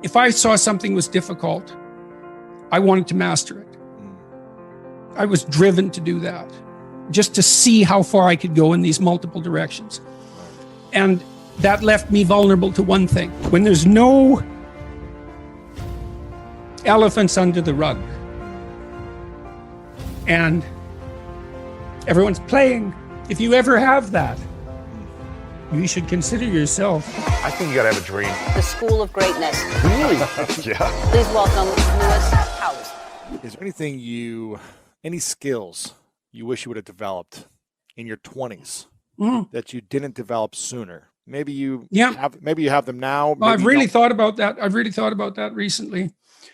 If I saw something was difficult, I wanted to master it. I was driven to do that, just to see how far I could go in these multiple directions. And that left me vulnerable to one thing. When there's no elephants under the rug and everyone's playing, if you ever have that, you should consider yourself. I think you gotta have a dream. The School of Greatness. Really? Yeah. Please welcome Lewis Howes. Is there any skills you wish you would have developed in your 20s that you didn't develop sooner? Maybe you have them now. Well, I've really thought about that. I've really thought about that recently.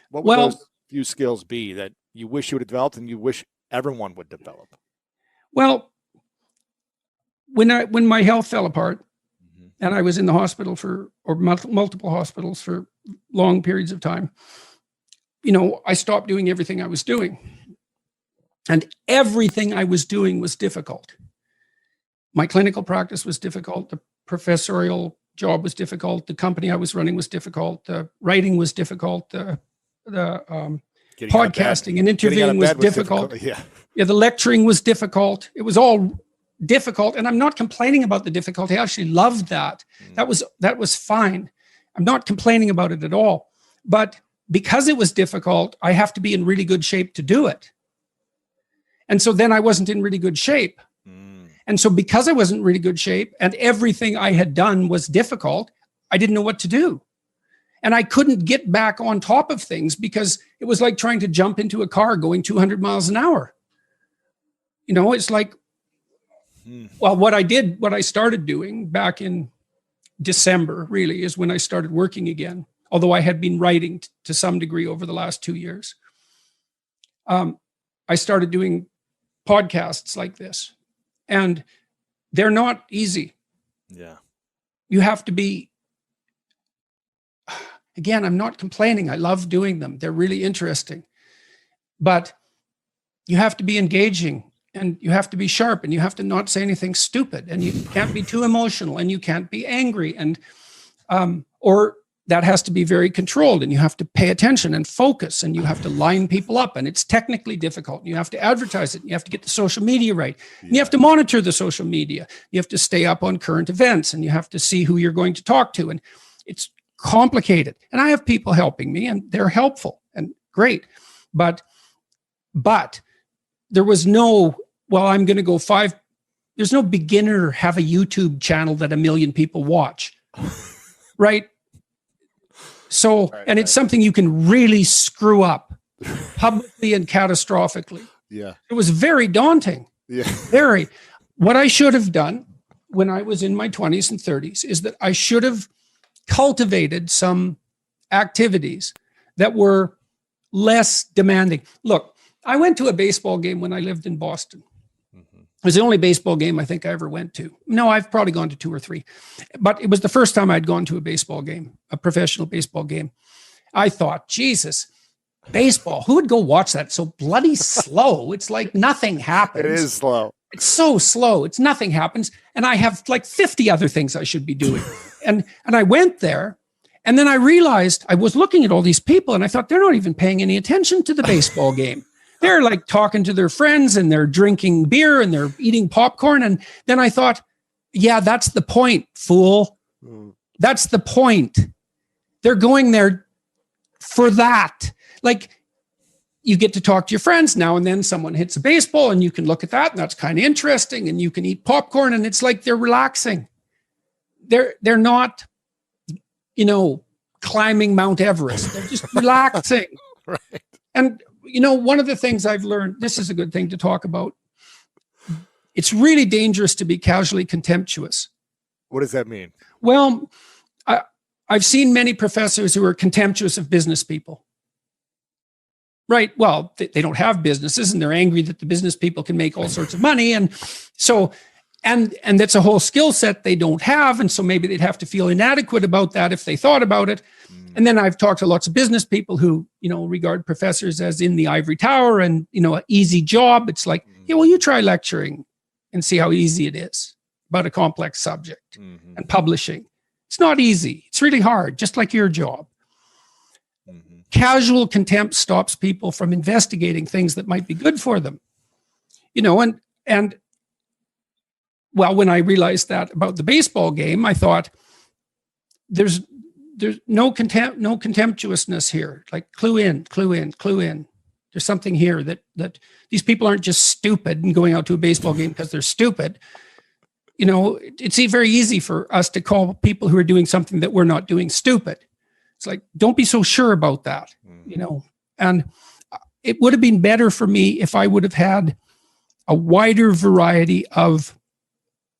What would those few skills be that you wish you would have developed and you wish everyone would develop? Well, when my health fell apart and I was in the hospital or multiple hospitals for long periods of time, I stopped doing everything I was doing. And everything I was doing was difficult. My clinical practice was difficult. The professorial job was difficult. The company I was running was difficult. The writing was difficult. The podcasting and interviewing was difficult. Yeah, the lecturing was difficult. It was all difficult. And I'm not complaining about the difficulty. I actually loved that. That was fine. I'm not complaining about it at all. But because it was difficult, I have to be in really good shape to do it. And so then I wasn't in really good shape. And so because I wasn't in really good shape and everything I had done was difficult, I didn't know what to do. And I couldn't get back on top of things because it was like trying to jump into a car going 200 miles an hour. It's like, well, what I started doing back in December really is when I started working again, although I had been writing to some degree over the last 2 years. I started doing podcasts like this, and they're not easy. Yeah. You have to be, again, I'm not complaining. I love doing them. They're really interesting, but you have to be engaging and you have to be sharp and you have to not say anything stupid and you can't be too emotional and you can't be angry and, or that has to be very controlled and you have to pay attention and focus and you have to line people up and it's technically difficult. You have to advertise it. You have to get the social media right. And you have to monitor the social media. You have to stay up on current events and you have to see who you're going to talk to. And it's complicated. And I have people helping me and they're helpful and great. But there was no, I'm going to go there's no beginner have a YouTube channel that 1 million people watch. Right? So, and it's something you can really screw up publicly and catastrophically. Yeah. It was very daunting. Yeah. Very. What I should have done when I was in my 20s and 30s is that I should have cultivated some activities that were less demanding. Look, I went to a baseball game when I lived in Boston. It was the only baseball game I think I ever went to. No, I've probably gone to 2 or 3, but it was the first time I'd gone to a baseball game, a professional baseball game. I thought, Jesus, baseball, who would go watch that? It's so bloody slow. It's like nothing happens. It is slow. It's so slow. It's nothing happens. And I have like 50 other things I should be doing. And I went there and then I realized I was looking at all these people and I thought they're not even paying any attention to the baseball game. They're like talking to their friends and they're drinking beer and they're eating popcorn. And then I thought, yeah, that's the point, fool. That's the point. They're going there for that. Like you get to talk to your friends now and then someone hits a baseball and you can look at that and that's kind of interesting and you can eat popcorn and it's like they're relaxing. They're not, climbing Mount Everest. They're just relaxing. Right. And one of the things I've learned, this is a good thing to talk about. It's really dangerous to be casually contemptuous. What does that mean? Well, I've seen many professors who are contemptuous of business people. Right. Well, they don't have businesses and they're angry that the business people can make all sorts of money. And so, and that's a whole skill set they don't have. And so maybe they'd have to feel inadequate about that if they thought about it. And then I've talked to lots of business people who, regard professors as in the ivory tower and, an easy job. It's like, yeah, well, you try lecturing and see how easy it is about a complex subject and publishing. It's not easy. It's really hard, just like your job. Casual contempt stops people from investigating things that might be good for them. And well, when I realized that about the baseball game, I thought there's no contemptuousness here. Like clue in. There's something here that these people aren't just stupid and going out to a baseball game because they're stupid. It's very easy for us to call people who are doing something that we're not doing stupid. It's like, don't be so sure about that, and it would have been better for me if I would have had a wider variety of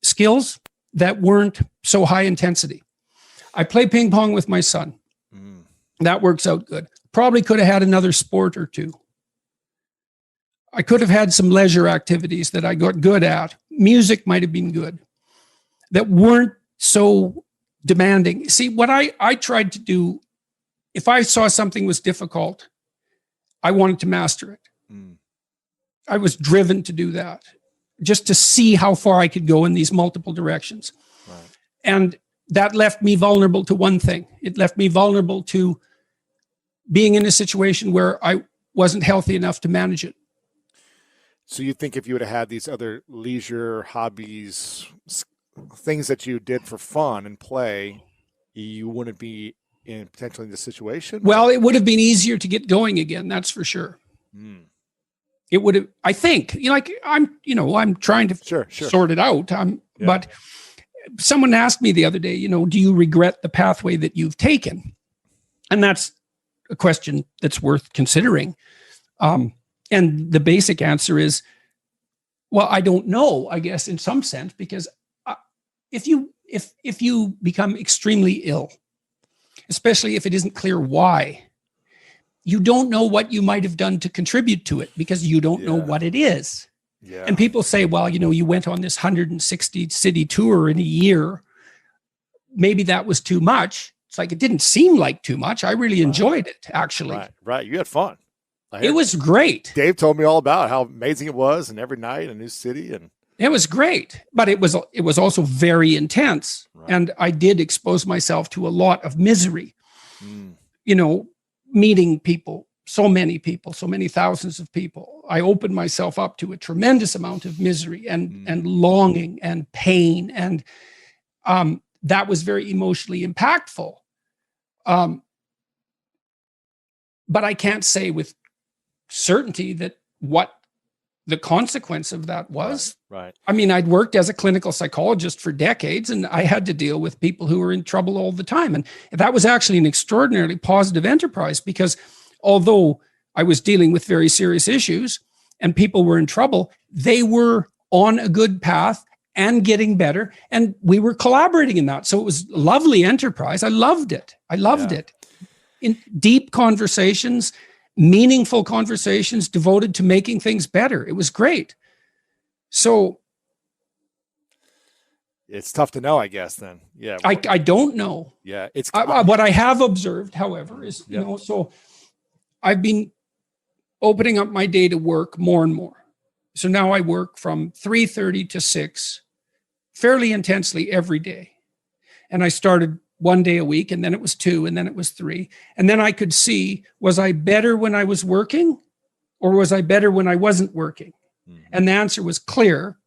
skills that weren't so high intensity. I play ping pong with my son. That works out good. Probably could have had another sport or two. I could have had some leisure activities that I got good at. Music might have been good, that weren't so demanding. See, what I tried to do, if I saw something was difficult, I wanted to master it. I was driven to do that, just to see how far I could go in these multiple directions. Right. And that left me vulnerable to one thing. It left me vulnerable to being in a situation where I wasn't healthy enough to manage it. So you think if you would have had these other leisure hobbies, things that you did for fun and play, you wouldn't be potentially in this situation? Well, it would have been easier to get going again. That's for sure. It would have, I think, I'm trying to sort it out. But someone asked me the other day, do you regret the pathway that you've taken? And that's a question that's worth considering. And the basic answer is, well, I don't know, I guess, in some sense, because if you become extremely ill, especially if it isn't clear why, you don't know what you might have done to contribute to it because you don't know what it is. Yeah. And people say, well, you went on this 160 city tour in a year. Maybe that was too much. It's like, it didn't seem like too much. I really enjoyed it, actually. Right. You had fun. It was great. Dave told me all about how amazing it was, and every night a new city, and it was great. But it was also very intense, and I did expose myself to a lot of misery. Meeting people, so many thousands of people. I opened myself up to a tremendous amount of misery and longing and pain, and that was very emotionally impactful. But I can't say with certainty that what the consequence of that was. Right. I mean, I'd worked as a clinical psychologist for decades, and I had to deal with people who were in trouble all the time. And that was actually an extraordinarily positive enterprise, because although I was dealing with very serious issues and people were in trouble, they were on a good path and getting better. And we were collaborating in that. So it was a lovely enterprise. I loved it. It. In deep conversations, meaningful conversations devoted to making things better. It was great. So it's tough to know, I guess, then. Yeah. I don't know. Yeah. It's what I have observed, however, is, so I've been opening up my day to work more and more. So now I work from 3:30 to 6 fairly intensely every day. And I started one day a week, and then it was 2, and then it was 3. And then I could see, was I better when I was working, or was I better when I wasn't working? And the answer was clear.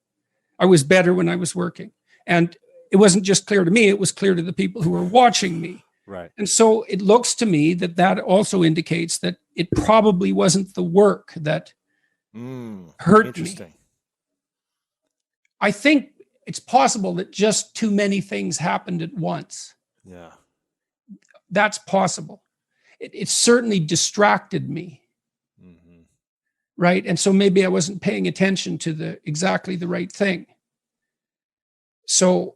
I was better when I was working. And it wasn't just clear to me, it was clear to the people who were watching me. Right. And so it looks to me that also indicates that it probably wasn't the work that hurt me. I think it's possible that just too many things happened at once. Yeah. That's possible. It certainly distracted me. Right. And so maybe I wasn't paying attention to exactly the right thing. So,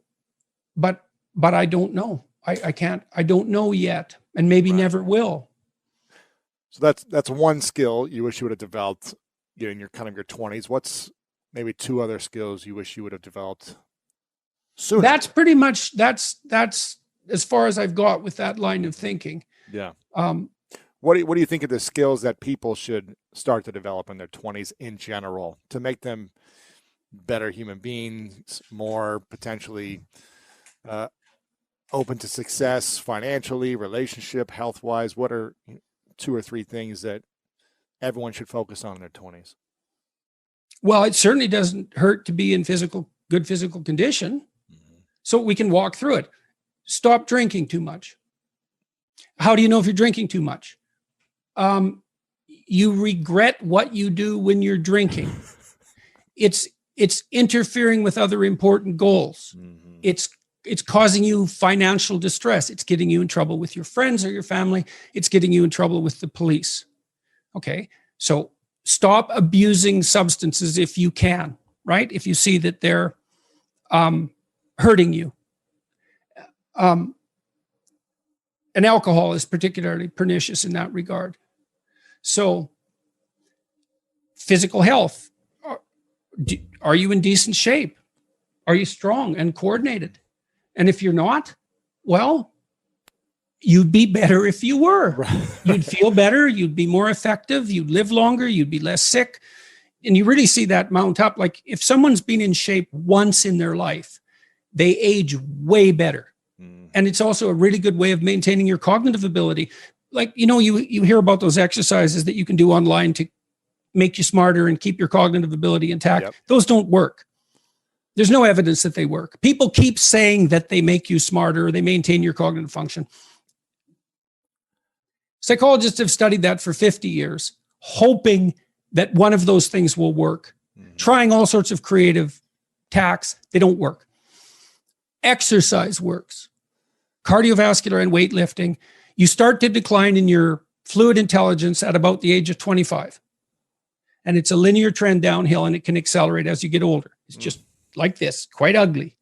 but I don't know. I don't know yet, and maybe never will. So that's one skill you wish you would have developed in your kind of your 20s. What's maybe 2 other skills you wish you would have developed sooner? That's pretty much, that's as far as I've got with that line of thinking. Yeah. What do you think of the skills that people should start to develop in their 20s in general to make them better human beings, more potentially open to success financially, relationship, health-wise? What are 2 or 3 things that everyone should focus on in their 20s? Well, it certainly doesn't hurt to be in good physical condition. So we can walk through it. Stop drinking too much. How do you know if you're drinking too much? You regret what you do when you're drinking. It's interfering with other important goals. It's causing you financial distress. It's getting you in trouble with your friends or your family. It's getting you in trouble with the police. Okay, so stop abusing substances if you can, right? If you see that they're hurting you. And alcohol is particularly pernicious in that regard. So, physical health. Are you in decent shape? Are you strong and coordinated? And if you're not, well, you'd be better if you were. Right. You'd feel better. You'd be more effective. You'd live longer. You'd be less sick. And you really see that mount up. Like if someone's been in shape once in their life, they age way better. And it's also a really good way of maintaining your cognitive ability. Like, you hear about those exercises that you can do online to make you smarter and keep your cognitive ability intact. Yep. Those don't work. There's no evidence that they work. People keep saying that they make you smarter or they maintain your cognitive function. Psychologists have studied that for 50 years, hoping that one of those things will work. Trying all sorts of creative tacks, they don't work. Exercise works. Cardiovascular and weightlifting, you start to decline in your fluid intelligence at about the age of 25. And it's a linear trend downhill, and it can accelerate as you get older. It's just like this, quite ugly.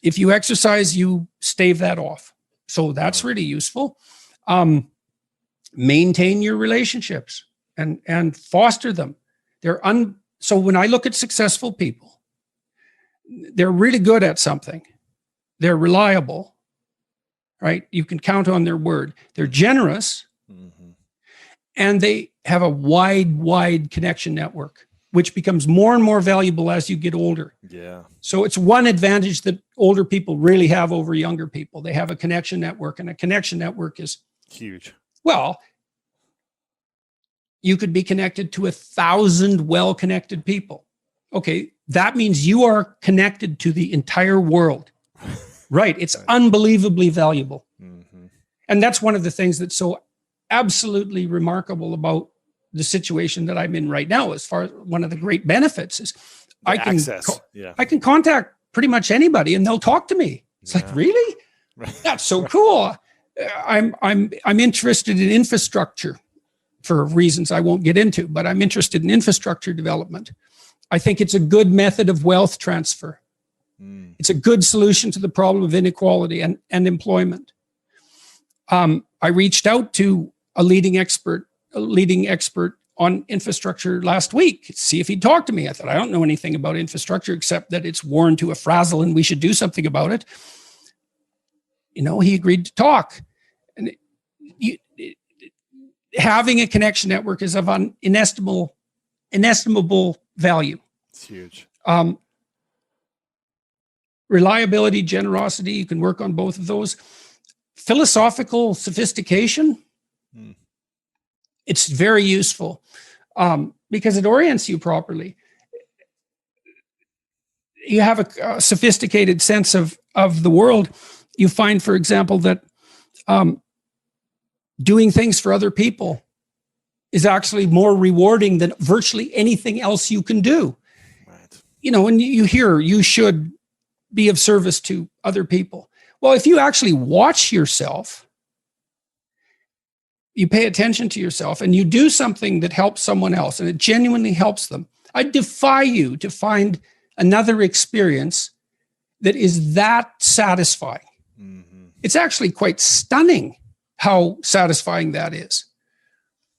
If you exercise, you stave that off. So that's really useful. Maintain your relationships and foster them. So when I look at successful people, they're really good at something. They're reliable, right? You can count on their word. They're generous, and they have a wide connection network, which becomes more and more valuable as you get older. Yeah. So it's one advantage that older people really have over younger people. They have a connection network, and a connection network is huge. Well, you could be connected to 1,000 well-connected people. Okay, that means you are connected to the entire world. Right. It's unbelievably valuable. And that's one of the things that's so absolutely remarkable about the situation that I'm in right now. As far as one of the great benefits is I can contact pretty much anybody and they'll talk to me. It's like, really? That's so cool. I'm interested in infrastructure for reasons I won't get into, but I'm interested in infrastructure development. I think it's a good method of wealth transfer. It's a good solution to the problem of inequality and employment. I reached out to a leading expert on infrastructure last week to see if he'd talk to me. I thought, I don't know anything about infrastructure except that it's worn to a frazzle and we should do something about it. He agreed to talk. And having a connection network is of inestimable value. It's huge. Reliability, generosity, you can work on both of those. Philosophical sophistication, it's very useful because it orients you properly. You have a sophisticated sense of the world. You find, for example, that doing things for other people is actually more rewarding than virtually anything else you can do. Right. And you hear you should be of service to other people. Well, if you actually watch yourself, you pay attention to yourself and you do something that helps someone else and it genuinely helps them, I defy you to find another experience that is that satisfying. It's actually quite stunning how satisfying that is.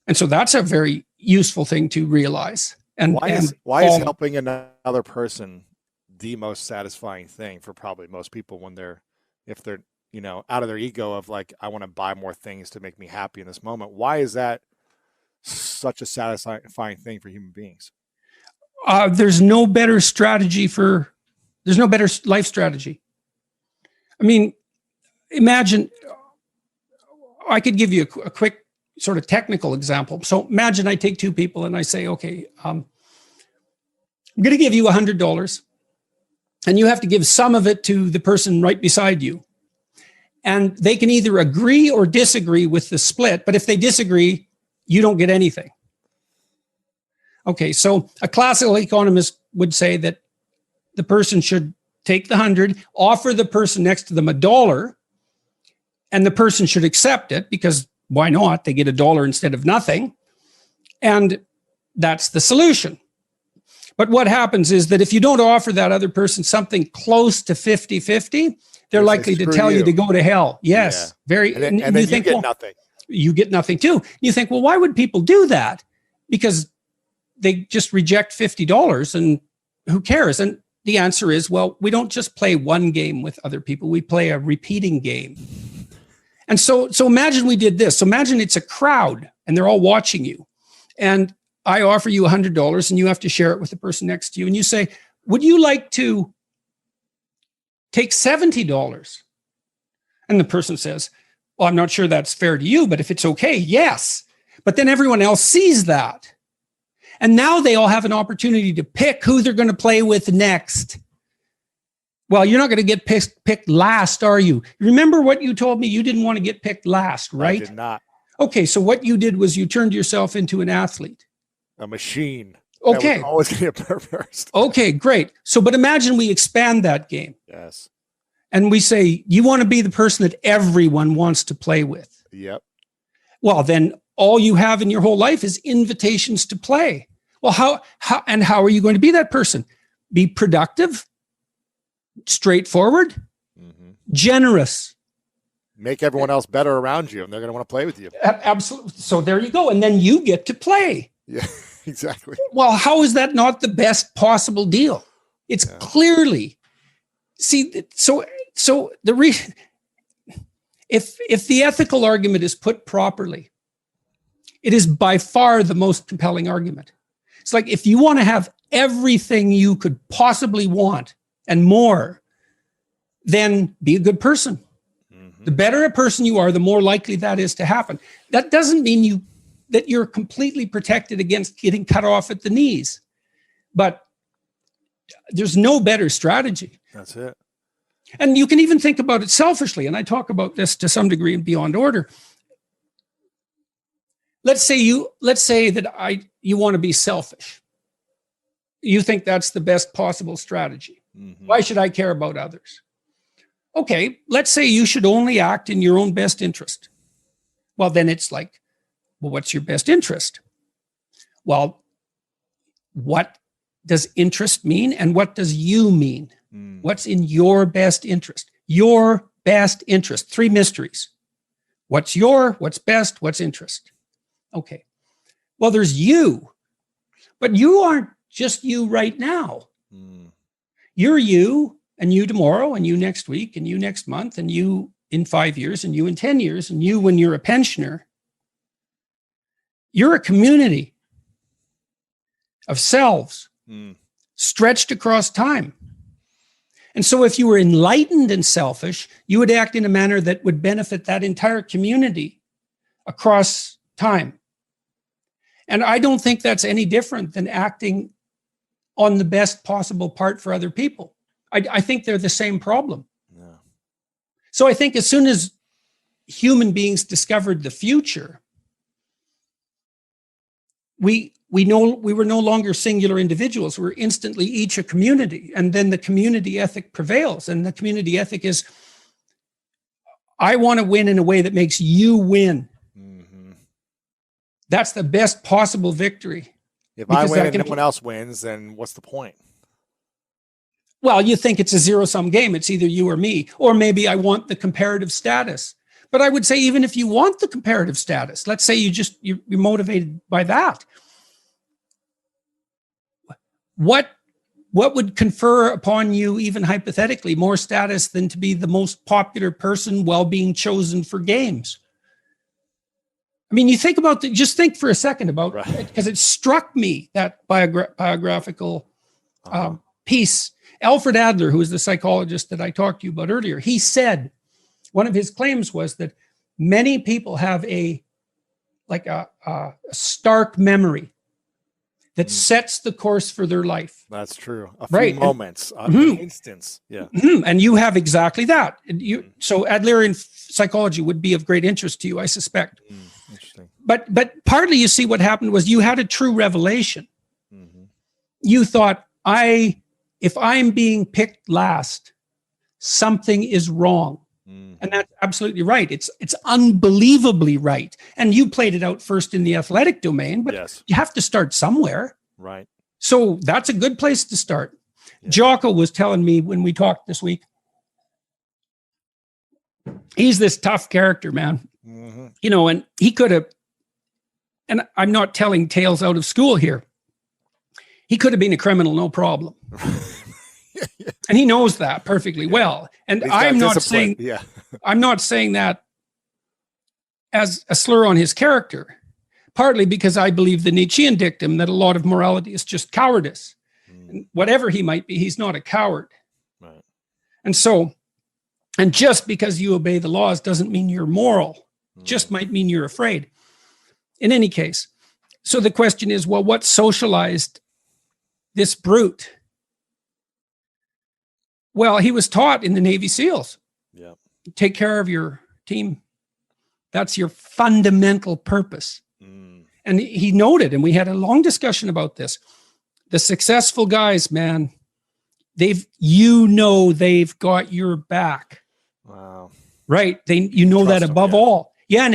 And so that's a very useful thing to realize. And why is helping another person the most satisfying thing for probably most people if they're out of their ego of like, I want to buy more things to make me happy in this moment? Why is that such a satisfying thing for human beings? There's no better life strategy. I mean, imagine, I could give you a quick sort of technical example. So imagine I take two people and I say, okay, I'm going to give you $100 and you have to give some of it to the person right beside you. And they can either agree or disagree with the split. But if they disagree, you don't get anything. Okay, so a classical economist would say that the person should take the 100, offer the person next to them $1, and the person should accept it because why not? They get $1 instead of nothing. And that's the solution. But what happens is that if you don't offer that other person something close to 50-50, they're likely to tell you to go to hell. Yes, very. And then you think, get nothing. You get nothing too. You think, well, why would people do that? Because they just reject $50 and who cares? And the answer is, well, we don't just play one game with other people. We play a repeating game. And so imagine we did this. So imagine it's a crowd and they're all watching you. And I offer you $100 and you have to share it with the person next to you. And you say, would you like to take $70? And the person says, well, I'm not sure that's fair to you, but if it's okay, yes. But then everyone else sees that. And now they all have an opportunity to pick who they're going to play with next. Well, you're not going to get picked last, are you? Remember what you told me? You didn't want to get picked last, right? I did not. Okay, so what you did was you turned yourself into an athlete. A machine. Okay. That was always going to get first. Okay, great. So, but imagine we expand that game. Yes. And we say, you want to be the person that everyone wants to play with. Yep. Well, then all you have in your whole life is invitations to play. Well, how are you going to be that person? Be productive, straightforward, generous. Make everyone else better around you, and they're going to want to play with you. Absolutely. So there you go. And then you get to play. Yeah, exactly. Well, how is that not the best possible deal? It's clearly, see, so if the ethical argument is put properly, it is by far the most compelling argument. It's like, if you want to have everything you could possibly want and more, then be a good person. The better a person you are, the more likely that is to happen. That doesn't mean that you're completely protected against getting cut off at the knees, but there's no better strategy. That's it. And you can even think about it selfishly. And I talk about this to some degree in Beyond Order. Let's say that you want to be selfish. You think that's the best possible strategy. Why should I care about others? Okay, let's say you should only act in your own best interest. Well, then it's like, well, what's your best interest? Well, what does interest mean and what does you mean? What's in your best interest? Your best interest. 3 mysteries. What's best, what's interest? Okay. Well, there's you, but you aren't just you right now. You're you, and you tomorrow, and you next week, and you next month, and you in 5 years, and you in 10 years, and you when you're a pensioner. You're a community of selves stretched across time. And so if you were enlightened and selfish, you would act in a manner that would benefit that entire community across time. And I don't think that's any different than acting on the best possible part for other people. I think they're the same problem. Yeah. So I think as soon as human beings discovered the future, we were no longer singular individuals. We're instantly each a community. And then the community ethic prevails. And the community ethic is, I want to win in a way that makes you win. That's the best possible victory. If I win and no one else wins, then what's the point? Well, you think it's a zero-sum game. It's either you or me, or maybe I want the comparative status. But I would say, even if you want the comparative status, let's say you're motivated by that. What would confer upon you, even hypothetically, more status than to be the most popular person while being chosen for games? I mean, you think about just think for a second about it, because it struck me, that biographical piece. Alfred Adler, who is the psychologist that I talked to you about earlier, he said one of his claims was that many people have like a stark memory that sets the course for their life. That's true. A few moments, an instance. Yeah. And you have exactly that. So Adlerian psychology would be of great interest to you, I suspect. Interesting. But partly, you see, what happened was you had a true revelation. You thought, if I'm being picked last, something is wrong. And that's absolutely right. It's unbelievably right. And you played it out first in the athletic domain, but you have to start somewhere. Right. So that's a good place to start. Yeah. Jocko was telling me when we talked this week, he's this tough character, man. You know, and he could have, and I'm not telling tales out of school here, he could have been a criminal, no problem. And he knows that perfectly well. And I'm not saying, I'm not saying that as a slur on his character, partly because I believe the Nietzschean dictum that a lot of morality is just cowardice. And whatever he might be, he's not a coward. Right. And so, and just because you obey the laws doesn't mean you're moral. It just might mean you're afraid. In any case, so the question is, well, what socialized this brute? Well, he was taught in the Navy SEALs. Yeah. Take care of your team. That's your fundamental purpose. And he noted, and we had a long discussion about this. The successful guys, man, they've got your back. Wow. Right. You know that above all. Yeah. And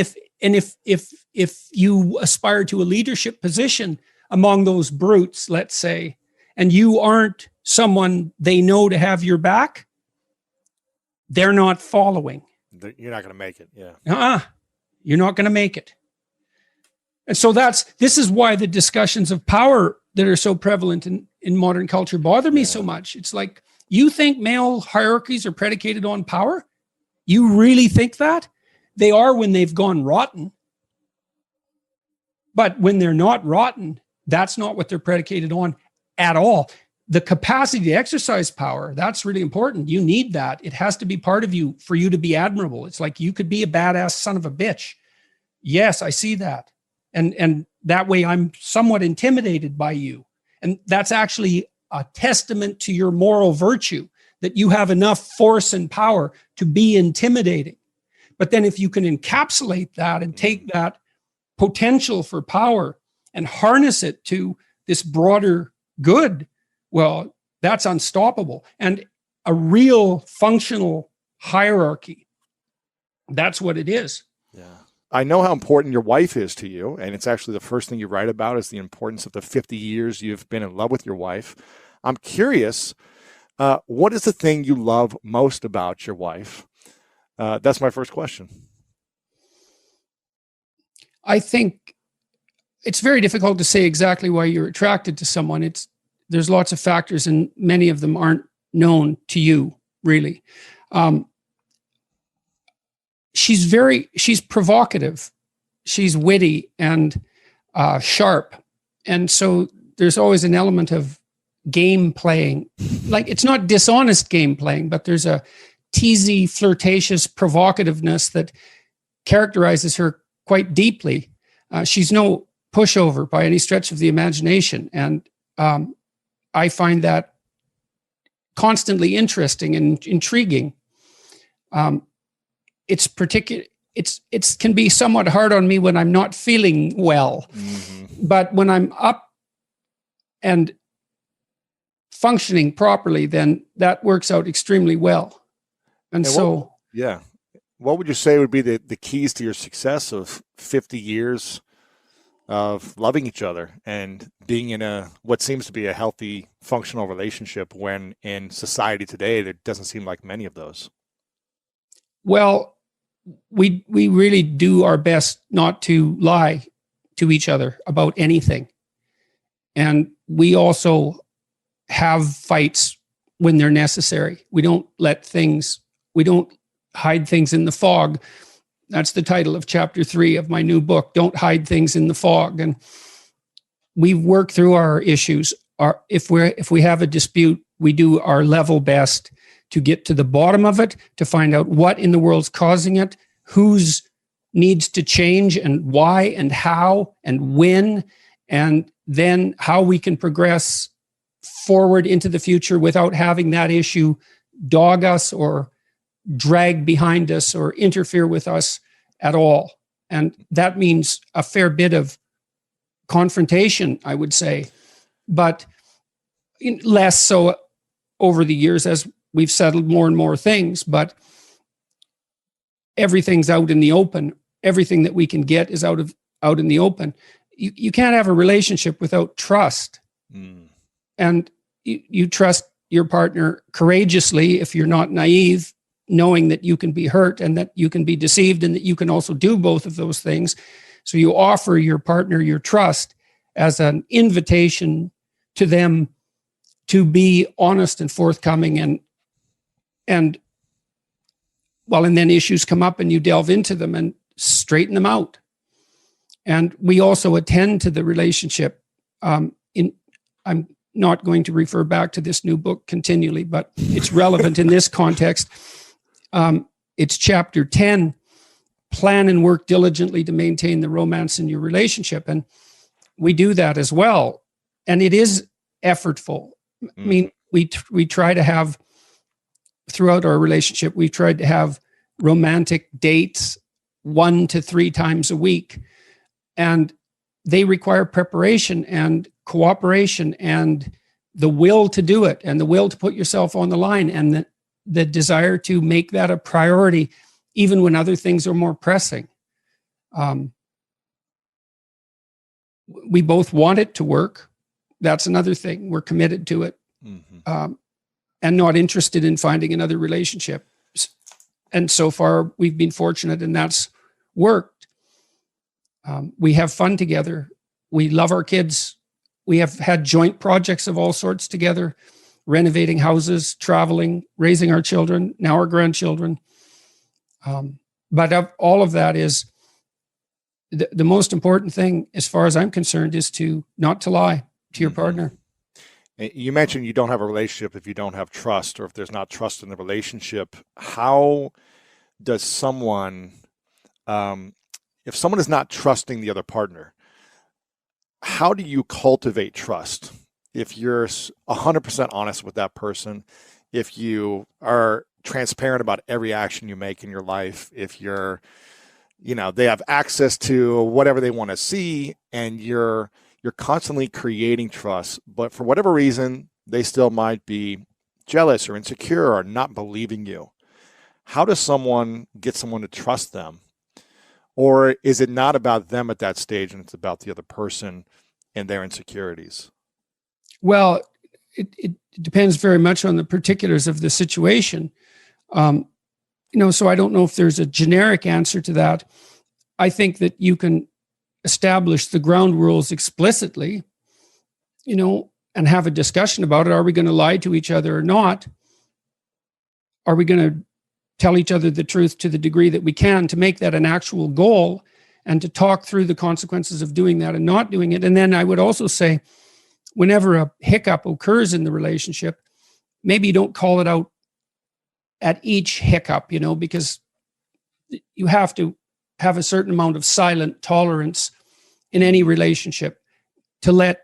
if you aspire to a leadership position among those brutes, let's say, and you aren't someone they know to have your back, they're not following. You're not going to make it. Yeah. You're not going to make it. And so this is why the discussions of power that are so prevalent in modern culture bother me so much. It's like, you think male hierarchies are predicated on power? You really think that? They are when they've gone rotten. But when they're not rotten, that's not what they're predicated on at all. The capacity to exercise power, that's really important. You need that. It has to be part of you for you to be admirable. It's like you could be a badass son of a bitch. Yes, I see that. And that way I'm somewhat intimidated by you. And that's actually a testament to your moral virtue, that you have enough force and power to be intimidating. But then if you can encapsulate that and take that potential for power and harness it to this broader good, well, that's unstoppable. And a real functional hierarchy, that's what it is. Yeah. I know how important your wife is to you, and it's actually the first thing you write about is the importance of the 50 years you've been in love with your wife. I'm curious, what is the thing you love most about your wife? That's my first question. I think it's very difficult to say exactly why you're attracted to someone. There's lots of factors, and many of them aren't known to you, really. She's provocative, she's witty and sharp. And so there's always an element of game playing. Like, it's not dishonest game playing, but there's a teasy, flirtatious provocativeness that characterizes her quite deeply. She's no pushover by any stretch of the imagination. And I find that constantly interesting and intriguing. It's can be somewhat hard on me when I'm not feeling well, but when I'm up and functioning properly, then that works out extremely well. And so, what would you say would be the keys to your success of 50 years of loving each other and being in what seems to be a healthy, functional relationship when in society today, there doesn't seem like many of those? Well, we really do our best not to lie to each other about anything. And we also have fights when they're necessary. We don't hide things in the fog. That's the title of chapter 3 of my new book, Don't Hide Things in the Fog. And we work through our issues. If we have a dispute, we do our level best to get to the bottom of it, to find out what in the world's causing it, who's needs to change and why and how and when, and then how we can progress forward into the future without having that issue dog us or drag behind us or interfere with us at all. And that means a fair bit of confrontation, I would say, but less so over the years as we've settled more and more things, but everything's out in the open. Everything that we can get is out in the open. You can't have a relationship without trust. And you trust your partner courageously if you're not naive, knowing that you can be hurt and that you can be deceived and that you can also do both of those things. So you offer your partner your trust as an invitation to them to be honest and forthcoming, and then issues come up and you delve into them and straighten them out. And we also attend to the relationship. I'm not going to refer back to this new book continually, but it's relevant in this context. It's chapter 10, plan and work diligently to maintain the romance in your relationship. And we do that as well. And it is effortful. I mean, we try to have, throughout our relationship, we've tried to have romantic dates 1 to 3 times a week. And they require preparation and cooperation and the will to do it and the will to put yourself on the line and the desire to make that a priority, even when other things are more pressing. We both want it to work. That's another thing. We're committed to it, and not interested in finding another relationship. And so far, we've been fortunate, and that's worked. We have fun together. We love our kids. We have had joint projects of all sorts together, renovating houses, traveling, raising our children, now our grandchildren. But of all of that is the most important thing, as far as I'm concerned, is to not to lie to your partner. You mentioned you don't have a relationship if you don't have trust, or if there's not trust in the relationship. How does someone, if someone is not trusting the other partner, how do you cultivate trust? If you're 100% honest with that person, if you are transparent about every action you make in your life, if you're, they have access to whatever they want to see, and you're constantly creating trust, but for whatever reason, they still might be jealous or insecure or not believing you. How does someone get someone to trust them? Or is it not about them at that stage and it's about the other person and their insecurities? Well, it depends very much on the particulars of the situation. So I don't know if there's a generic answer to that. I think that you can establish the ground rules explicitly, and have a discussion about it. Are we going to lie to each other or not? Are we going to tell each other the truth to the degree that we can, to make that an actual goal, and to talk through the consequences of doing that and not doing it? And then I would also say, whenever a hiccup occurs in the relationship, maybe you don't call it out at each hiccup, because you have to have a certain amount of silent tolerance in any relationship to let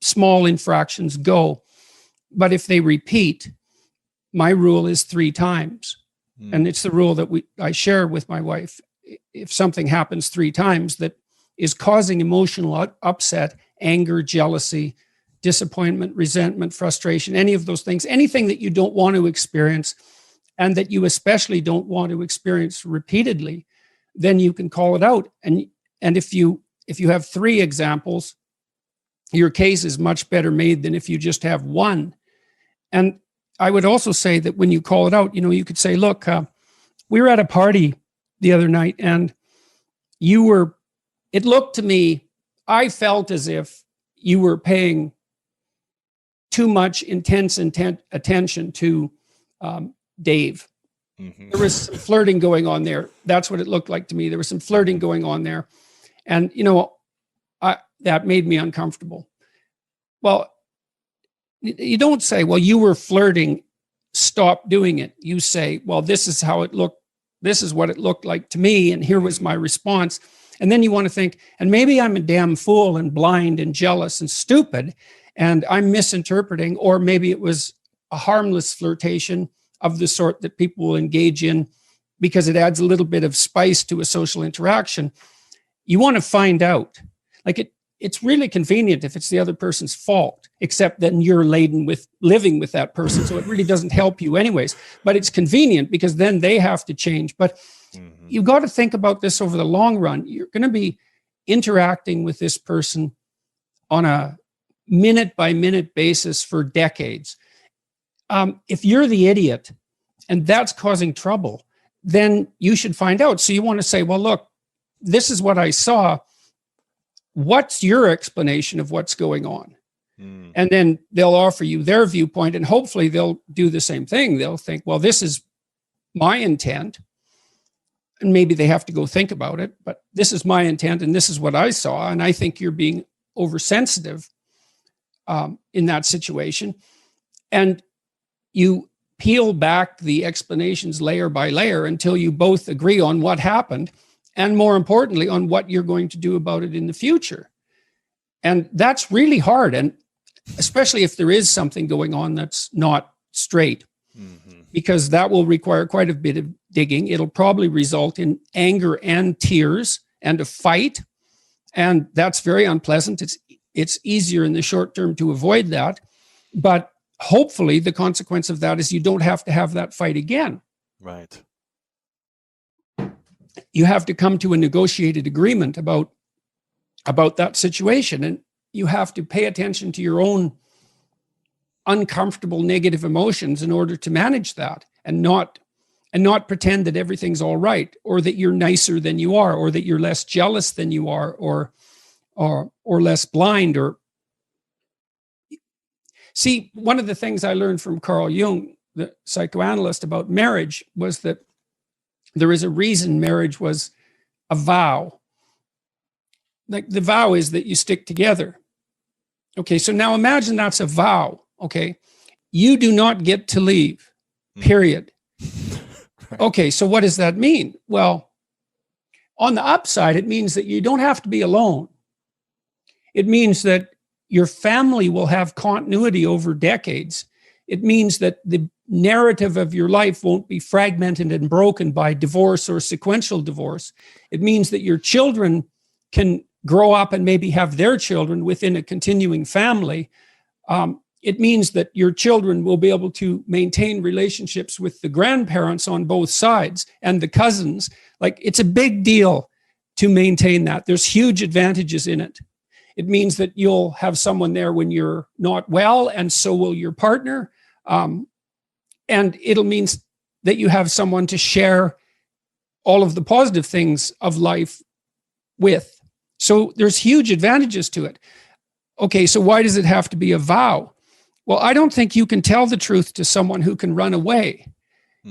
small infractions go. But if they repeat, my rule is 3 times. And it's the rule that I share with my wife. If something happens 3 times that is causing emotional upset, anger, jealousy, disappointment, resentment, frustration, any of those things, anything that you don't want to experience and that you especially don't want to experience repeatedly, then you can call it out. And if you have 3 examples, your case is much better made than if you just have 1. And I would also say that when you call it out, you could say, look, we were at a party the other night and it looked to me, I felt as if you were paying too much intense attention to Dave. There was some flirting going on there. That's what it looked like to me. There was some flirting going on there. And, that made me uncomfortable. Well, you don't say, well, you were flirting, stop doing it. You say, well, this is how it looked this is what it looked like to me, and here was my response. And then you want to think, and maybe I'm a damn fool and blind and jealous and stupid, and I'm misinterpreting, or maybe it was a harmless flirtation of the sort that people will engage in because it adds a little bit of spice to a social interaction. You want to find out. Like it's really convenient if it's the other person's fault, except then you're laden with living with that person. So it really doesn't help you anyways, but it's convenient because then they have to change. But you've got to think about this over the long run. You're going to be interacting with this person on a minute by minute basis for decades. If you're the idiot and that's causing trouble, then you should find out. So you want to say, well, look, this is what I saw. What's your explanation of what's going on? And then they'll offer you their viewpoint, and hopefully they'll do the same thing. They'll think, well, this is my intent. And maybe they have to go think about it, but this is my intent and this is what I saw. And I think you're being oversensitive in that situation. And you peel back the explanations layer by layer until you both agree on what happened, and more importantly, on what you're going to do about it in the future. And that's really hard. And especially if there is something going on that's not straight, because that will require quite a bit of digging. It'll probably result in anger and tears and a fight. And that's very unpleasant. It's easier in the short term to avoid that. But hopefully the consequence of that is you don't have to have that fight again. Right. You have to come to a negotiated agreement about that situation. And you have to pay attention to your own uncomfortable negative emotions in order to manage that, and not pretend that everything's all right, or that you're nicer than you are, or that you're less jealous than you are, or less blind. Or see, one of the things I learned from Carl Jung, the psychoanalyst, about marriage was that there is a reason marriage was a vow. Like the vow is that you stick together. Okay, so now imagine that's a vow. Okay, you do not get to leave, period. Okay, so what does that mean? Well, on the upside, it means that you don't have to be alone. It means that your family will have continuity over decades. It means that the narrative of your life won't be fragmented and broken by divorce or sequential divorce. It means that your children can grow up and maybe have their children within a continuing family. It means that your children will be able to maintain relationships with the grandparents on both sides and the cousins. Like, it's a big deal to maintain that. There's huge advantages in it. It means that you'll have someone there when you're not well, and so will your partner. And it'll mean that you have someone to share all of the positive things of life with. So there's huge advantages to it. Okay, so why does it have to be a vow? Well, I don't think you can tell the truth to someone who can run away.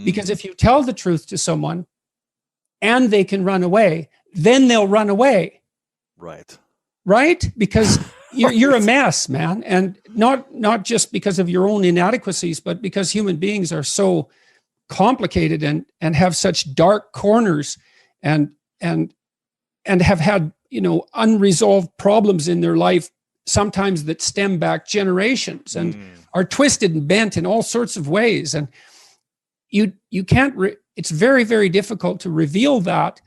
Because if you tell the truth to someone and they can run away, then they'll run away. Right. Right? Because you're a mess, man. And not just because of your own inadequacies, but because human beings are so complicated and have such dark corners and have had, unresolved problems in their life, sometimes that stem back generations and are twisted and bent in all sorts of ways. And you can't, it's very, very difficult to reveal that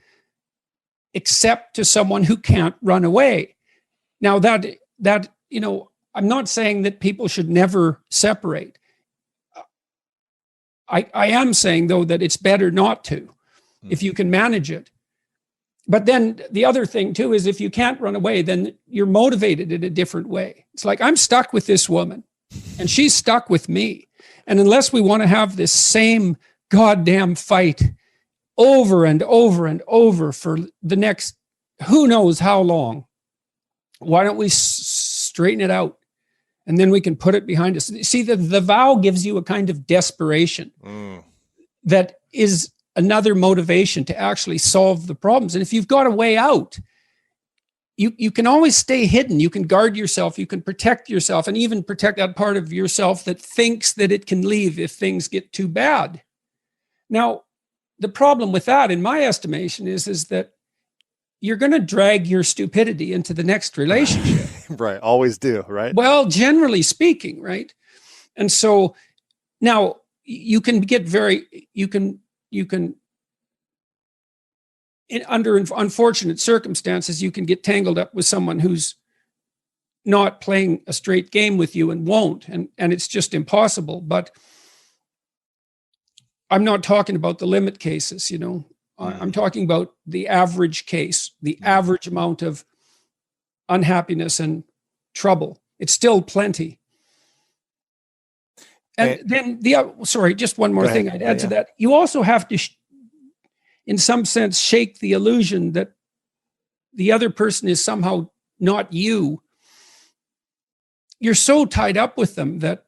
except to someone who can't run away. Now that, I'm not saying that people should never separate. I am saying, though, that it's better not to, if you can manage it. But then the other thing, too, is if you can't run away, then you're motivated in a different way. It's like, I'm stuck with this woman and she's stuck with me. And unless we want to have this same goddamn fight over and over and over for the next who knows how long, why don't we straighten it out? And then we can put it behind us. See, the vow gives you a kind of desperation that is another motivation to actually solve the problems. And if you've got a way out, you can always stay hidden. You can guard yourself. You can protect yourself, and even protect that part of yourself that thinks that it can leave if things get too bad. Now, the problem with that, in my estimation, is that you're going to drag your stupidity into the next relationship. Right. Always do. Right. Well, generally speaking, right. And so now you can get under unfortunate circumstances, you can get tangled up with someone who's not playing a straight game with you and won't, and it's just impossible. But I'm not talking about the limit cases, I'm talking about the average case, the average amount of unhappiness and trouble. It's still plenty. And then just one more thing I'd add to that. You also have to, in some sense, shake the illusion that the other person is somehow not you. You're so tied up with them that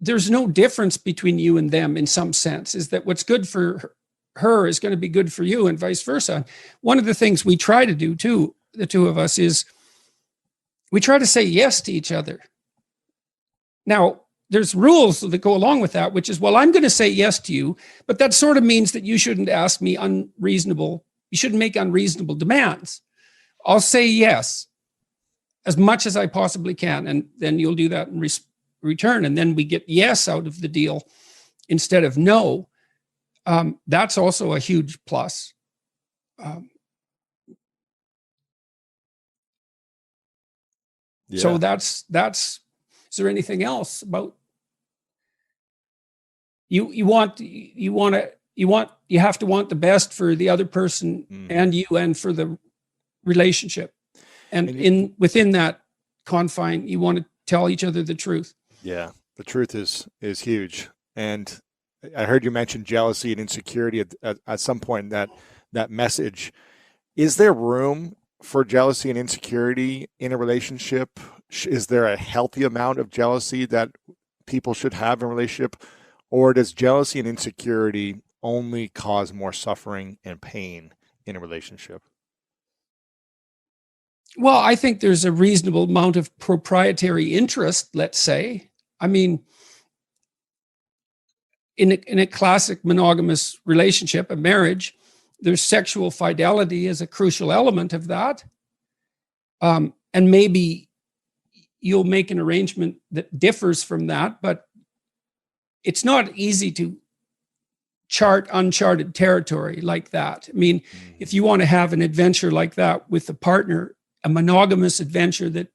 there's no difference between you and them in some sense, is that what's good for her is going to be good for you and vice versa. One of the things we try to do too, the two of us, is we try to say yes to each other. Now, there's rules that go along with that, which is, well, I'm going to say yes to you, but that sort of means that you shouldn't ask me you shouldn't make unreasonable demands. I'll say yes as much as I possibly can, and then you'll do that in return, and then we get yes out of the deal instead of no. That's also a huge plus. So that's. Is there anything else about you have to want the best for the other person and you and for the relationship, and within that confine, you want to tell each other the truth. Yeah, the truth is huge. And I heard you mention jealousy and insecurity at some point in that message. Is there room for jealousy and insecurity in a relationship? Is there a healthy amount of jealousy that people should have in a relationship? Or does jealousy and insecurity only cause more suffering and pain in a relationship? Well, I think there's a reasonable amount of proprietary interest, let's say. I mean, in a classic monogamous relationship, a marriage, there's sexual fidelity as a crucial element of that. And maybe you'll make an arrangement that differs from that, but it's not easy to chart uncharted territory like that. I mean, if you want to have an adventure like that with a partner, a monogamous adventure that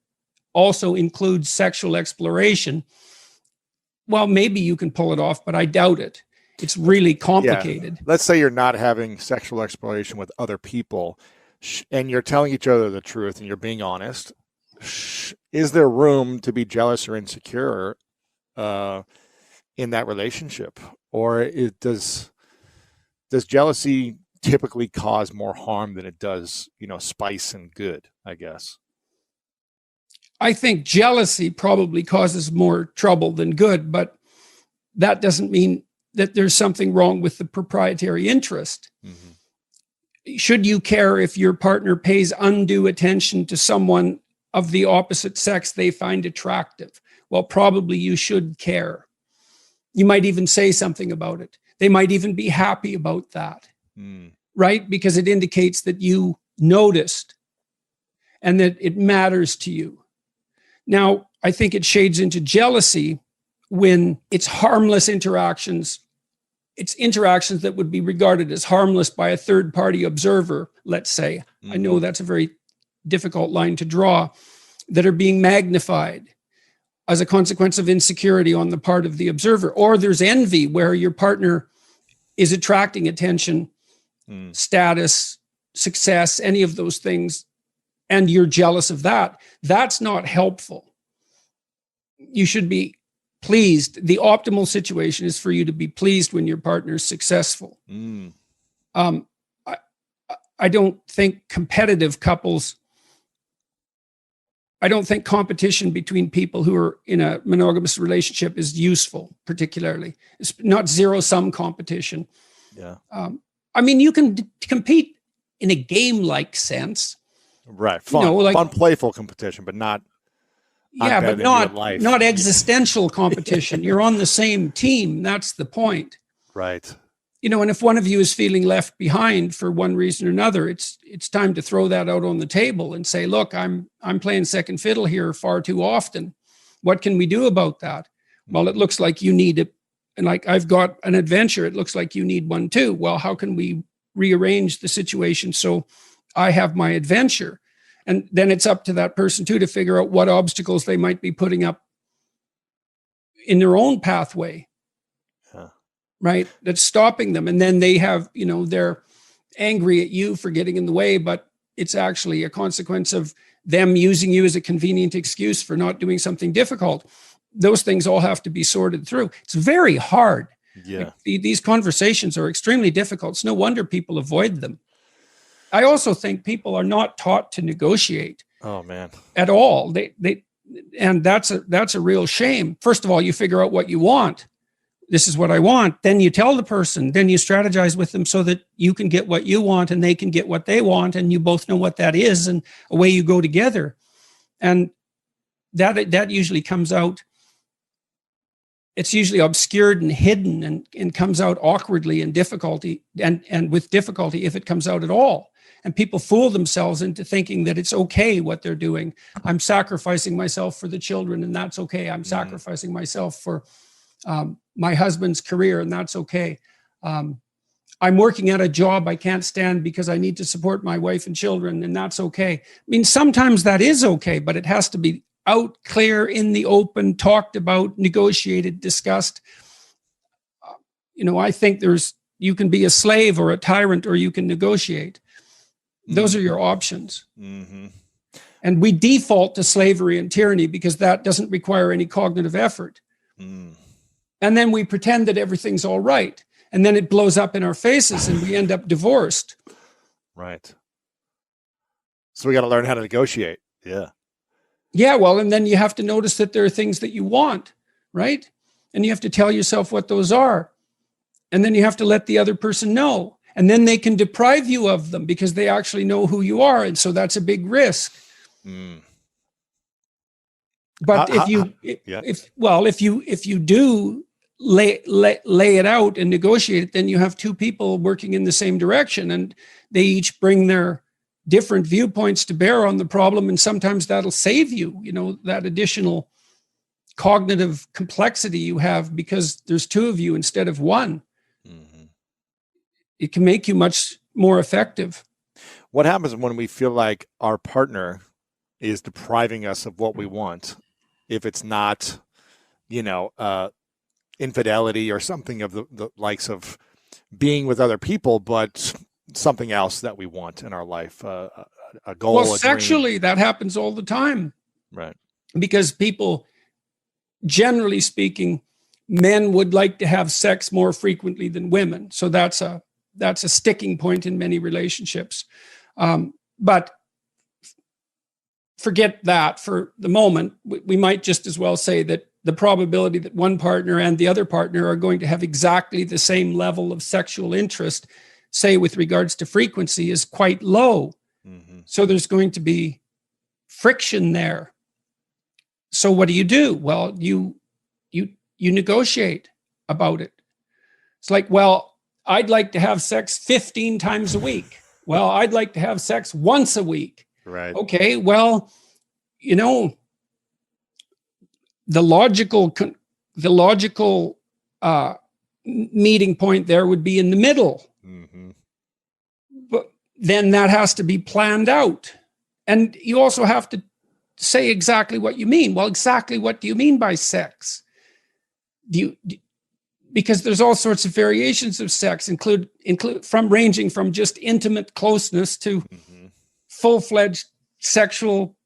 also includes sexual exploration, well, maybe you can pull it off, but I doubt it. It's really complicated. Yeah. Let's say you're not having sexual exploration with other people and you're telling each other the truth and you're being honest. Is there room to be jealous or insecure in that relationship? Or does jealousy typically cause more harm than it does, spice and good, I guess? I think jealousy probably causes more trouble than good, but that doesn't mean that there's something wrong with the proprietary interest. Mm-hmm. Should you care if your partner pays undue attention to someone of the opposite sex they find attractive? Well, probably you should care. You might even say something about it. They might even be happy about that, right? Because it indicates that you noticed and that it matters to you. Now, I think it shades into jealousy when it's harmless interactions. It's interactions that would be regarded as harmless by a third-party observer, let's say. Mm-hmm. I know that's a very difficult line to draw, that are being magnified as a consequence of insecurity on the part of the observer. Or there's envy, where your partner is attracting attention, status, success, any of those things, and you're jealous of that. That's not helpful. You should be pleased. The optimal situation is for you to be pleased when your partner is successful. I don't think competitive couples, I don't think competition between people who are in a monogamous relationship is useful, particularly. It's not zero-sum competition. Yeah. I mean, you can compete in a game-like sense. Right. Fun, fun, playful competition, but not. Yeah, but not existential competition. You're on the same team. That's the point. Right. And if one of you is feeling left behind for one reason or another, it's time to throw that out on the table and say, look, I'm playing second fiddle here far too often. What can we do about that? Well, it looks like you need it. And like, I've got an adventure. It looks like you need one too. Well, how can we rearrange the situation so I have my adventure? And then it's up to that person too to figure out what obstacles they might be putting up in their own pathway, right? That's stopping them. And then they have, they're angry at you for getting in the way, but it's actually a consequence of them using you as a convenient excuse for not doing something difficult. Those things all have to be sorted through. It's very hard. Yeah. Like, these conversations are extremely difficult. It's no wonder people avoid them. I also think people are not taught to negotiate. Oh man. At all. And that's a real shame. First of all, you figure out what you want. This is what I want. Then you tell the person, then you strategize with them so that you can get what you want and they can get what they want. And you both know what that is, and away you go together. And that usually comes out. It's usually obscured and hidden and comes out awkwardly and difficulty and with difficulty if it comes out at all. And people fool themselves into thinking that it's okay what they're doing. I'm sacrificing myself for the children, and that's okay. I'm sacrificing myself for my husband's career, and that's okay. I'm working at a job I can't stand because I need to support my wife and children, and that's okay. I mean, sometimes that is okay, but it has to be out, clear, in the open, talked about, negotiated, discussed. I think you can be a slave or a tyrant, or you can negotiate. Those are your options. Mm-hmm. And we default to slavery and tyranny because that doesn't require any cognitive effort. And then we pretend that everything's all right. And then it blows up in our faces and we end up divorced. Right. So we got to learn how to negotiate. Yeah. Yeah, well, and then you have to notice that there are things that you want, right? And you have to tell yourself what those are. And then you have to let the other person know. And then they can deprive you of them because they actually know who you are. And so that's a big risk. But if you do lay it out and negotiate it, then you have two people working in the same direction, and they each bring their different viewpoints to bear on the problem. And sometimes that'll save you, that additional cognitive complexity you have because there's two of you instead of one. It can make you much more effective. What happens when we feel like our partner is depriving us of what we want? If it's not, infidelity or something of the likes of being with other people, but something else that we want in our life, a goal. Well, sexually, that happens all the time. Right. Because people, generally speaking, men would like to have sex more frequently than women. So that's a sticking point in many relationships. But forget that for the moment. We might just as well say that the probability that one partner and the other partner are going to have exactly the same level of sexual interest, say with regards to frequency, is quite low. So there's going to be friction there. So what do? Well, you negotiate about it. It's like, well, I'd like to have sex 15 times a week. Well, I'd like to have sex once a week. Right. Okay, well, the logical meeting point there would be in the middle. But then that has to be planned out. And you also have to say exactly what you mean. Well, exactly what do you mean by sex? Because there's all sorts of variations of sex, ranging from just intimate closeness to full-fledged sexual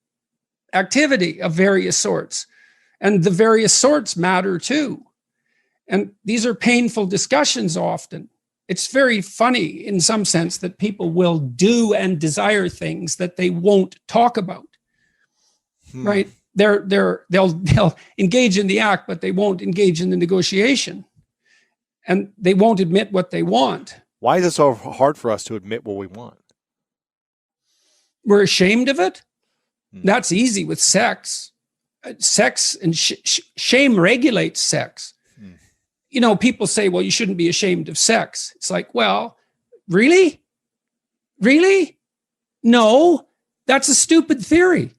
activity of various sorts. And the various sorts matter too. And these are painful discussions often. It's very funny in some sense that people will do and desire things that they won't talk about, right? They'll engage in the act, but they won't engage in the negotiation. And they won't admit what they want. Why is it so hard for us to admit what we want? We're ashamed of it. That's easy with sex. Sex and shame regulates sex. people say, well, you shouldn't be ashamed of sex. It's like, well, really? Really? No, that's a stupid theory.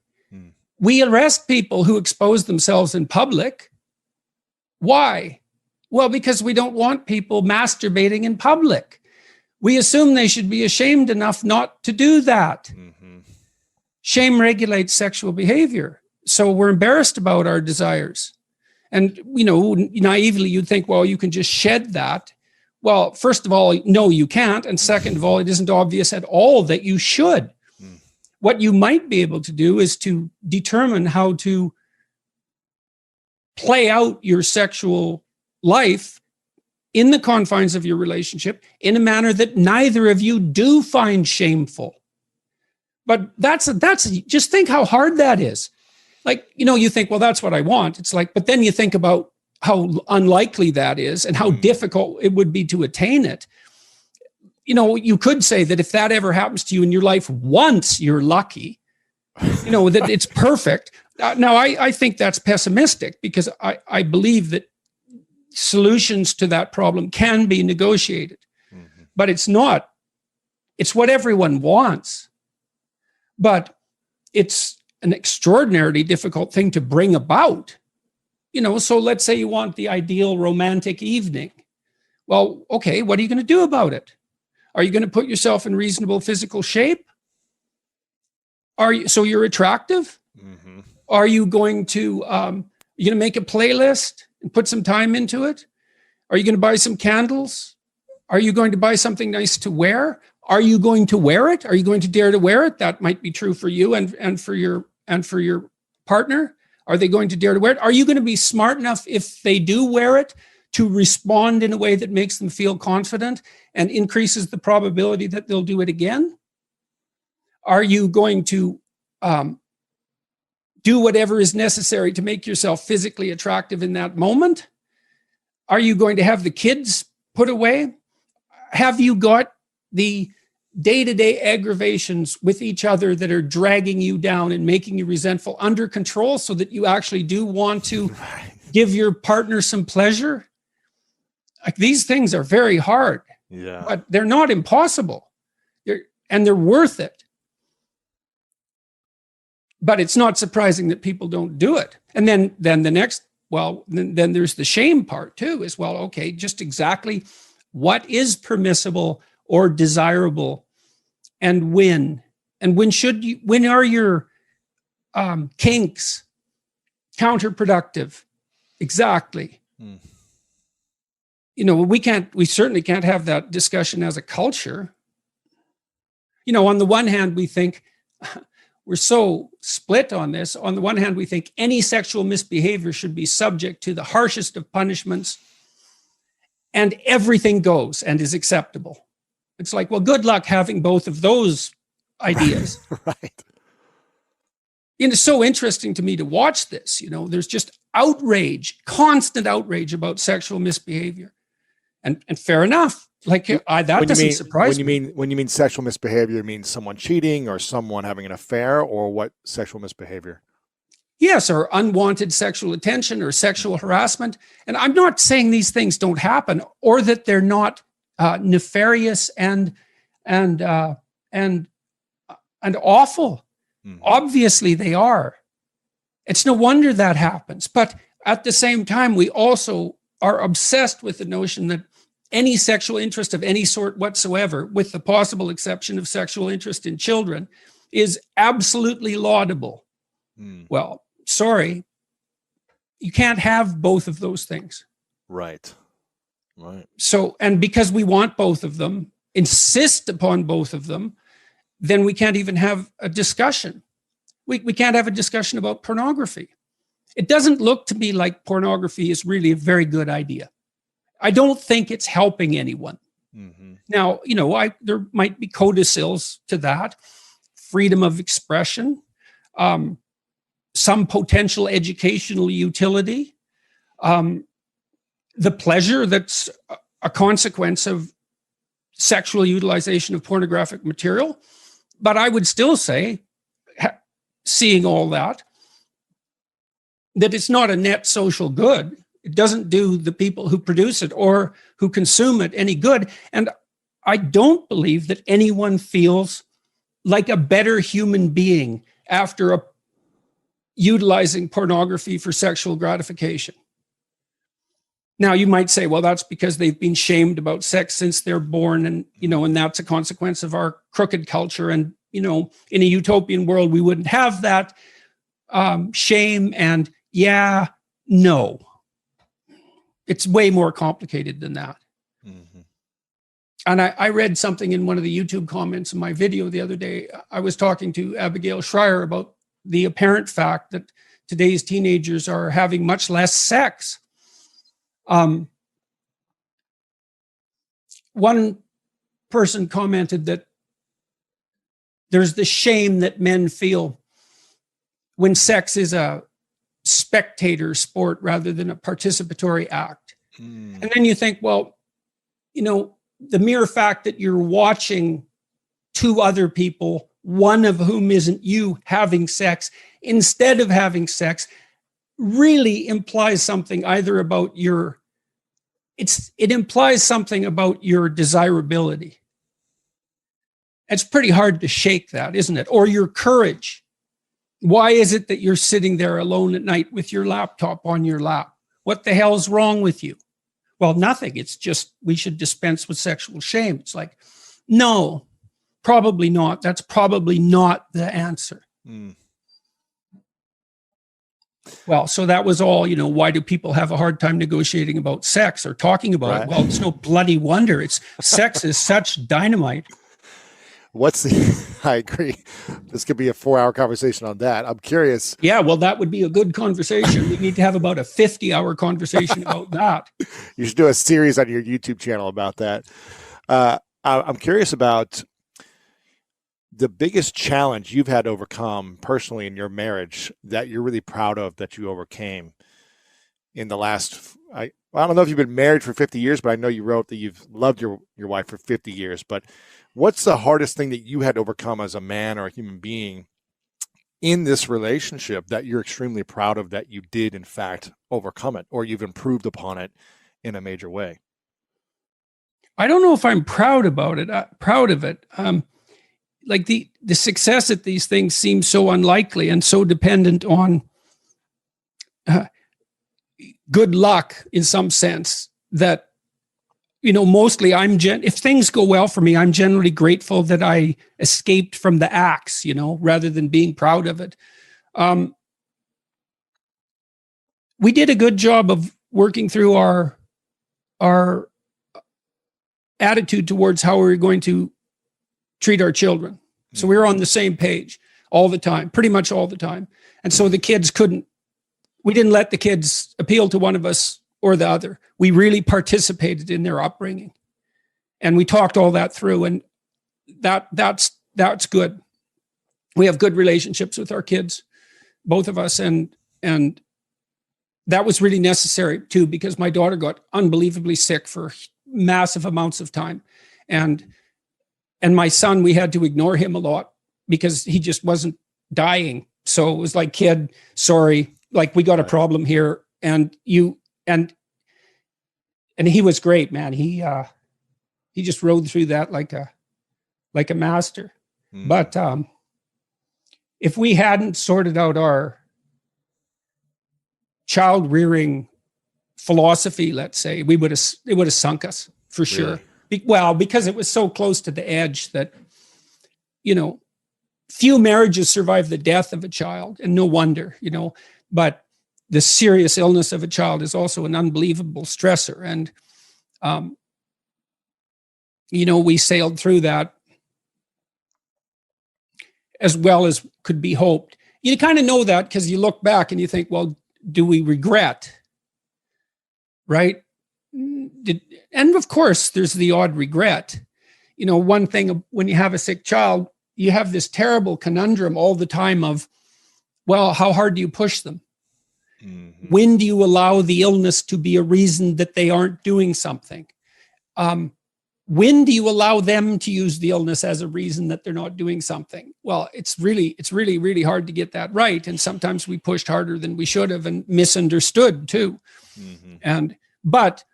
We arrest people who expose themselves in public. Why? Well, because we don't want people masturbating in public. We assume they should be ashamed enough not to do that. Shame regulates sexual behavior. So we're embarrassed about our desires. And, naively, you'd think, well, you can just shed that. Well, first of all, no, you can't. And second of all, it isn't obvious at all that you should. What you might be able to do is to determine how to play out your sexual life in the confines of your relationship in a manner that neither of you do find shameful. But that's just think how hard that is. Like, you think, well, that's what I want. It's like, but then you think about how unlikely that is and how difficult it would be to attain it. You could say that if that ever happens to you in your life once, you're lucky, that it's perfect. Now, I think that's pessimistic because I believe that solutions to that problem can be negotiated, but it's not. It's what everyone wants, but it's an extraordinarily difficult thing to bring about. So let's say you want the ideal romantic evening. Well, okay, what are you going to do about it? Are you going to put yourself in reasonable physical shape? So you're attractive? Are you going to make a playlist and put some time into it? Are you going to buy some candles? Are you going to buy something nice to wear? Are you going to wear it? Are you going to dare to wear it? That might be true for you and for your partner. Are they going to dare to wear it? Are you going to be smart enough if they do wear it to respond in a way that makes them feel confident and increases the probability that they'll do it again? Are you going to do whatever is necessary to make yourself physically attractive in that moment? Are you going to have the kids put away? Have you got the day-to-day aggravations with each other that are dragging you down and making you resentful under control so that you actually do want to give your partner some pleasure? Like, these things are very hard, but they're not impossible. They're worth it. But it's not surprising that people don't do it. And then the next, then there's the shame part too, as well. Okay, just exactly what is permissible or desirable, and when are your kinks counterproductive? Exactly. We certainly can't have that discussion as a culture. On the one hand, we think we're so split on this. On the one hand, we think any sexual misbehavior should be subject to the harshest of punishments, and everything goes and is acceptable. It's like, well, good luck having both of those ideas. Right. It's so interesting to me to watch this. There's just outrage, constant outrage about sexual misbehavior. And fair enough. Like, that doesn't surprise me. When you mean sexual misbehavior, you mean someone cheating or someone having an affair, or what sexual misbehavior? Yes, or unwanted sexual attention or sexual harassment. And I'm not saying these things don't happen or that they're not nefarious and awful. Obviously they are. It's no wonder that happens. But at the same time, we also are obsessed with the notion that any sexual interest of any sort whatsoever, with the possible exception of sexual interest in children, is absolutely laudable. Well, sorry, you can't have both of those things. Right. So, and because we want both of them, insist upon both of them, then we can't even have a discussion. We can't have a discussion about pornography. It doesn't look to me like pornography is really a very good idea. I don't think it's helping anyone. Now, there might be codicils to that, freedom of expression, some potential educational utility, the pleasure that's a consequence of sexual utilization of pornographic material. But I would still say, seeing all that it's not a net social good. It doesn't do the people who produce it or who consume it any good. And I don't believe that anyone feels like a better human being after utilizing pornography for sexual gratification. Now, you might say, well, that's because they've been shamed about sex since they're born, and and that's a consequence of our crooked culture. And in a utopian world, we wouldn't have that shame. And no, it's way more complicated than that. Mm-hmm. And I read something in one of the YouTube comments in my video the other day. I was talking to Abigail Schreier about the apparent fact that today's teenagers are having much less sex. One person commented that there's the shame that men feel when sex is a spectator sport rather than a participatory act. And then you think, well, the mere fact that you're watching two other people, one of whom isn't you, having sex instead of having sex, really implies something either about it implies something about your desirability. It's pretty hard to shake that, isn't it? Or your courage. Why is it that you're sitting there alone at night with your laptop on your lap? What the hell's wrong with you? Well, nothing. It's just we should dispense with sexual shame. It's like, no, probably not. That's probably not the answer. Well, so that was all, why do people have a hard time negotiating about sex or talking about it? Well, it's no bloody wonder. Sex is such dynamite. I agree. This could be a 4-hour conversation on that. I'm curious. Yeah, well, that would be a good conversation. We need to have about a 50-hour conversation about that. You should do a series on your YouTube channel about that. I'm curious about the biggest challenge you've had to overcome personally in your marriage that you're really proud of that you overcame in the last, I don't know if you've been married for 50 years, but I know you wrote that you've loved your wife for 50 years. But what's the hardest thing that you had to overcome as a man or a human being in this relationship that you're extremely proud of that you did, in fact, overcome it, or you've improved upon it in a major way? I don't know if I'm proud about it. Proud of it. Like the success at these things seems so unlikely and so dependent on good luck in some sense that, mostly if things go well for me, I'm generally grateful that I escaped from the axe, rather than being proud of it. We did a good job of working through our attitude towards how we were going to treat our children. So we were on the same page all the time, pretty much all the time. And so the kids we didn't let the kids appeal to one of us or the other. We really participated in their upbringing. And we talked all that through, and that's good. We have good relationships with our kids, both of us, and that was really necessary too, because my daughter got unbelievably sick for massive amounts of time. And my son, we had to ignore him a lot because he just wasn't dying. So it was like, kid, sorry, like we got a problem here. And he was great, man. He just rode through that like a master. But if we hadn't sorted out our child rearing philosophy, let's say, it would have sunk us for sure. Well, because it was so close to the edge that, few marriages survive the death of a child, and no wonder, but the serious illness of a child is also an unbelievable stressor. And, we sailed through that as well as could be hoped. You kind of know that because you look back and you think, well, do we regret? Right? And of course, there's the odd regret. One thing when you have a sick child, you have this terrible conundrum all the time of, well, how hard do you push them? Mm-hmm. When do you allow the illness to be a reason that they aren't doing something? when do you allow them to use the illness as a reason that they're not doing something? Well, it's really, really hard to get that right. And sometimes we pushed harder than we should have and misunderstood too. But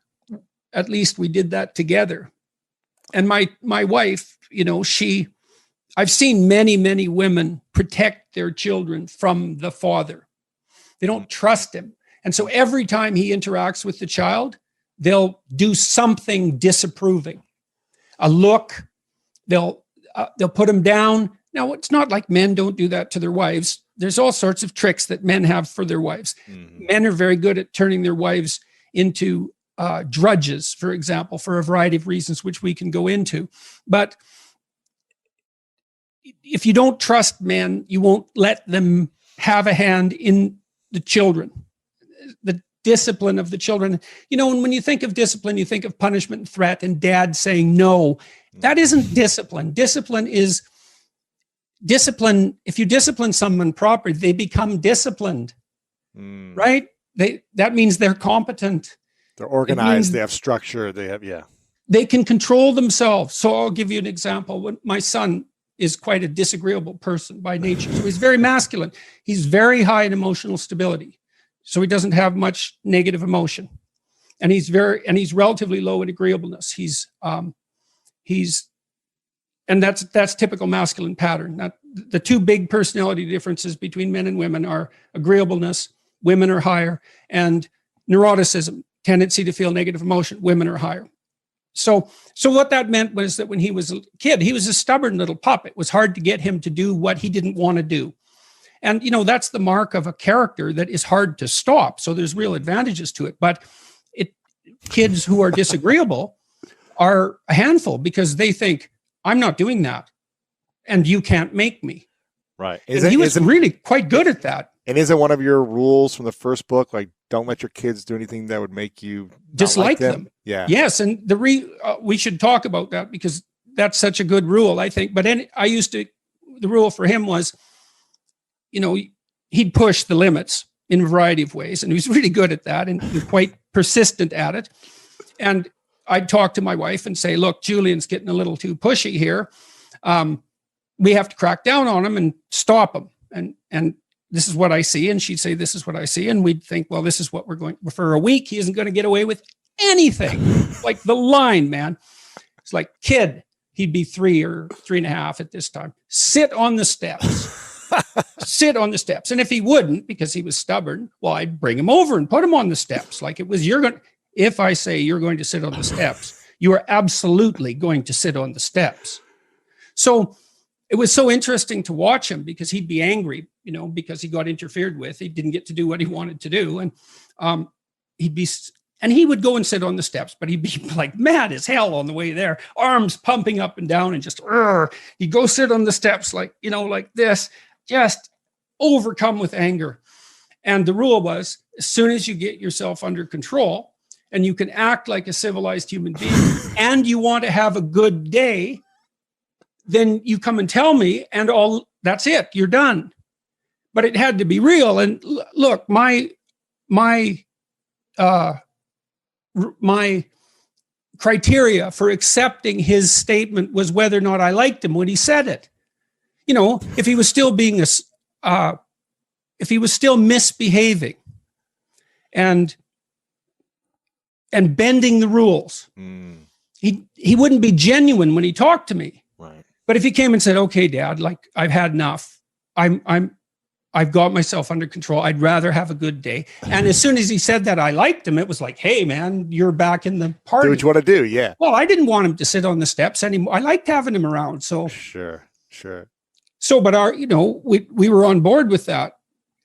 at least we did that together. And my wife, I've seen many women protect their children from the father. They don't trust him. And so every time he interacts with the child, they'll do something disapproving. A look, they'll put him down. Now, it's not like men don't do that to their wives. There's all sorts of tricks that men have for their wives. Men are very good at turning their wives into drudges, for example, for a variety of reasons, which we can go into. But if you don't trust men, you won't let them have a hand in the children, the discipline of the children. And when you think of discipline, you think of punishment and threat and dad saying no. That isn't discipline. Discipline is discipline. If you discipline someone properly, they become disciplined, right? That means they're competent. They're organized. They have structure. They can control themselves. So I'll give you an example. When my son is quite a disagreeable person by nature. So he's very masculine. He's very high in emotional stability. So he doesn't have much negative emotion. And he's relatively low in agreeableness. And that's typical masculine pattern. The two big personality differences between men and women are agreeableness, women are higher, and neuroticism, tendency to feel negative emotion, women are higher. So what that meant was that when he was a kid, he was a stubborn little pup. It was hard to get him to do what he didn't want to do. And, that's the mark of a character that is hard to stop. So there's real advantages to it. But kids who are disagreeable are a handful because they think, I'm not doing that. And you can't make me. Right. He was really quite good at that. And isn't one of your rules from the first book, like, don't let your kids do anything that would make you dislike them? Yeah. Yes. And we should talk about that because that's such a good rule, I think. But the rule for him was, he'd push the limits in a variety of ways. And he was really good at that and quite persistent at it. And I'd talk to my wife and say, look, Julian's getting a little too pushy here. We have to crack down on him and stop him. And this is what I see. And she'd say, this is what I see. And we'd think, well, this is what we're going for a week. He isn't going to get away with anything. Like the line, man. It's like, kid, he'd be 3 or 3.5 at this time. Sit on the steps. Sit on the steps. And if he wouldn't, because he was stubborn, well, I'd bring him over and put him on the steps. Like it was, if I say you're going to sit on the steps, you are absolutely going to sit on the steps. So it was so interesting to watch him because he'd be angry, because he got interfered with. He didn't get to do what he wanted to do. And he would go and sit on the steps, but he'd be like mad as hell on the way there, arms pumping up and down and just, he'd go sit on the steps like this, just overcome with anger. And the rule was, as soon as you get yourself under control and you can act like a civilized human being and you want to have a good day, then you come and tell me and that's it, you're done. But it had to be real. And look, my criteria for accepting his statement was whether or not I liked him when he said it. If he was still if he was still misbehaving and bending the rules, he wouldn't be genuine when he talked to me. Right. But if he came and said, okay, Dad, like I've had enough. I've got myself under control. I'd rather have a good day. And as soon as he said that I liked him, it was like, hey man, you're back in the party. Do what you want to do. Yeah. Well, I didn't want him to sit on the steps anymore. I liked having him around. So sure. So, but we were on board with that.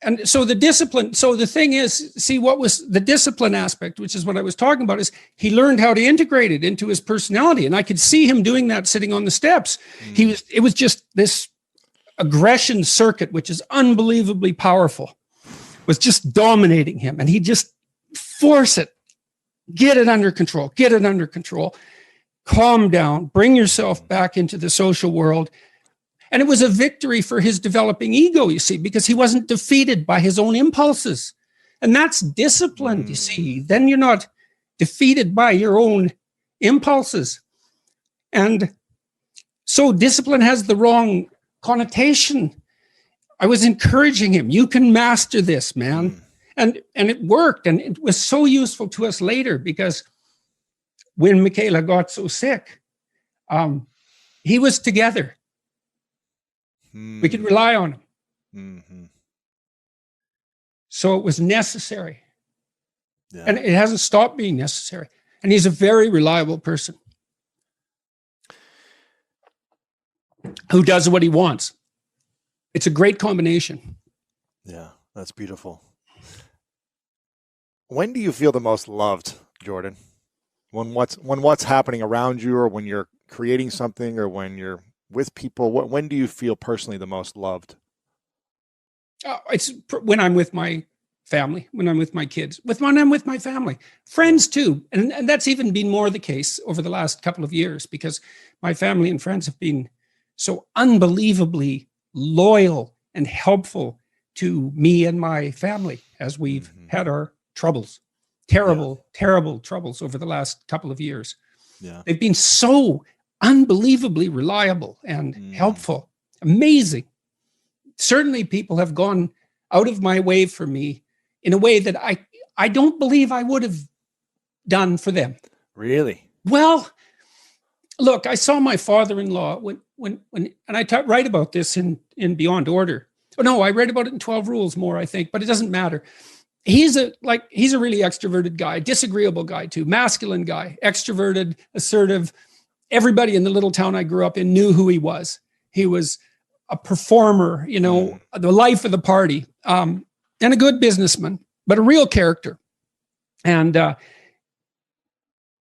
And so the discipline, so the thing is, see what was the discipline aspect, which is what I was talking about, is he learned how to integrate it into his personality. And I could see him doing that sitting on the steps. It was just this aggression circuit, which is unbelievably powerful, was just dominating him. And he just force it, get it under control, calm down, bring yourself back into the social world. And it was a victory for his developing ego, you see, because he wasn't defeated by his own impulses. And that's discipline, you see. Then you're not defeated by your own impulses. And so discipline has the wrong connotation. I was encouraging him. You can master this, man. And it worked. And it was so useful to us later, because when Michaela got so sick, he was together. We could rely on him. Mm-hmm. So it was necessary. Yeah. And it hasn't stopped being necessary. And he's a very reliable person who does what he wants. It's a great combination. Yeah, that's beautiful. When do you feel the most loved, Jordan? When what's happening around you, or when you're creating something, or when you're with people? When do you feel personally the most loved? It's when I'm with my family, when I'm with my kids, when I'm with my family, friends too. And that's even been more the case over the last couple of years, because my family and friends have been so unbelievably loyal and helpful to me and my family as we've had our troubles, terrible troubles over the last couple of years. Yeah. They've been so unbelievably reliable and helpful. Amazing. Certainly people have gone out of my way for me in a way that I don't believe I would have done for them. Really? Well, look, I saw my father-in-law when and I write about this in Beyond Order. Oh no, I read about it in 12 Rules more, I think, but it doesn't matter. He's a really extroverted guy, disagreeable guy too, masculine guy, extroverted, assertive. Everybody in the little town I grew up in knew who he was. He was a performer, the life of the party, and a good businessman, but a real character. And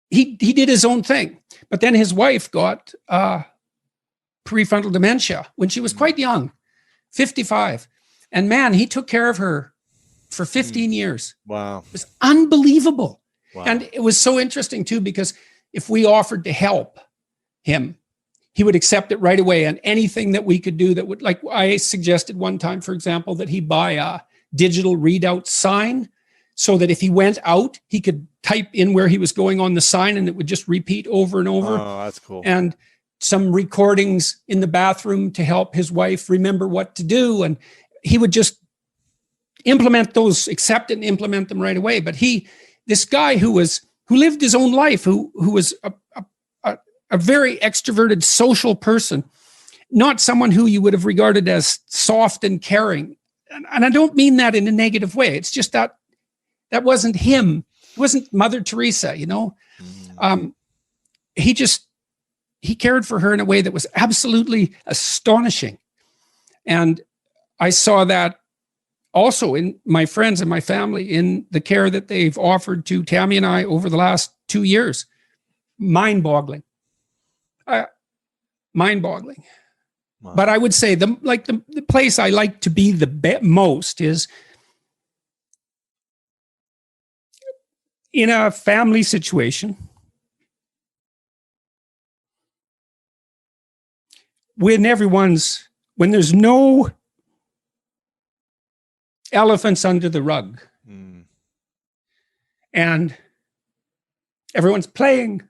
he did his own thing. But then his wife got prefrontal dementia when she was quite young, 55. And man, he took care of her for 15 years. Wow. It was unbelievable. Wow. And it was so interesting too, because if we offered to help him, he would accept it right away. And anything that we could do that would, like I suggested one time, for example, that he buy a digital readout sign so that if he went out, he could type in where he was going on the sign and it would just repeat over and over. Oh, that's cool. And some recordings in the bathroom to help his wife remember what to do. And he would just implement those, accept it and implement them right away. But this guy who lived his own life, who was a very extroverted social person, not someone who you would have regarded as soft and caring. And I don't mean that in a negative way. It's just that wasn't him. It wasn't Mother Teresa, He cared for her in a way that was absolutely astonishing. And I saw that also in my friends and my family, in the care that they've offered to Tammy and I over the last 2 years. Mind-boggling. Mind-boggling. Wow. But I would say the place I like to be the most is in a family situation when there's no elephants under the rug and everyone's playing.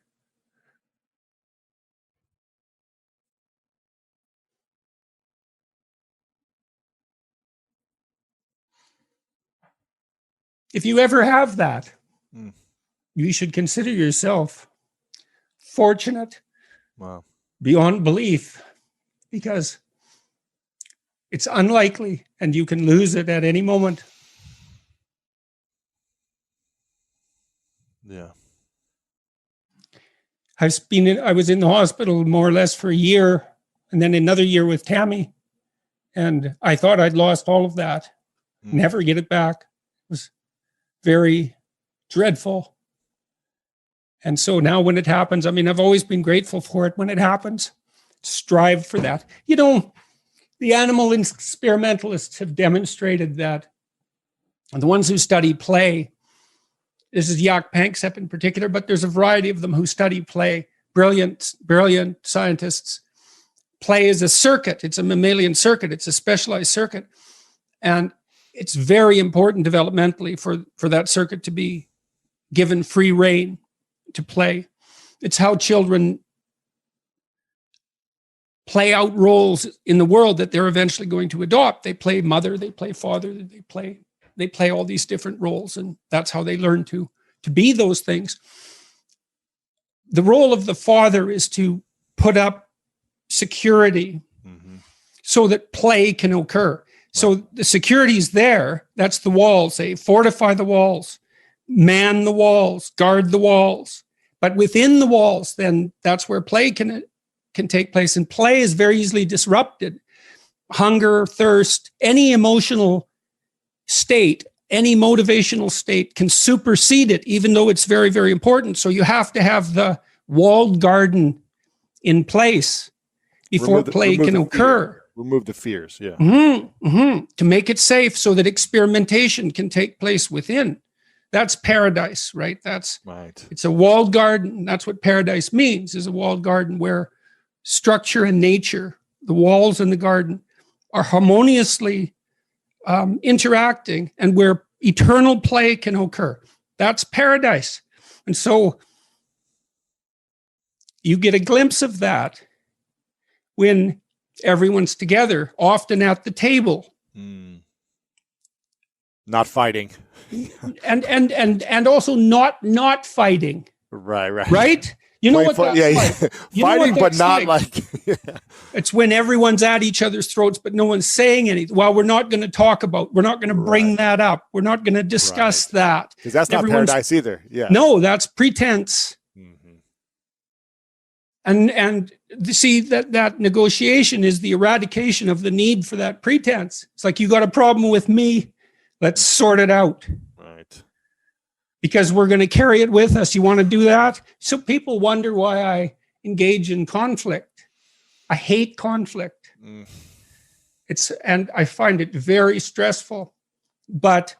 If you ever have that, you should consider yourself fortunate beyond belief, because it's unlikely and you can lose it at any moment. Yeah. I was in the hospital more or less for a year, and then another year with Tammy, and I thought I'd lost all of that. Never get it back. It was very dreadful. And so now when it happens, I've always been grateful for it when it happens. Strive for that. The animal experimentalists have demonstrated that the ones who study play, this is Jaak Panksepp in particular, but there's a variety of them who study play, brilliant scientists. Play is a circuit. It's a mammalian circuit. It's a specialized circuit. And it's very important developmentally for that circuit to be given free rein to play. It's how children play out roles in the world that they're eventually going to adopt. They play mother, they play father, they play all these different roles, and that's how they learn to be those things. The role of the father is to put up security so that play can occur. Right. So the security is there. That's the walls. They fortify the walls, man the walls, guard the walls. But within the walls, then that's where play can take place. And play is very easily disrupted. Hunger, thirst, any emotional state, any motivational state can supersede it, even though it's very, very important. So you have to have the walled garden in place before play can occur. Remove the fears, yeah. To make it safe so that experimentation can take place within. That's paradise, right? That's right. It's a walled garden. That's what paradise means, is a walled garden where structure and nature, the walls in the garden, are harmoniously interacting, and where eternal play can occur. That's paradise. And so you get a glimpse of that when everyone's together, often at the table. Not fighting. and also not fighting. Right? You know what that's like. Fighting, but not like it's when everyone's at each other's throats, but no one's saying anything. Well, we're not going to bring that up. We're not going to discuss that. Because that's not paradise either. Yeah. No, that's pretense. And see, that negotiation is the eradication of the need for that pretense. It's like, you got a problem with me, let's sort it out. Right. Because we're going to carry it with us. You want to do that? So people wonder why I engage in conflict. I hate conflict. And I find it very stressful. But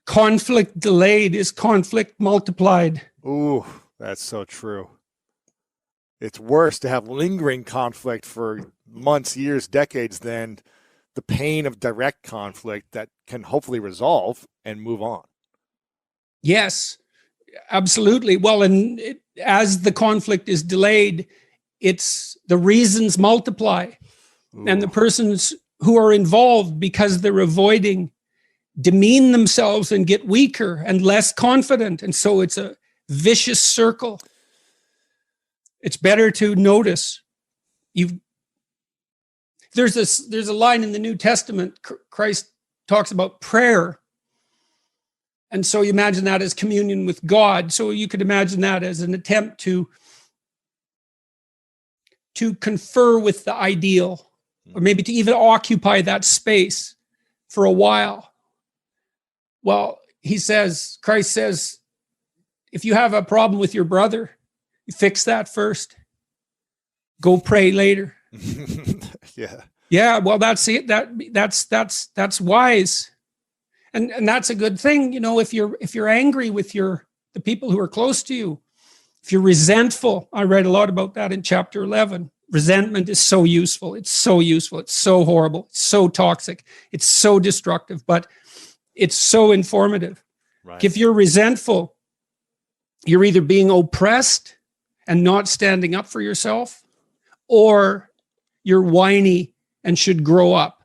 conflict delayed is conflict multiplied. Ooh, that's so true. It's worse to have lingering conflict for months, years, decades than the pain of direct conflict that can hopefully resolve and move on. Yes, absolutely. Well, as the conflict is delayed, it's the reasons multiply. Ooh. And the persons who are involved, because they're avoiding, demean themselves and get weaker and less confident. And so it's a vicious circle. It's better to notice. There's a line in the New Testament. Christ talks about prayer. And so you imagine that as communion with God. So you could imagine that as an attempt to confer with the ideal, or maybe to even occupy that space for a while. Well, Christ says, if you have a problem with your brother, you fix that first. Go pray later. Yeah. Well, that's it. That's wise, and that's a good thing. You know, if you're angry with the people who are close to you, if you're resentful, I read a lot about that in chapter 11. Resentment is so useful. It's so useful. It's so horrible. It's so toxic. It's so destructive, but it's so informative. Right. If you're resentful, you're either being oppressed and not standing up for yourself, or you're whiny and should grow up.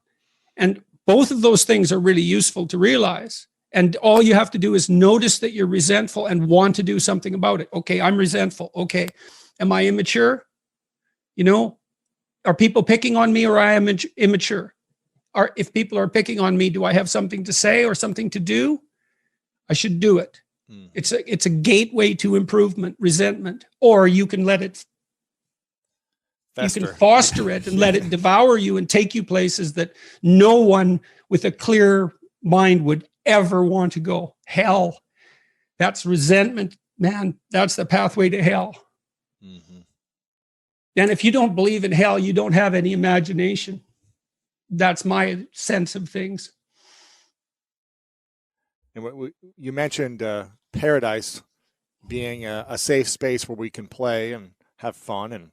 And both of those things are really useful to realize. And all you have to do is notice that you're resentful and want to do something about it. Okay, I'm resentful. Okay, am I immature? You know, are people picking on me, or I am immature? If people are picking on me, do I have something to say or something to do? I should do it. It's a gateway to improvement, resentment, or you can let it fester. You can foster it and let it devour you and take you places that no one with a clear mind would ever want to go. Hell. That's resentment, man. That's the pathway to hell. And if you don't believe in hell, you don't have any imagination. That's my sense of things. And you mentioned paradise being a safe space where we can play and have fun and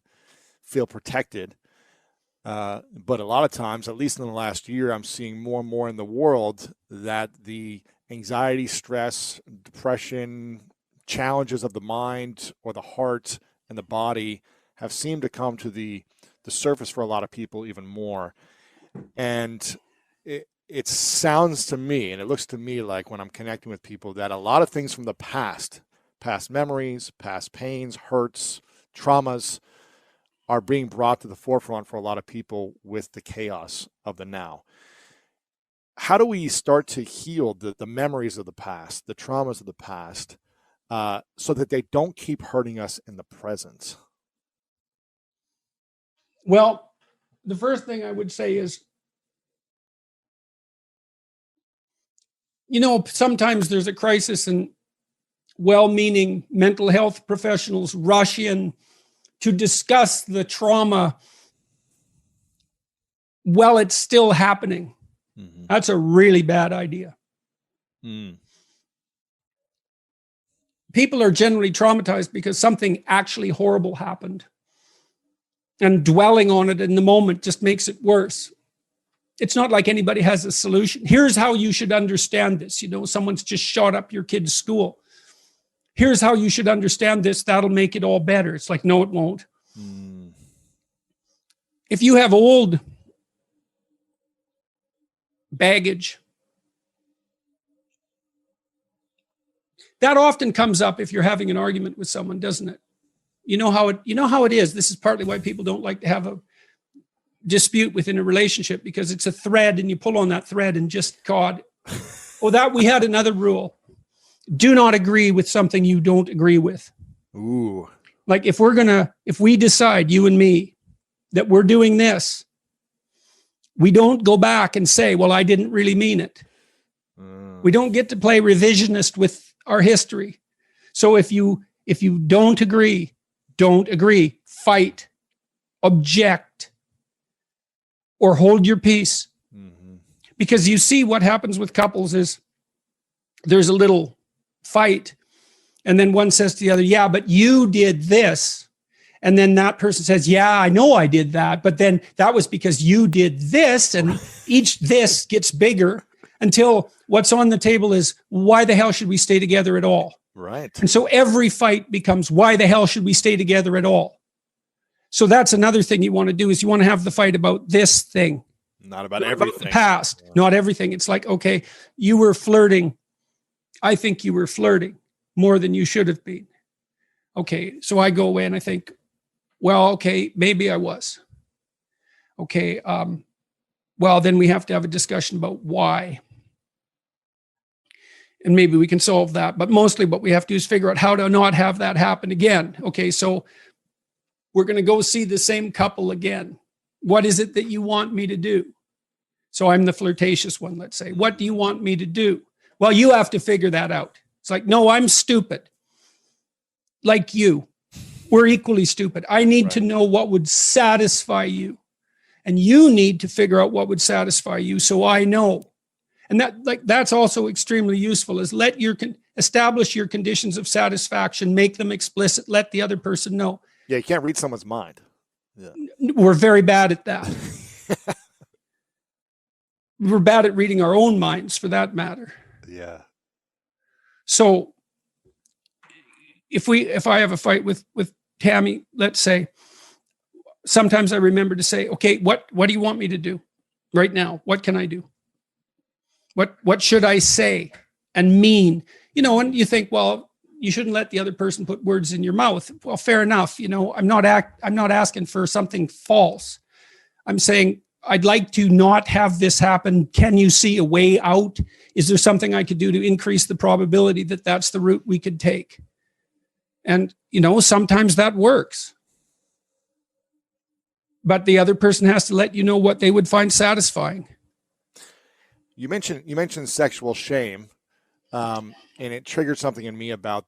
feel protected. But a lot of times, at least in the last year, I'm seeing more and more in the world that the anxiety, stress, depression, challenges of the mind or the heart and the body have seemed to come to the the surface for a lot of people even more. And it sounds to me, and it looks to me like when I'm connecting with people, that a lot of things from the past memories, past pains, hurts, traumas, are being brought to the forefront for a lot of people with the chaos of the now. How do we start to heal the memories of the past, the traumas of the past, so that they don't keep hurting us in the present? Well, the first thing I would say is, sometimes there's a crisis and well-meaning mental health professionals rush in to discuss the trauma while it's still happening. Mm-hmm. That's a really bad idea. People are generally traumatized because something actually horrible happened. And dwelling on it in the moment just makes it worse. It's not like anybody has a solution. Here's how you should understand this. Someone's just shot up your kid's school. Here's how you should understand this. That'll make it all better. It's like, no, it won't. If you have old baggage, that often comes up if you're having an argument with someone, doesn't it? You know how it is. This is partly why people don't like to have a dispute within a relationship, because it's a thread and you pull on that thread and just, God, we had another rule. Do not agree with something you don't agree with. Ooh. Like if we decide, you and me, that we're doing this, we don't go back and say, well, I didn't really mean it. We don't get to play revisionist with our history. So if you don't agree, fight, object, or hold your peace. Mm-hmm. Because you see what happens with couples is there's a little fight, and then one says to the other, yeah, but you did this. And then that person says, yeah, I know I did that, but then that was because you did this, and each this gets bigger until what's on the table is, why the hell should we stay together at all? Right. And so every fight becomes, why the hell should we stay together at all? So that's another thing you want to do, is you want to have the fight about this thing. Not about everything. About the past, not everything. It's like, okay, you were flirting. I think you were flirting more than you should have been. Okay, so I go away and I think, well, okay, maybe I was. Okay, well, then we have to have a discussion about why. And maybe we can solve that. But mostly what we have to do is figure out how to not have that happen again. Okay, so we're going to go see the same couple again. What is it that you want me to do? So I'm the flirtatious one, let's say. What do you want me to do? Well, you have to figure that out. It's like, no, I'm stupid. Like you. We're equally stupid. I need to know what would satisfy you. And you need to figure out what would satisfy you, so I know. And that's also extremely useful, is establish your conditions of satisfaction, make them explicit, let the other person know. Yeah, you can't read someone's mind. Yeah. We're very bad at that. We're bad at reading our own minds, for that matter. Yeah. So if I have a fight with Tammy, let's say, sometimes I remember to say, okay, what do you want me to do right now? What can I do? What should I say and mean? And you think, well, you shouldn't let the other person put words in your mouth. Well, fair enough. I'm not asking for something false. I'm saying, I'd like to not have this happen. Can you see a way out? Is there something I could do to increase the probability that that's the route we could take? And, sometimes that works. But the other person has to let you know what they would find satisfying. You mentioned sexual shame, and it triggered something in me about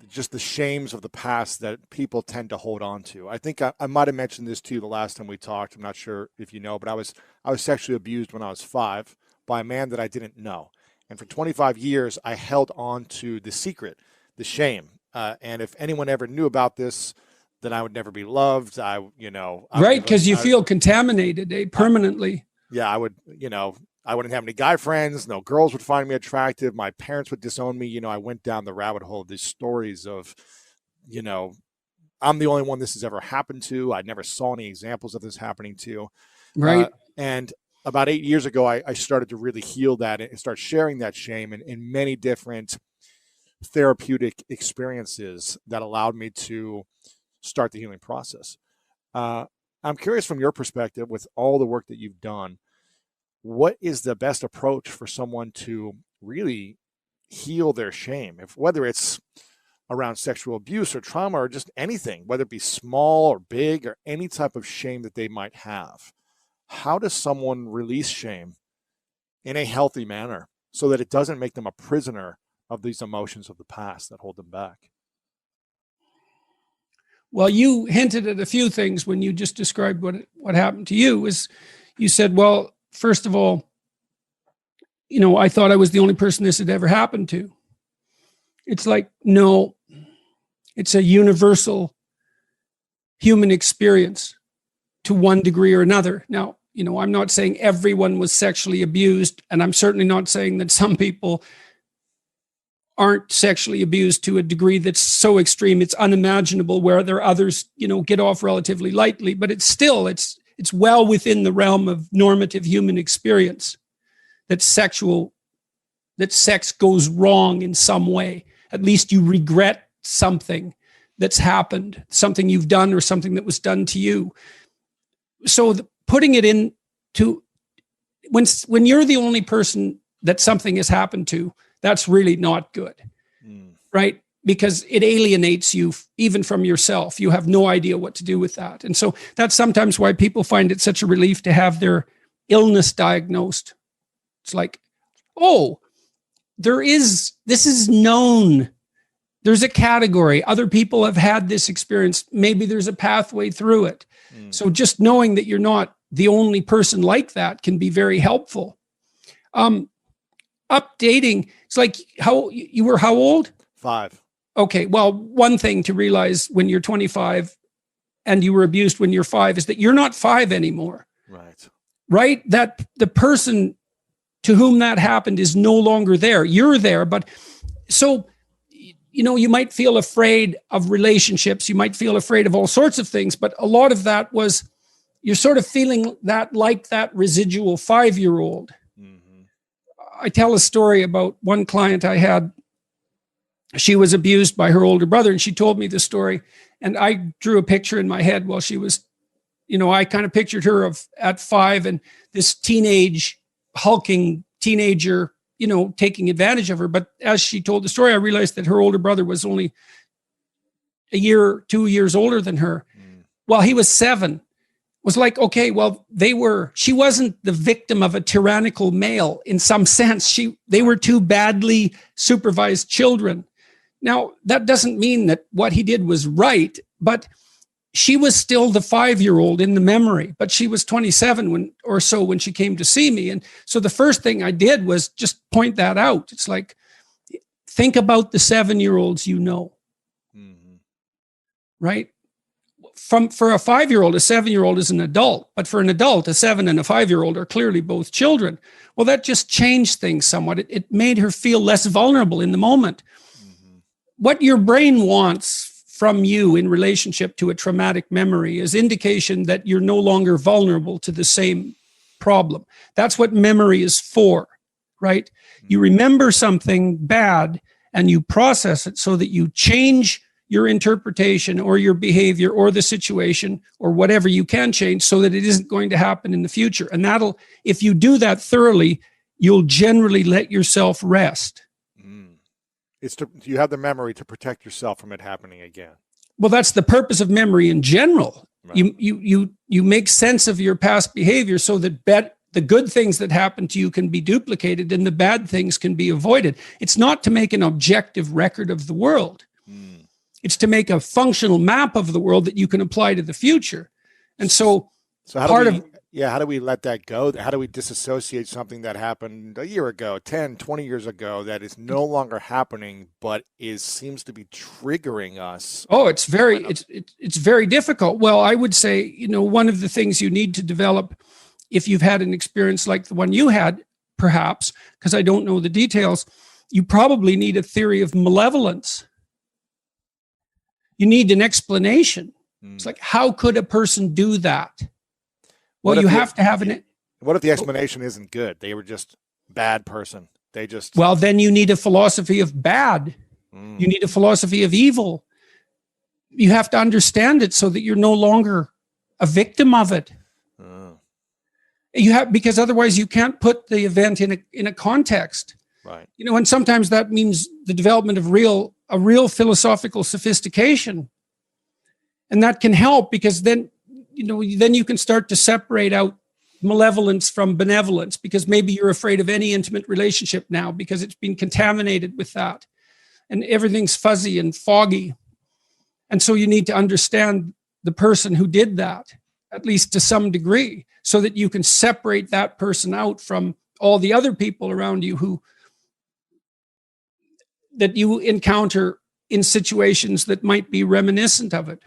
just the shames of the past that people tend to hold on to. I think I might have mentioned this to you the last time we talked. I'm not sure if you know, but I was sexually abused when I was 5 by a man that I didn't know. And for 25 years, I held on to the secret, the shame. And if anyone ever knew about this, then I would never be loved. Right, because you feel contaminated permanently. I would, I wouldn't have any guy friends. No girls would find me attractive. My parents would disown me. I went down the rabbit hole of these stories of, I'm the only one this has ever happened to. I never saw any examples of this happening to. Right. And about 8 years ago, I started to really heal that and start sharing that shame in many different therapeutic experiences that allowed me to start the healing process. I'm curious from your perspective, with all the work that you've done, what is the best approach for someone to really heal their shame? Whether it's around sexual abuse or trauma or just anything, whether it be small or big or any type of shame that they might have. How does someone release shame in a healthy manner so that it doesn't make them a prisoner of these emotions of the past that hold them back? Well, you hinted at a few things when you just described what happened to you. Is you said, well, first of all, I thought I was the only person this had ever happened to. It's like, no, it's a universal human experience to one degree or another. Now, I'm not saying everyone was sexually abused, and I'm certainly not saying that some people aren't sexually abused to a degree that's so extreme it's unimaginable, where there are others, get off relatively lightly, but it's still, it's well within the realm of normative human experience that sex goes wrong in some way. At least you regret something that's happened, something you've done or something that was done to you. So putting it into, when you're the only person that something has happened to, that's really not good, right? Because it alienates you even from yourself. You have no idea what to do with that. And so that's sometimes why people find it such a relief to have their illness diagnosed. It's like, oh, this is known. There's a category. Other people have had this experience. Maybe there's a pathway through it. So just knowing that you're not the only person like that can be very helpful. Updating, it's like, how old? 5. Okay, well, one thing to realize when you're 25 and you were abused when you're 5 is that you're not 5 anymore. Right? That the person to whom that happened is no longer there. You're there. But so, you might feel afraid of relationships. You might feel afraid of all sorts of things. But a lot of that was, you're sort of feeling that like that residual 5-year-old. I tell a story about one client I had. She was abused by her older brother, and she told me the story. And I drew a picture in my head while she was, I kind of pictured her at 5 and this hulking teenager, taking advantage of her. But as she told the story, I realized that her older brother was only 2 years older than her. While he was 7. Was like, okay, well, she wasn't the victim of a tyrannical male in some sense. They were 2 badly supervised children. Now, that doesn't mean that what he did was right, but she was still the 5-year-old in the memory, but she was 27 when she came to see me. And so the first thing I did was just point that out. It's like, think about the 7-year-olds, right? For a 5-year-old, a 7-year-old is an adult, but for an adult, a 7 and a 5-year-old are clearly both children. Well, that just changed things somewhat. It made her feel less vulnerable in the moment. What your brain wants from you in relationship to a traumatic memory is indication that you're no longer vulnerable to the same problem. That's what memory is for, right? You remember something bad and you process it so that you change your interpretation or your behavior or the situation or whatever you can change so that it isn't going to happen in the future. And if you do that thoroughly, you'll generally let yourself rest. You have the memory to protect yourself from it happening again. Well, that's the purpose of memory in general. Right. You make sense of your past behavior so that the good things that happen to you can be duplicated and the bad things can be avoided. It's not to make an objective record of the world. It's to make a functional map of the world that you can apply to the future. And so how do we let that go? How do we disassociate something that happened a year ago, 10, 20 years ago, that is no longer happening, but seems to be triggering us? Oh, it's very difficult. Well, I would say, one of the things you need to develop if you've had an experience like the one you had, perhaps, because I don't know the details, you probably need a theory of malevolence. You need an explanation. It's like, how could a person do that? Well, you have to have an... What if the explanation isn't good? They were just bad person. They just... Well, then you need a philosophy of bad. You need a philosophy of evil. You have to understand it so that you're no longer a victim of it. Because otherwise you can't put the event in a context. Right. You know, and sometimes that means the development of a real philosophical sophistication. And that can help, because then, you know, then you can start to separate out malevolence from benevolence, because maybe you're afraid of any intimate relationship now because it's been contaminated with that. And everything's fuzzy and foggy. And so you need to understand the person who did that, at least to some degree, so that you can separate that person out from all the other people around you that you encounter in situations that might be reminiscent of it.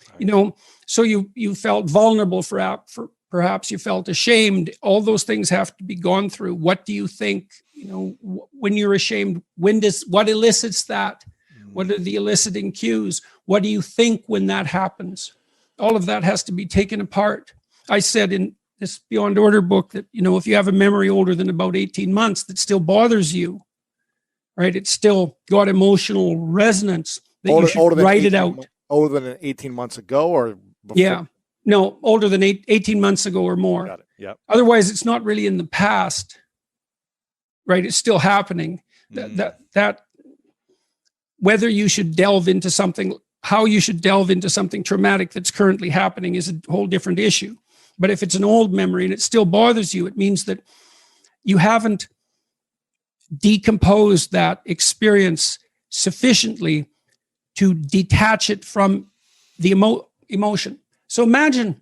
Right. You know, so you felt vulnerable for perhaps you felt ashamed. All those things have to be gone through. What do you think, you know, when you're ashamed, what elicits that? What are the eliciting cues? What do you think when that happens? All of that has to be taken apart. I said in this Beyond Order book that, you know, if you have a memory older than about 18 months that still bothers you, right? It's still got emotional resonance, that you should write it out. Older than 18 months ago or before? Yeah. No, older than 18 months ago or more. Got it. Yeah. Otherwise, it's not really in the past, right? It's still happening. That whether you should delve into something, how you should delve into something traumatic that's currently happening is a whole different issue. But if it's an old memory and it still bothers you, it means that you haven't decomposed that experience sufficiently to detach it from the emotion. So imagine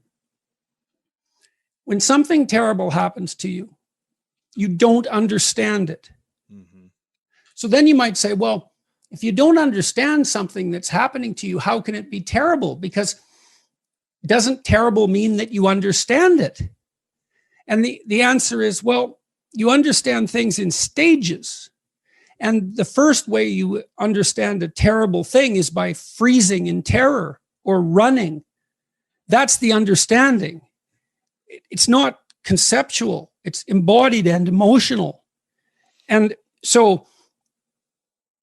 when something terrible happens to you, you don't understand it. So then you might say, well, if you don't understand something that's happening to you, how can it be terrible? Because doesn't terrible mean that you understand it? And the answer is, well, you understand things in stages. And the first way you understand a terrible thing is by freezing in terror or running. That's the understanding. It's not conceptual. It's embodied and emotional. And so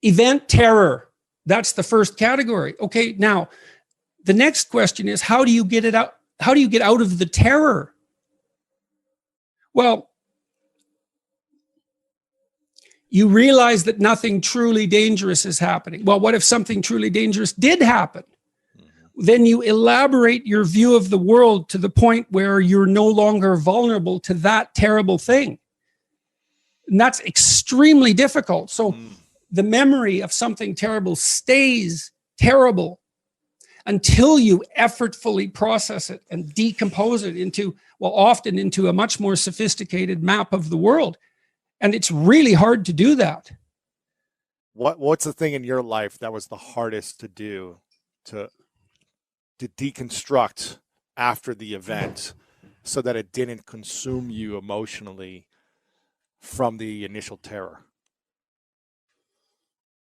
event terror, that's the first category. Okay, now the next question is, how do you get it out? How do you get out of the terror? Well, you realize that nothing truly dangerous is happening. Well, what if something truly dangerous did happen? Then you elaborate your view of the world to the point where you're no longer vulnerable to that terrible thing. And that's extremely difficult. So the memory of something terrible stays terrible until you effortfully process it and decompose it into, well, often into a much more sophisticated map of the world. And it's really hard to do that. What's the thing in your life that was the hardest to do to deconstruct after the event so that it didn't consume you emotionally from the initial terror?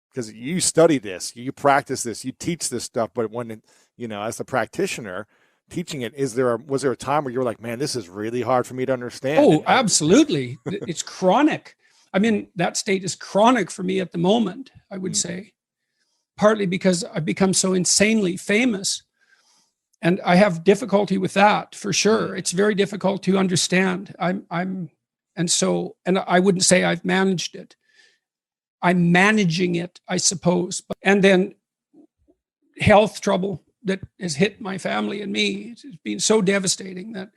Because you study this, you practice this, you teach this stuff, but when, you know, as a practitioner teaching it, was there a time where you were like, man, this is really hard for me to understand? Oh, absolutely. It's chronic. I mean, that state is chronic for me at the moment, I would say, partly because I've become so insanely famous. And I have difficulty with that for sure. It's very difficult to understand. And I wouldn't say I've managed it. I'm managing it, I suppose. And then health trouble that has hit my family and me. It's been so devastating that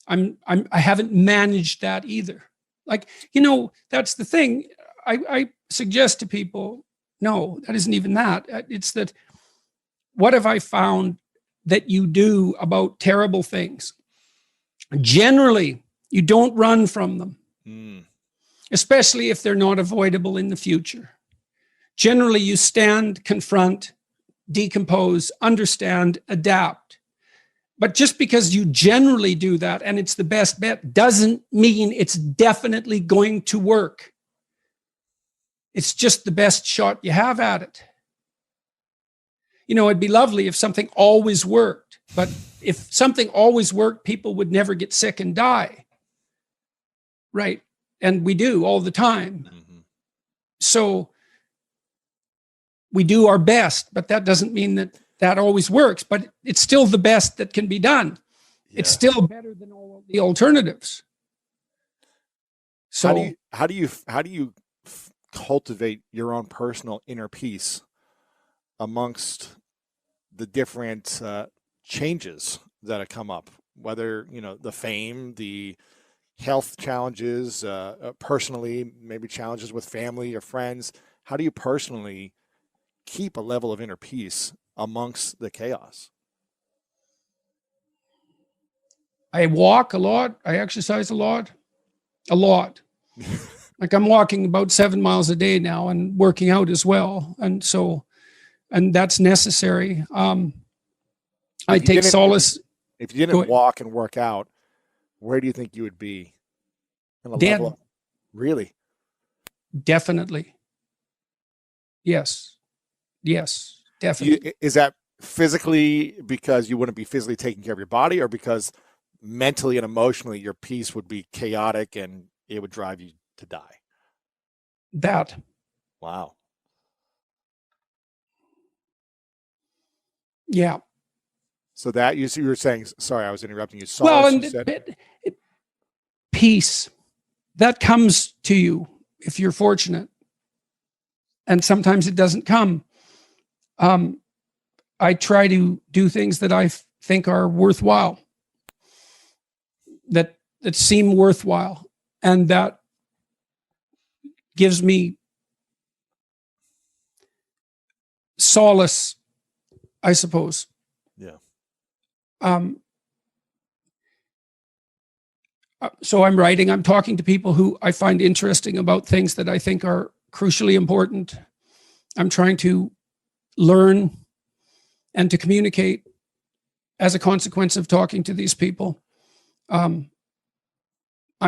I haven't managed that either. Like, you know, that's the thing. I suggest to people, no, that isn't even that. It's that, what have I found that you do about terrible things? Generally, you don't run from them, especially if they're not avoidable in the future. Generally, you stand, confront, decompose, understand, adapt. But just because you generally do that and it's the best bet doesn't mean it's definitely going to work. It's just the best shot you have at it. It'd be lovely if something always worked, but if something always worked, people would never get sick and die. Right. And we do all the time. Mm-hmm. So we do our best, but that doesn't mean that always works, but it's still the best that can be done. Yeah. It's still better than all the alternatives. So how do you cultivate your own personal inner peace amongst the different changes that have come up, whether, the fame, the health challenges, personally, maybe challenges with family or friends? How do you personally keep a level of inner peace amongst the chaos? I walk a lot. I exercise a lot. Like I'm walking about 7 miles a day now and working out as well. And that's necessary. I take solace. If you didn't walk and work out, where do you think you would be? Dead. Really? Definitely. Yes, definitely. Is that physically because you wouldn't be physically taking care of your body, or because mentally and emotionally your peace would be chaotic and it would drive you to die? That. Wow. Yeah. So that you were saying, sorry, I was interrupting you. Solace, peace, that comes to you if you're fortunate. And sometimes it doesn't come. I try to do things that I think are worthwhile, that seem worthwhile, and that gives me solace, I suppose. Yeah. So I'm writing, I'm talking to people who I find interesting about things that I think are crucially important. I'm trying to learn and to communicate as a consequence of talking to these people. I'm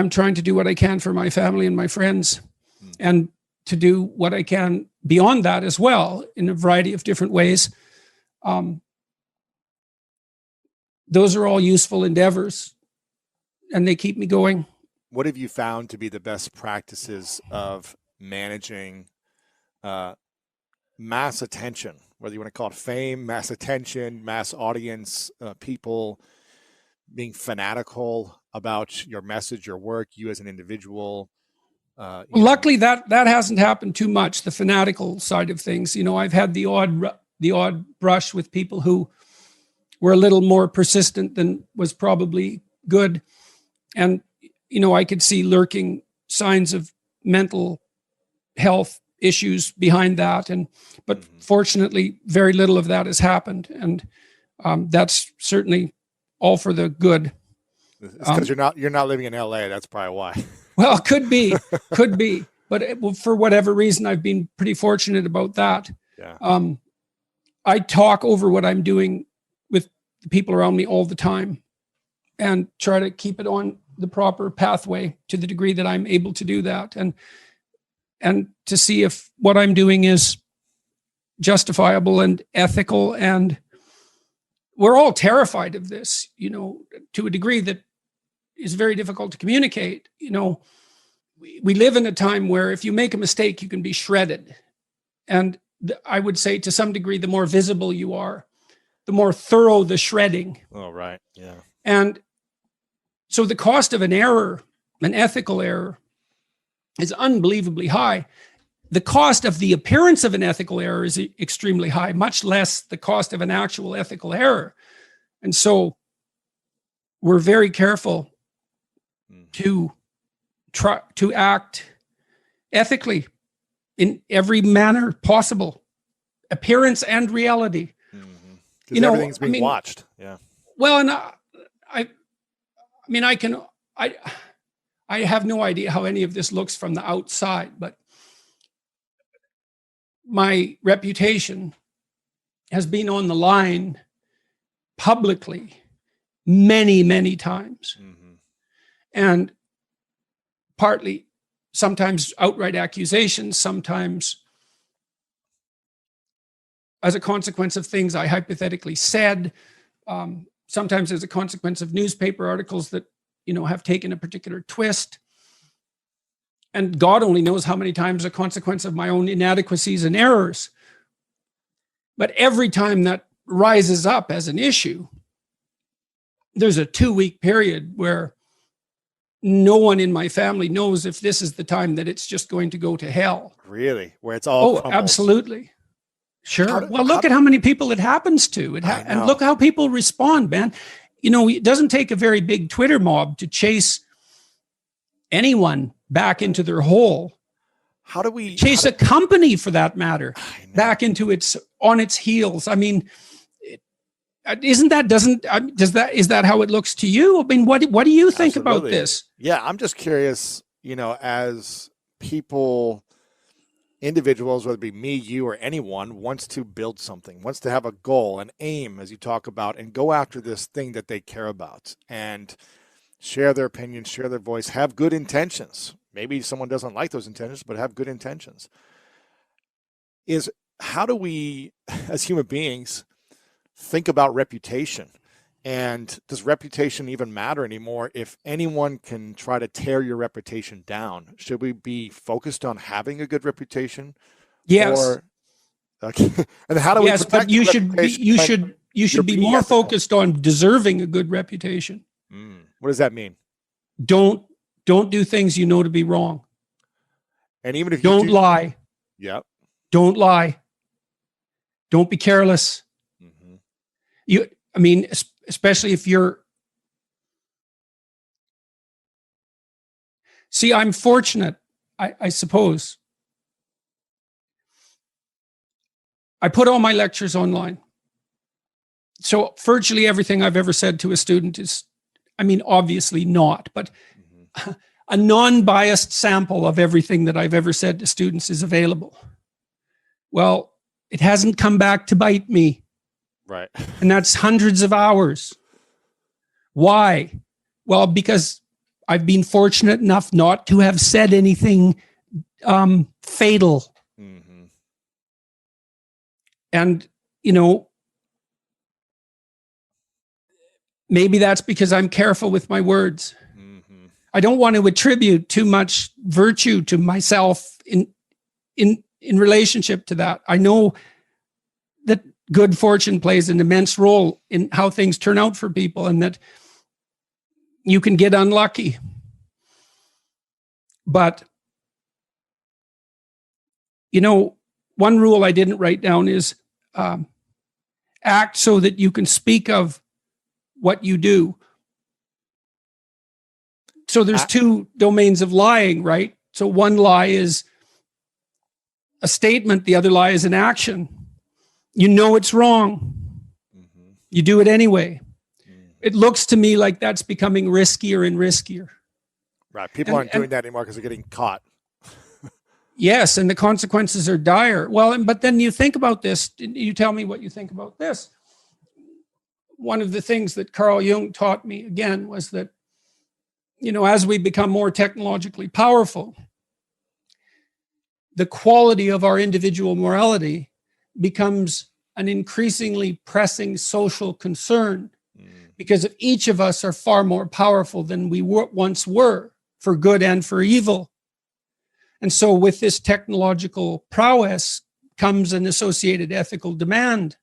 trying to do what I can for my family and my friends, and to do what I can beyond that as well in a variety of different ways. Those are all useful endeavors, and they keep me going. What have you found to be the best practices of managing mass attention, whether you want to call it fame, mass attention, mass audience, people being fanatical about your message, your work, you as an individual? Luckily, that hasn't happened too much, the fanatical side of things. I've had the odd brush with people who were a little more persistent than was probably good. And, I could see lurking signs of mental health issues behind that. But fortunately, very little of that has happened. And that's certainly all for the good. It's because you're not living in LA. That's probably why. Well, could be. But for whatever reason, I've been pretty fortunate about that. Yeah. I talk over what I'm doing with the people around me all the time and try to keep it on the proper pathway to the degree that I'm able to do that. And to see if what I'm doing is justifiable and ethical. And we're all terrified of this, to a degree that is very difficult to communicate. We live in a time where if you make a mistake, you can be shredded. And I would say to some degree, the more visible you are, the more thorough the shredding. Oh, right. Yeah. And so the cost of an error, an ethical error, is unbelievably high. The cost of the appearance of an ethical error is extremely high, much less the cost of an actual ethical error. And so we're very careful to try to act ethically in every manner possible, appearance and reality. Because everything's being watched. Yeah. Well, and I have no idea how any of this looks from the outside, but my reputation has been on the line publicly many, many times. And partly, sometimes outright accusations, sometimes as a consequence of things I hypothetically said, sometimes as a consequence of newspaper articles that, have taken a particular twist. And God only knows how many times a consequence of my own inadequacies and errors. But every time that rises up as an issue, there's a 2-week period where no one in my family knows if this is the time that it's just going to go to hell. Really? Where it's all crumbles. Absolutely. Sure. Look at how many people it happens to. And look how people respond, man. It doesn't take a very big Twitter mob to chase anyone back into their hole. How do we chase a company, for that matter, back into on its heels? I mean, is that how it looks to you? I mean, what do you think about this? Yeah, I'm just curious, as people, individuals, whether it be me, you, or anyone, wants to build something, wants to have a goal, an aim, as you talk about, and go after this thing that they care about and share their opinions, share their voice, have good intentions. Maybe someone doesn't like those intentions, but have good intentions. How do we, as human beings, think about reputation? And does reputation even matter anymore if anyone can try to tear your reputation down? Should we be focused on having a good reputation? Yes. And how do we protect but you should be more focused on deserving a good reputation. What does that mean? Don't do things you know to be wrong. And even if you don't lie. Yeah. Don't lie. Don't be careless. Especially if you're. See, I'm fortunate, I suppose. I put all my lectures online. So virtually everything I've ever said to a student is, obviously not, but a non-biased sample of everything that I've ever said to students is available. Well, it hasn't come back to bite me. Right. And that's hundreds of hours. Why? Well, because I've been fortunate enough not to have said anything fatal. And, maybe that's because I'm careful with my words. I don't want to attribute too much virtue to myself in relationship to that. I know that good fortune plays an immense role in how things turn out for people, and that you can get unlucky. But, one rule I didn't write down is act so that you can speak of what you do. So there's two domains of lying, right? So one lie is a statement, the other lie is an action. You know it's wrong. You do it anyway. It looks to me like that's becoming riskier and riskier. Right. People aren't doing that anymore because they're getting caught. Yes, and the consequences are dire. Well, but then you think about this. You tell me what you think about this. One of the things that Carl Jung taught me, again, was that, as we become more technologically powerful, the quality of our individual morality becomes an increasingly pressing social concern, because each of us are far more powerful than we once were, for good and for evil. And so with this technological prowess comes an associated ethical demand.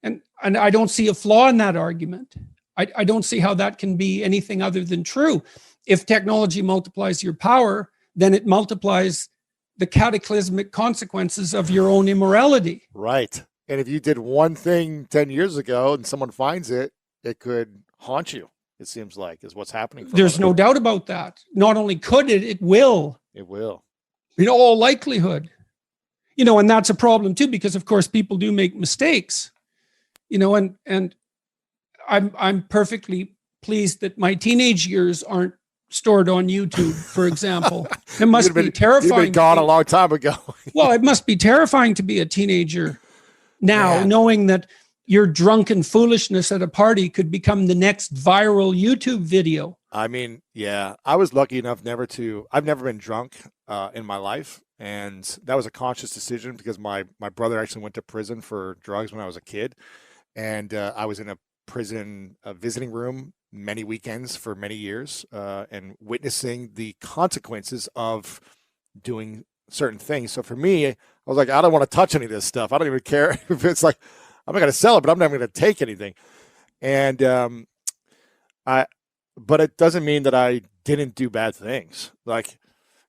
And I don't see a flaw in that argument. I don't see how that can be anything other than true. If technology multiplies your power, then it multiplies the cataclysmic consequences of your own immorality. Right. And if you did one thing 10 years ago and someone finds it, it could haunt you, it seems like, is what's happening. There's no doubt about that. Not only could it, it will. It will. In all likelihood. And that's a problem too, because of course people do make mistakes. And I'm perfectly pleased that my teenage years aren't stored on YouTube, for example. It must be terrifying. You've been gone a long time ago. Well, it must be terrifying to be a teenager now, knowing that your drunken foolishness at a party could become the next viral YouTube video. I was lucky enough I've never been drunk in my life. And that was a conscious decision because my brother actually went to prison for drugs when I was a kid. And I was in a prison visiting room many weekends for many years and witnessing the consequences of doing certain things. So for me, I was like, I don't want to touch any of this stuff. I don't even care if it's like, I'm not going to sell it, but I'm not going to take anything. And but it doesn't mean that I didn't do bad things. Like,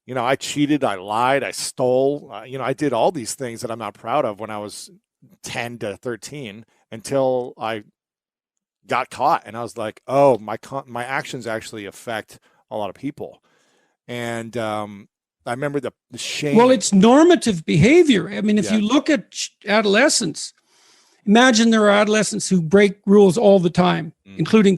you know, I cheated, I lied, I stole, you know, I did all these things that I'm not proud of when I was 10 to 13 until I got caught. And I was like, oh, my actions actually affect a lot of people. And I remember the shame. Well, it's normative behavior. I mean, if you look at adolescents, imagine there are adolescents who break rules all the time, including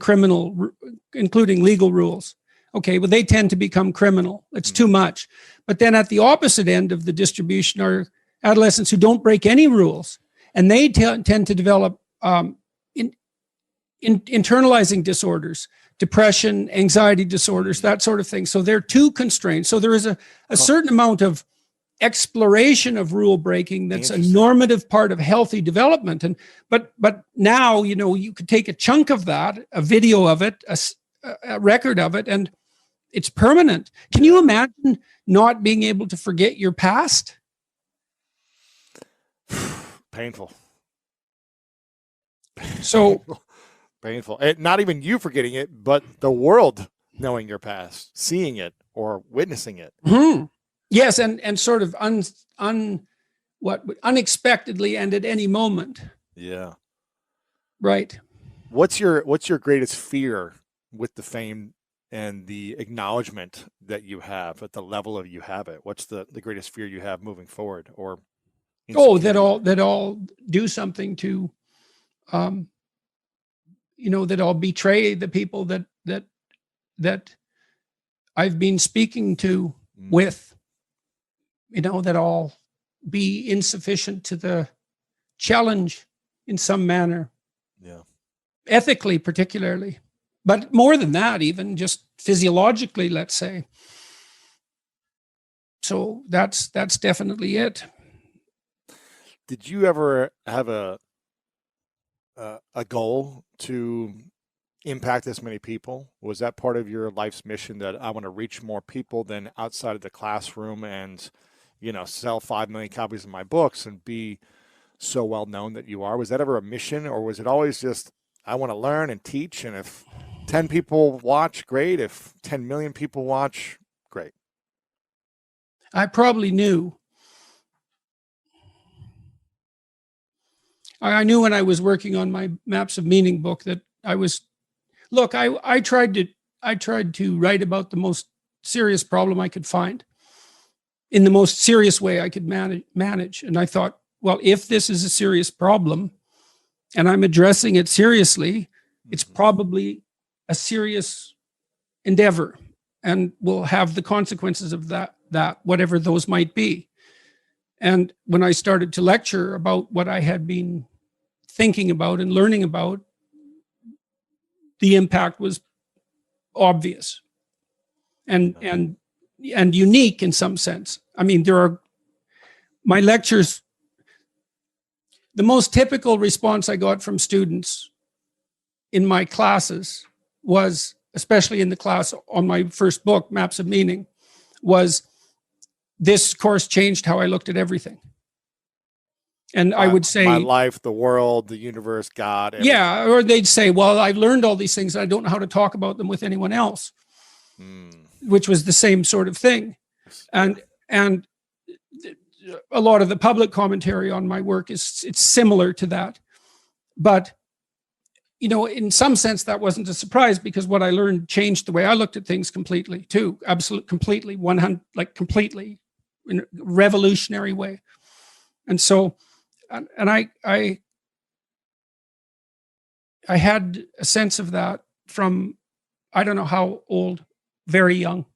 legal rules. Okay, well, they tend to become criminal. It's too much. But then at the opposite end of the distribution are adolescents who don't break any rules, and they tend to develop internalizing disorders, depression, anxiety disorders, that sort of thing. So they're too constrained. So there is a certain amount of exploration of rule breaking that's a normative part of healthy development. And but now, you know, you could take a chunk of that, a video of it, a record of it, and it's permanent. Can you imagine not being able to forget your past? Painful. So painful. And not even you forgetting it, but the world knowing your past, seeing it or witnessing it. Mm-hmm. Yes, and sort of unexpectedly and at any moment. Yeah. Right. What's your greatest fear with the fame and the acknowledgement that you have at the level of you have it? What's the greatest fear you have moving forward? Or that I'll do something to that I'll betray the people that I've been speaking to with, that I'll be insufficient to the challenge in some manner. Yeah. Ethically, particularly, but more than that, even just physiologically, let's say. So that's definitely it. Did you ever have a goal to impact as many people? Was that part of your life's mission, that I want to reach more people than outside of the classroom and, sell 5 million copies of my books and be so well known that you are? Was that ever a mission, or was it always just, I want to learn and teach, and if 10 people watch, great. If 10 million people watch, great? I probably knew. I knew when I was working on my Maps of Meaning book that I tried to write about the most serious problem I could find in the most serious way I could manage. And I thought, well, if this is a serious problem and I'm addressing it seriously, it's probably a serious endeavor and will have the consequences of that, whatever those might be. And when I started to lecture about what I had been thinking about and learning about, the impact was obvious and unique in some sense. I mean, my lectures, the most typical response I got from students in my classes was, especially in the class on my first book, Maps of Meaning, was, this course changed how I looked at everything. And I would say, my life, the world, the universe, God. Everything. Yeah. Or they'd say, well, I've learned all these things and I don't know how to talk about them with anyone else, which was the same sort of thing. And a lot of the public commentary on my work it's similar to that. But, in some sense, that wasn't a surprise, because what I learned changed the way I looked at things completely too. Completely, 100, like completely, in a revolutionary way. And so, and I had a sense of that from, I don't know how old, very young.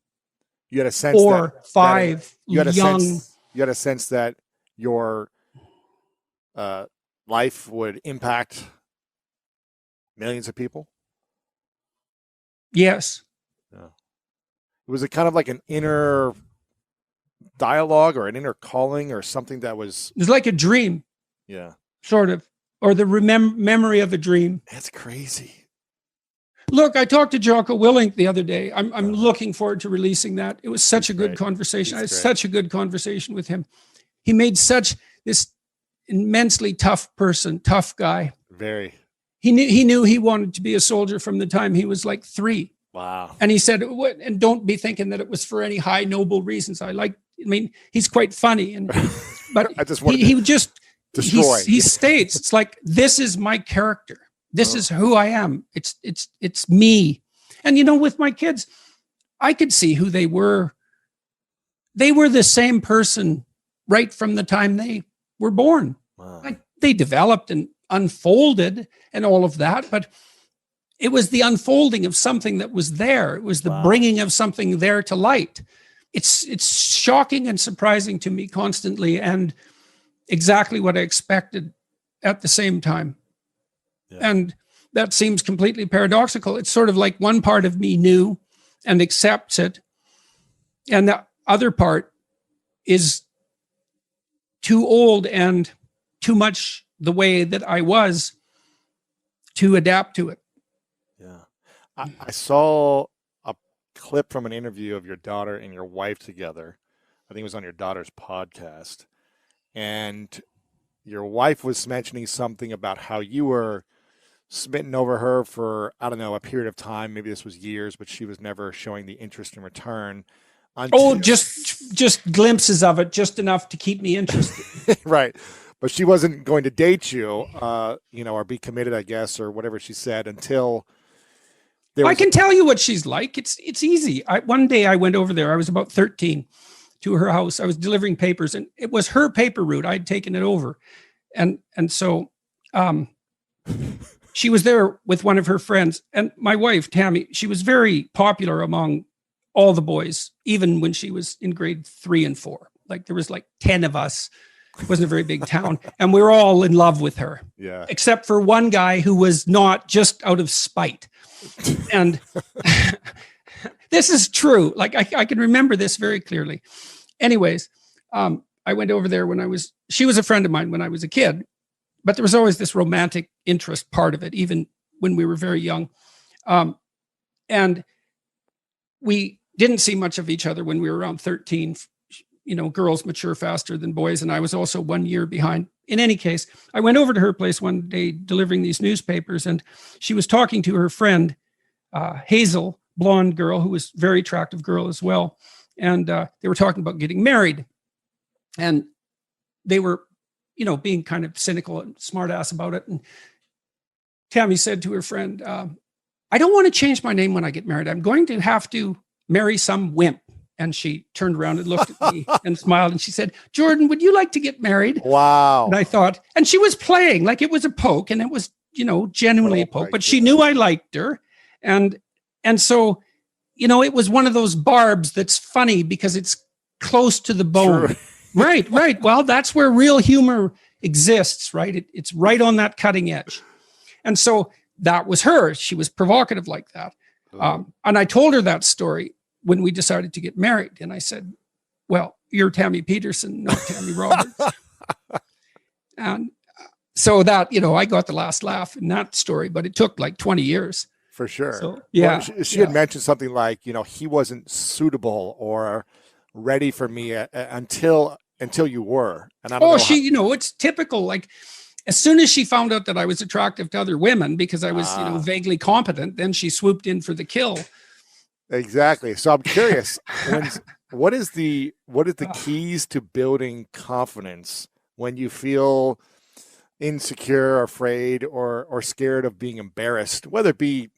You had a sense 4, 5, you had young. You had a sense that your life would impact millions of people? Yes. Yeah. Was it kind of like an inner dialogue or an inner calling or something that was? It's like a dream. Yeah. Sort of, or the memory of a dream. That's crazy. Look, I talked to Jocko Willink the other day. I'm looking forward to releasing that. It was such a good conversation. I had such a good conversation with him. He made such this immensely tough person, tough guy. Very. He knew he wanted to be a soldier from the time he was like 3. Wow. And he said, and don't be thinking that it was for any high noble reasons. I mean, he's quite funny, but I just he would just destroy. He states, it's like, this is my character. This is who I am. It's me. And with my kids, I could see who they were. They were the same person right from the time they were born. Wow. Like, they developed and unfolded and all of that, but it was the unfolding of something that was there. It was the bringing of something there to light. It's shocking and surprising to me constantly, and exactly what I expected at the same time. Yeah. And that seems completely paradoxical. It's sort of like one part of me knew and accepts it, and the other part is too old and too much the way that I was to adapt to it. Yeah. I saw a clip from an interview of your daughter and your wife together. I think it was on your daughter's podcast. And your wife was mentioning something about how you were smitten over her for, I don't know, a period of time. Maybe this was years, but she was never showing the interest in return. Just glimpses of it, just enough to keep me interested. Right. But she wasn't going to date you, or be committed, I guess, or whatever she said until I can tell you what she's like. It's easy. One day I went over there. I was about 13 to her house. I was delivering papers, and it was her paper route. I'd taken it over. And so she was there with one of her friends. And my wife, Tammy, she was very popular among all the boys, even when she was in grade 3 and 4. Like, there was like 10 of us. It wasn't a very big town. And we were all in love with her. Yeah. Except for one guy who was not, just out of spite. And this is true. Like, I can remember this very clearly. Anyways, I went over there she was a friend of mine when I was a kid, but there was always this romantic interest part of it, even when we were very young. And we didn't see much of each other when we were around 13. Girls mature faster than boys, and I was also 1 year behind. In any case, I went over to her place one day delivering these newspapers, and she was talking to her friend, Hazel, blonde girl, who was a very attractive girl as well. And they were talking about getting married. And they were, being kind of cynical and smart ass about it. And Tammy said to her friend, I don't want to change my name when I get married. I'm going to have to marry some wimp. And she turned around and looked at me and smiled. And she said, Jordan, would you like to get married? Wow. And I thought, and she was playing like it was a poke, and it was, genuinely a poke, but she knew I liked her. And so, it was one of those barbs that's funny because it's close to the bone. True. Right. Well, that's where real humor exists, right? It's right on that cutting edge. And so that was her. She was provocative like that. And I told her that story when we decided to get married. And I said, well, you're Tammy Peterson, not Tammy Roberts. And so that, I got the last laugh in that story, but it took like 20 years. For sure. So, yeah. Well, she had mentioned something like, he wasn't suitable or ready for me until you were. And I don't know it's typical. Like, as soon as she found out that I was attractive to other women because I was, vaguely competent, then she swooped in for the kill. Exactly. So I'm curious, what is the keys to building confidence when you feel insecure, afraid, or scared of being embarrassed, whether it be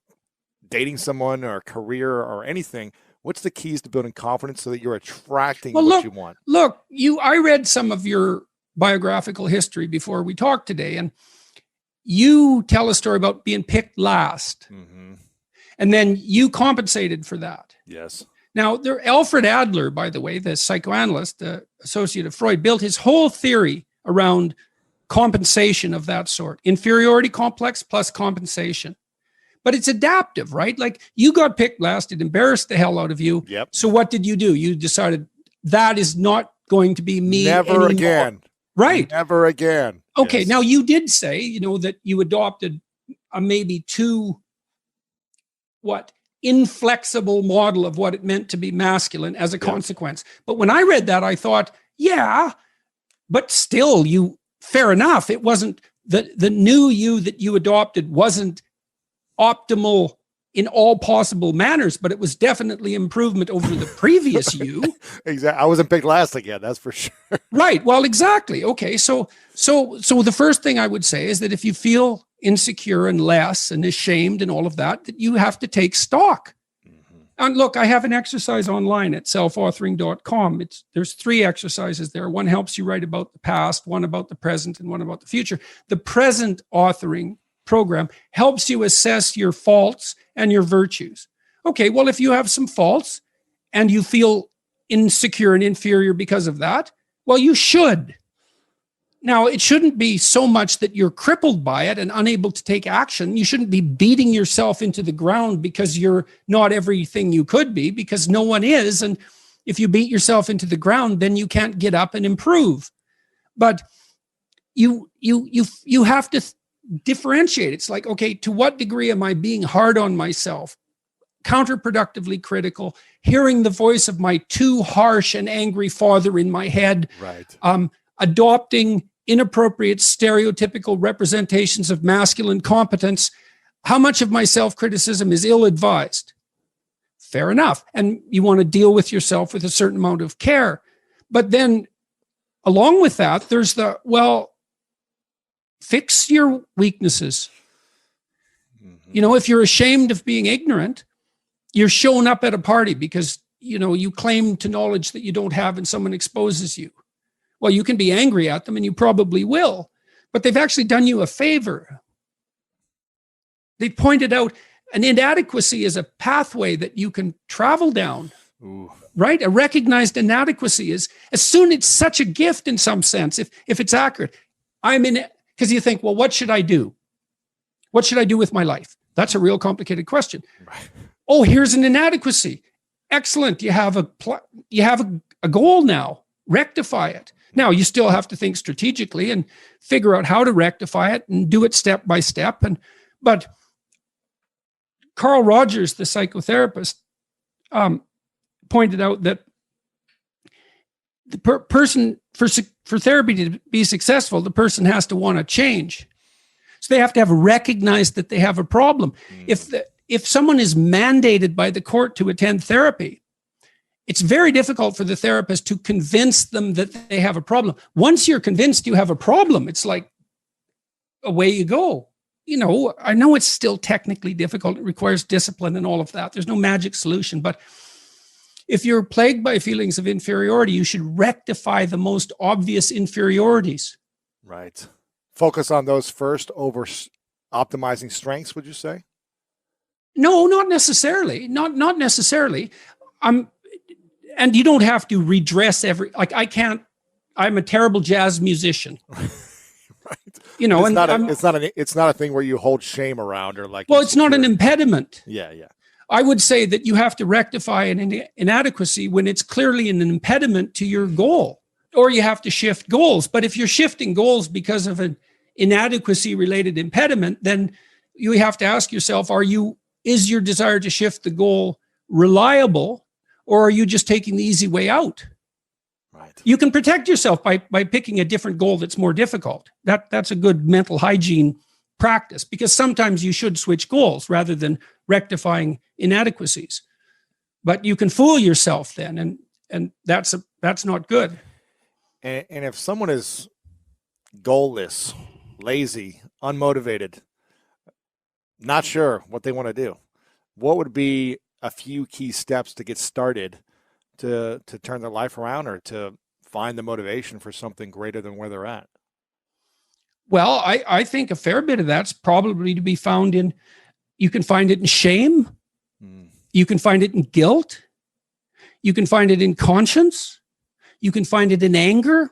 dating someone or a career or anything? What's the keys to building confidence so that you're attracting what you want? Look, I read some of your biographical history before we talked today, and you tell a story about being picked last. Mm-hmm. And then you compensated for that. Yes. Now, Alfred Adler, by the way, the psychoanalyst, the associate of Freud, built his whole theory around compensation of that sort. Inferiority complex plus compensation. But it's adaptive, right? Like, you got picked last. It embarrassed the hell out of you. Yep. So what did you do? You decided, that is not going to be me Never anymore. again. Right. Never again. Okay. Yes. Now you did say, that you adopted a maybe too inflexible model of what it meant to be masculine as a consequence. But when I read that, I thought, yeah, but still fair enough. It wasn't the new you that you adopted wasn't optimal in all possible manners, but it was definitely improvement over the previous you. Exactly. I wasn't picked last again. That's for sure. Right. Well, exactly. Okay. So the first thing I would say is that if you feel insecure and less and ashamed and all of that you have to take stock. And look, I have an exercise online at selfauthoring.com. There's 3 exercises there. One helps you write about the past, one about the present, and one about the future. The present authoring program helps you assess your faults and your virtues. Okay, well, if you have some faults and you feel insecure and inferior because of that, well, you should. Now, it shouldn't be so much that you're crippled by it and unable to take action. You shouldn't be beating yourself into the ground because you're not everything you could be, because no one is. And if you beat yourself into the ground, then you can't get up and improve. But you have to differentiate. It's like, okay, to what degree am I being hard on myself, counterproductively critical, hearing the voice of my too harsh and angry father in my head, right? Adopting inappropriate stereotypical representations of masculine competence. How much of my self-criticism is ill-advised? Fair enough. And you want to deal with yourself with a certain amount of care. But then along with that, there's fix your weaknesses. If you're ashamed of being ignorant, you're showing up at a party because, you claim to knowledge that you don't have and someone exposes you. Well, you can be angry at them and you probably will, but they've actually done you a favor. They pointed out an inadequacy is a pathway that you can travel down. Ooh. Right? A recognized inadequacy is, it's such a gift in some sense, if it's accurate. Because you think, well, what should I do? What should I do with my life? That's a real complicated question. Right. Oh, here's an inadequacy. Excellent. You have a goal now. Rectify it. Now, you still have to think strategically and figure out how to rectify it and do it step by step. But Carl Rogers, the psychotherapist, pointed out that the person, for therapy to be successful, the person has to want to change. So they have to have recognized that they have a problem. If someone is mandated by the court to attend therapy, it's very difficult for the therapist to convince them that they have a problem. Once you're convinced you have a problem, it's like, away you go. I know it's still technically difficult. It requires discipline and all of that. There's no magic solution. But if you're plagued by feelings of inferiority, you should rectify the most obvious inferiorities. Right. Focus on those first over optimizing strengths, would you say? No, not necessarily. Not necessarily. And you don't have to redress I'm a terrible jazz musician. Right. It's not a thing where you hold shame around or like. Well, it's not an impediment. Yeah. I would say that you have to rectify an inadequacy when it's clearly an impediment to your goal, or you have to shift goals. But if you're shifting goals because of an inadequacy related impediment, then you have to ask yourself, is your desire to shift the goal reliable, or are you just taking the easy way out? Right. You can protect yourself by picking a different goal that's more difficult. That's a good mental hygiene practice, because sometimes you should switch goals rather than rectifying inadequacies. But you can fool yourself then, and that's not good. And if someone is goalless, lazy, unmotivated, not sure what they want to do, what would be a few key steps to get started to turn their life around or to find the motivation for something greater than where they're at? Well, I think a fair bit of that's probably to be found in, you can find it in shame. You can find it in guilt. You can find it in conscience. You can find it in anger.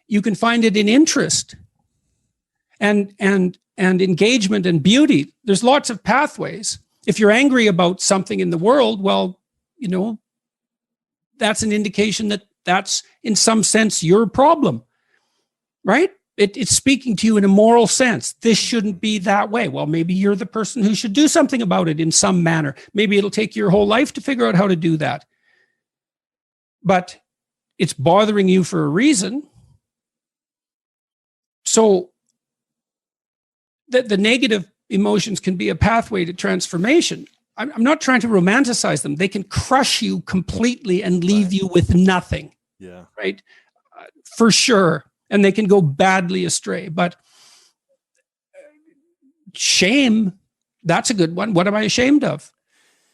You can find it in interest and engagement and beauty. There's lots of pathways. If you're angry about something in the world, well, that's an indication that that's in some sense your problem, right? It's speaking to you in a moral sense. This shouldn't be that way. Well, maybe you're the person who should do something about it in some manner. Maybe it'll take your whole life to figure out how to do that. But it's bothering you for a reason. So the negative emotions can be a pathway to transformation. I'm not trying to romanticize them. They can crush you completely and leave you with nothing. Yeah. Right? For sure. And they can go badly astray. But shame, that's a good one. What am I ashamed of?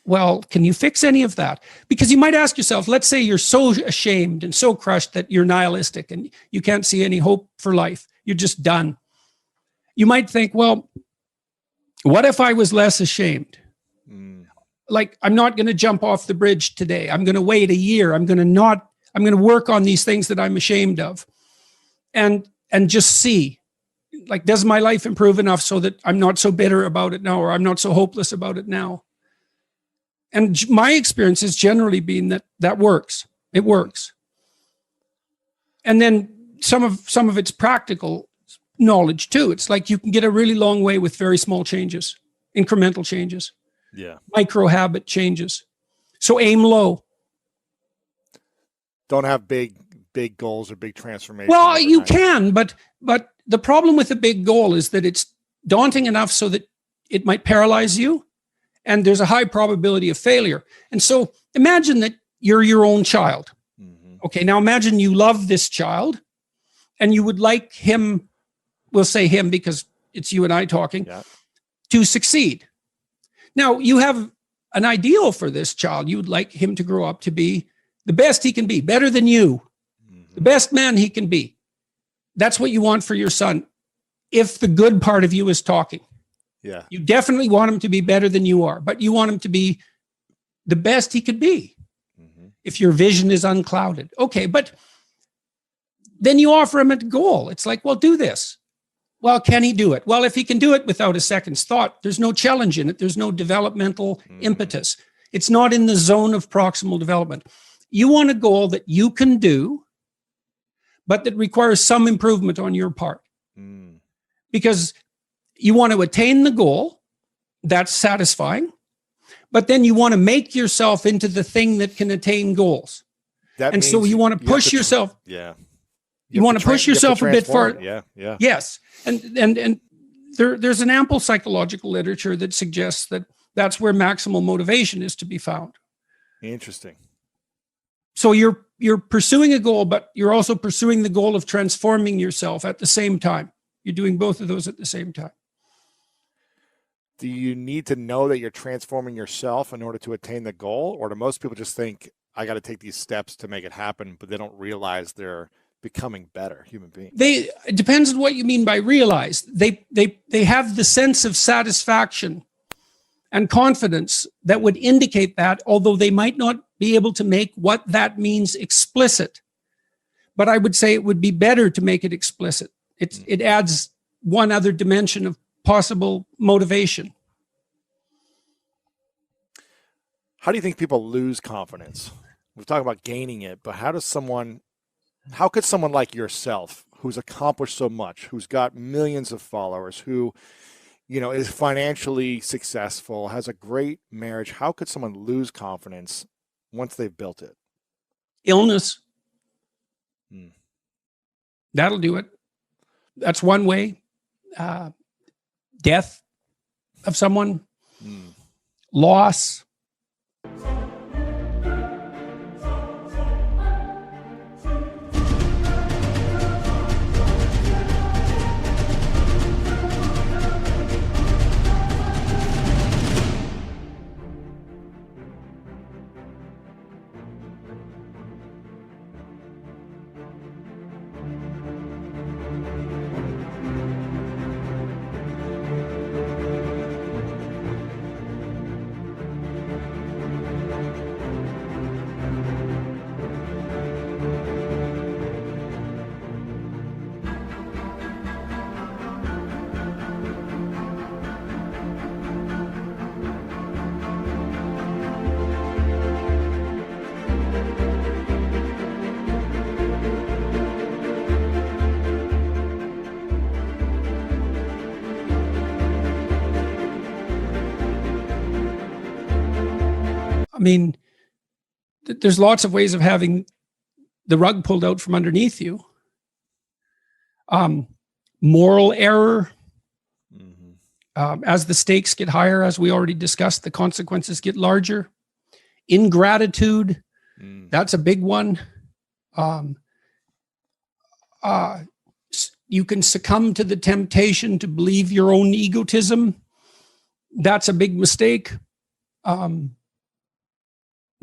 Well, can you fix any of that? Because you might ask yourself, let's say you're so ashamed and so crushed that you're nihilistic and you can't see any hope for life. You're just done. You might think, well, what if I was less ashamed? Like, I'm not going to jump off the bridge today. I'm going to wait a year. I'm going to work on these things that I'm ashamed of. And just see, like, does my life improve enough so that I'm not so bitter about it now, or I'm not so hopeless about it now? And my experience has generally been that works. It works. And then some of it's practical knowledge too. It's like you can get a really long way with very small changes, incremental changes, micro habit changes. So aim low. Don't have big goals or big transformations. Well, you can, but the problem with a big goal is that it's daunting enough so that it might paralyze you, and there's a high probability of failure. And so imagine that you're your own child. Okay, now imagine you love this child and you would like him, we'll say him because it's you and I talking, to succeed. Now, you have an ideal for this child. You would like him to grow up to be the best he can be, better than you, the best man he can be. That's what you want for your son. If the good part of you is talking, you definitely want him to be better than you are, but you want him to be the best he could be. If your vision is unclouded. Okay, but then you offer him a goal. It's like, well, do this. Well, can he do it? Well, if he can do it without a second's thought, there's no challenge in it. There's no developmental impetus. It's not in the zone of proximal development. You want a goal that you can do, but that requires some improvement on your part. Because you want to attain the goal, that's satisfying, but then you want to make yourself into the thing that can attain goals. And so you want to push yourself. You want to push yourself a bit further. Yes. And there's an ample psychological literature that suggests that that's where maximal motivation is to be found. Interesting. So you're pursuing a goal, but you're also pursuing the goal of transforming yourself at the same time. You're doing both of those at the same time. Do you need to know that you're transforming yourself in order to attain the goal? Or do most people just think, I got to take these steps to make it happen, but they don't realize they're becoming better human beings? It depends on what you mean by realize. They have the sense of satisfaction and confidence that would indicate that, although they might not be able to make what that means explicit. But I would say it would be better to make it explicit. It adds one other dimension of possible motivation. How do you think people lose confidence? We're talking about gaining it, but how could someone like yourself, who's accomplished so much, who's got millions of followers, who, is financially successful, has a great marriage, how could someone lose confidence once they've built it? Illness. That'll do it. That's one way. Death of someone, loss. mean, there's lots of ways of having the rug pulled out from underneath you. Moral error. As the stakes get higher, as we already discussed, the consequences get larger. Ingratitude, that's a big one. You can succumb to the temptation to believe your own egotism. That's a big mistake.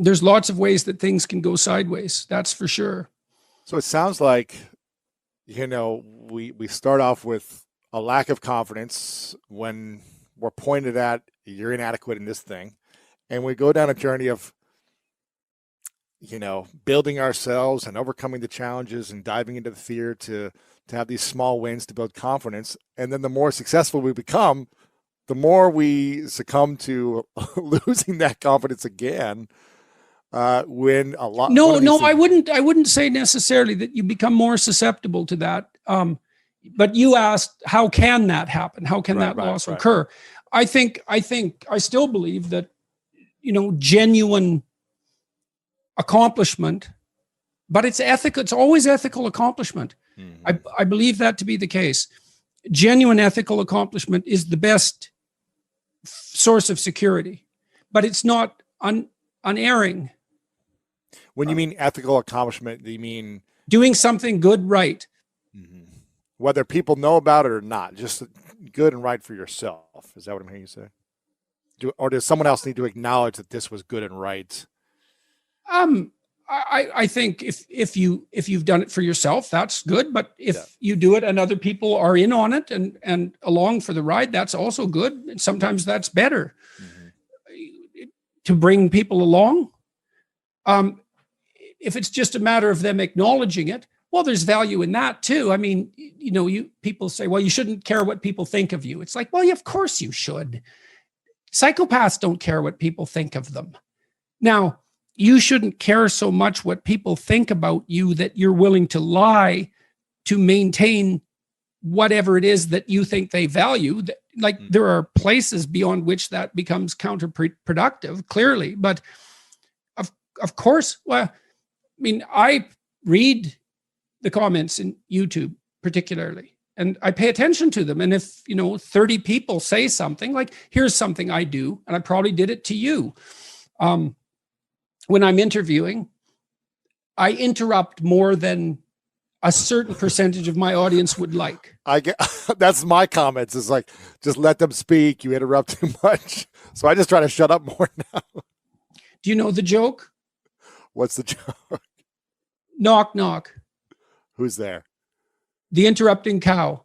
There's lots of ways that things can go sideways. That's for sure. So it sounds like, we start off with a lack of confidence when we're pointed at, you're inadequate in this thing. And we go down a journey of, building ourselves and overcoming the challenges and diving into the fear to have these small wins to build confidence. And then the more successful we become, the more we succumb to losing that confidence again. When a lot. I wouldn't say necessarily that you become more susceptible to that. But you asked, how can that happen? How can that loss occur? I still believe that, genuine accomplishment, but it's ethical. It's always ethical accomplishment. I believe that to be the case. Genuine ethical accomplishment is the best source of security, but it's not unerring. When you mean ethical accomplishment, do you mean doing something good, right? Whether people know about it or not, just good and right for yourself. Is that what I'm hearing you say? Or does someone else need to acknowledge that this was good and right? I think if you've done it for yourself, that's good. But if you do it and other people are in on it and along for the ride, that's also good. And sometimes that's better to bring people along. If it's just a matter of them acknowledging it, well, there's value in that too. I mean, people say, well, you shouldn't care what people think of you. It's like, well, of course you should. Psychopaths don't care what people think of them. Now, you shouldn't care so much what people think about you that you're willing to lie to maintain whatever it is that you think they value. Like there are places beyond which that becomes counterproductive, clearly. But of course, well, I mean, I read the comments in YouTube particularly, and I pay attention to them. And if, 30 people say something like, here's something I do, and I probably did it to you. When I'm interviewing, I interrupt more than a certain percentage of my audience would like. That's my comments. It's like, just let them speak. You interrupt too much. So I just try to shut up more now. Do you know the joke? What's the joke? Knock, knock. Who's there? The interrupting cow.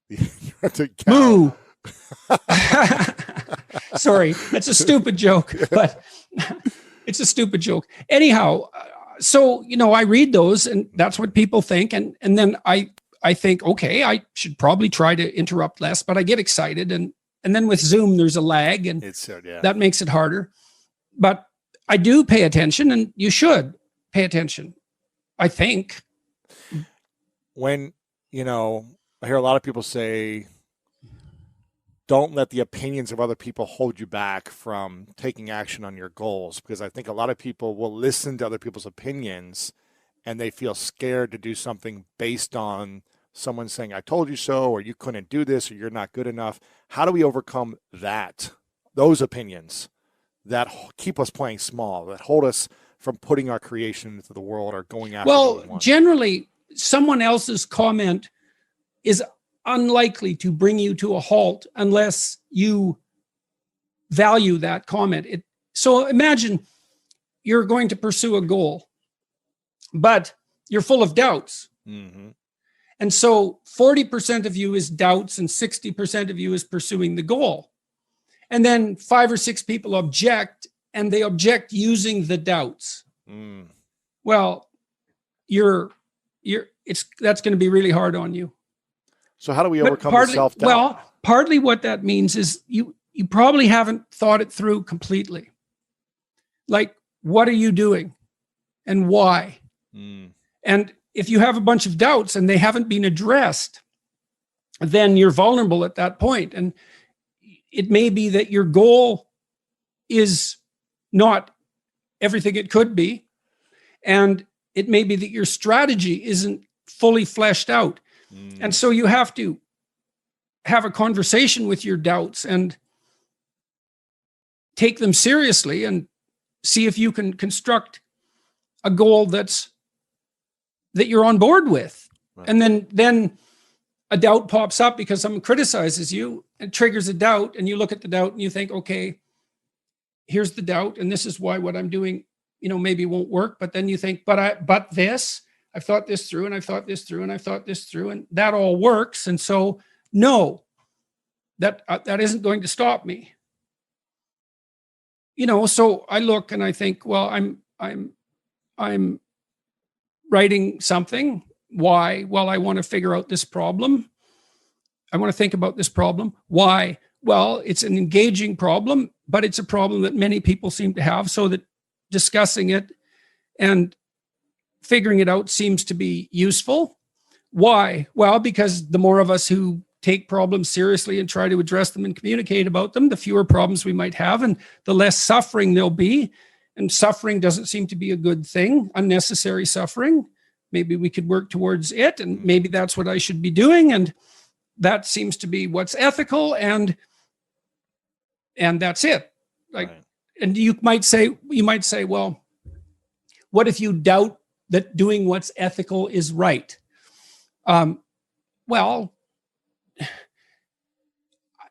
The interrupting cow. Moo. Sorry, that's a stupid joke, but it's a stupid joke. Anyhow, so, I read those and that's what people think. And then I think, okay, I should probably try to interrupt less, but I get excited. And then with Zoom, there's a lag and that makes it harder. But I do pay attention, and you should pay attention, I think. When, I hear a lot of people say, don't let the opinions of other people hold you back from taking action on your goals, because I think a lot of people will listen to other people's opinions and they feel scared to do something based on someone saying, I told you so, or you couldn't do this, or you're not good enough. How do we overcome those opinions that keep us playing small, that hold us from putting our creation into the world or going after what we want? Generally, someone else's comment is unlikely to bring you to a halt unless you value that comment. So imagine you're going to pursue a goal, but you're full of doubts. And so 40% of you is doubts and 60% of you is pursuing the goal. And then 5 or 6 people object, and they object using the doubts. Well, that's going to be really hard on you. So how do we overcome the self-doubt? Well, partly what that means is you probably haven't thought it through completely. Like, what are you doing and why? And if you have a bunch of doubts and they haven't been addressed, then you're vulnerable at that point. And it may be that your goal is not everything it could be. And it may be that your strategy isn't fully fleshed out. And so you have to have a conversation with your doubts and take them seriously and see if you can construct a goal that you're on board with. Right. And then a doubt pops up because someone criticizes you and triggers a doubt, and you look at the doubt and you think, okay, here's the doubt, and this is why what I'm doing, maybe won't work. But then you think, but I've thought this through, and I've thought this through, and I've thought this through, and that all works. And so, no, that isn't going to stop me. So I look and I think, well, I'm writing something. Why? Well, I want to figure out this problem. I want to think about this problem. Why? Well, it's an engaging problem, but it's a problem that many people seem to have, so that discussing it and figuring it out seems to be useful. Why? Well, because the more of us who take problems seriously and try to address them and communicate about them, the fewer problems we might have and the less suffering there'll be. And suffering doesn't seem to be a good thing, unnecessary suffering. Maybe we could work towards it, and maybe that's what I should be doing. And that seems to be what's ethical, and that's it. Like, right. And you might say, well, what if you doubt that doing what's ethical is right? Well,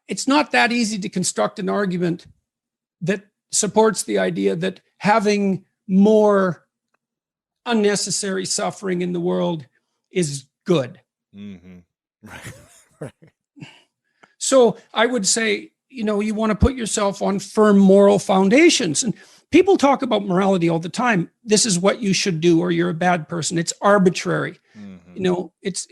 it's not that easy to construct an argument that supports the idea that having more unnecessary suffering in the world is good. Mm-hmm. Right. Right. So I would say, you want to put yourself on firm moral foundations. And people talk about morality all the time. This is what you should do, or you're a bad person. It's arbitrary. Mm-hmm. It's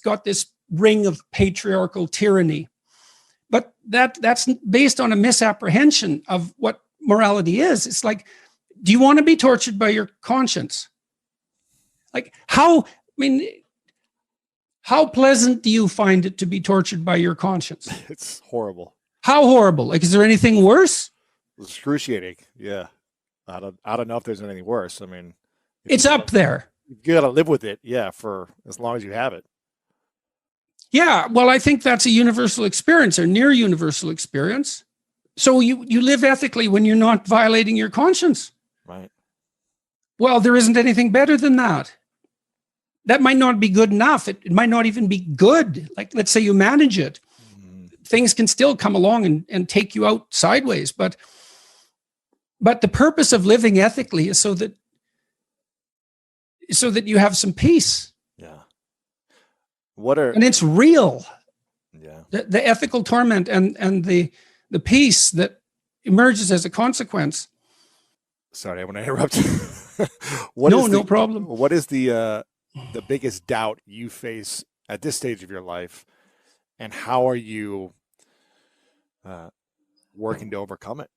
got this ring of patriarchal tyranny. But that's based on a misapprehension of what morality is. It's like, do you want to be tortured by your conscience? Like, how pleasant do you find it to be tortured by your conscience? It's horrible. How horrible? Like, is there anything worse? Excruciating. Yeah. I don't know if there's anything worse. It's up there. You got to live with it. Yeah. For as long as you have it. Yeah, well, I think that's a universal experience, or near universal experience. So you live ethically when you're not violating your conscience. Right. Well, there isn't anything better than that. That might not be good enough. It might not even be good. Like, let's say you manage it. Things can still come along and take you out sideways. But the purpose of living ethically is so that you have some peace. Yeah. And it's real. Yeah. The ethical torment and the peace that emerges as a consequence. Sorry, I want to interrupt. No problem. What is the biggest doubt you face at this stage of your life, and how are you working to overcome it?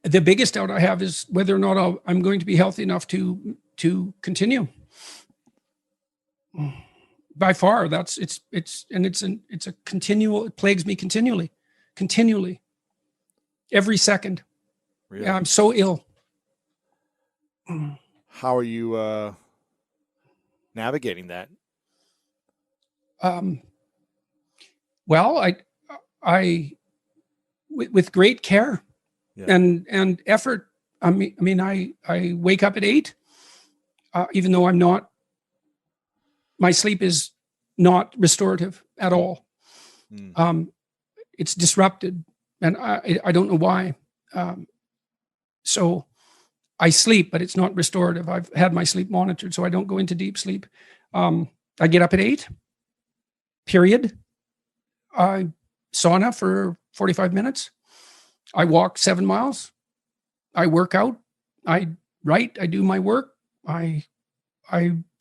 The biggest doubt I have is whether or not I'm going to be healthy enough to continue. By far, it's a continual. It plagues me continually, every second. Really? Yeah, I'm so ill. How are you navigating that? Well, I with great care and effort, I wake up at 8, even though my sleep is not restorative at all. It's disrupted, and I don't know why. So I sleep, but it's not restorative. I've had my sleep monitored, so I don't go into deep sleep. I get up at 8, period. I sauna for 45 minutes. I walk 7 miles. I work out. I write. I do my work. I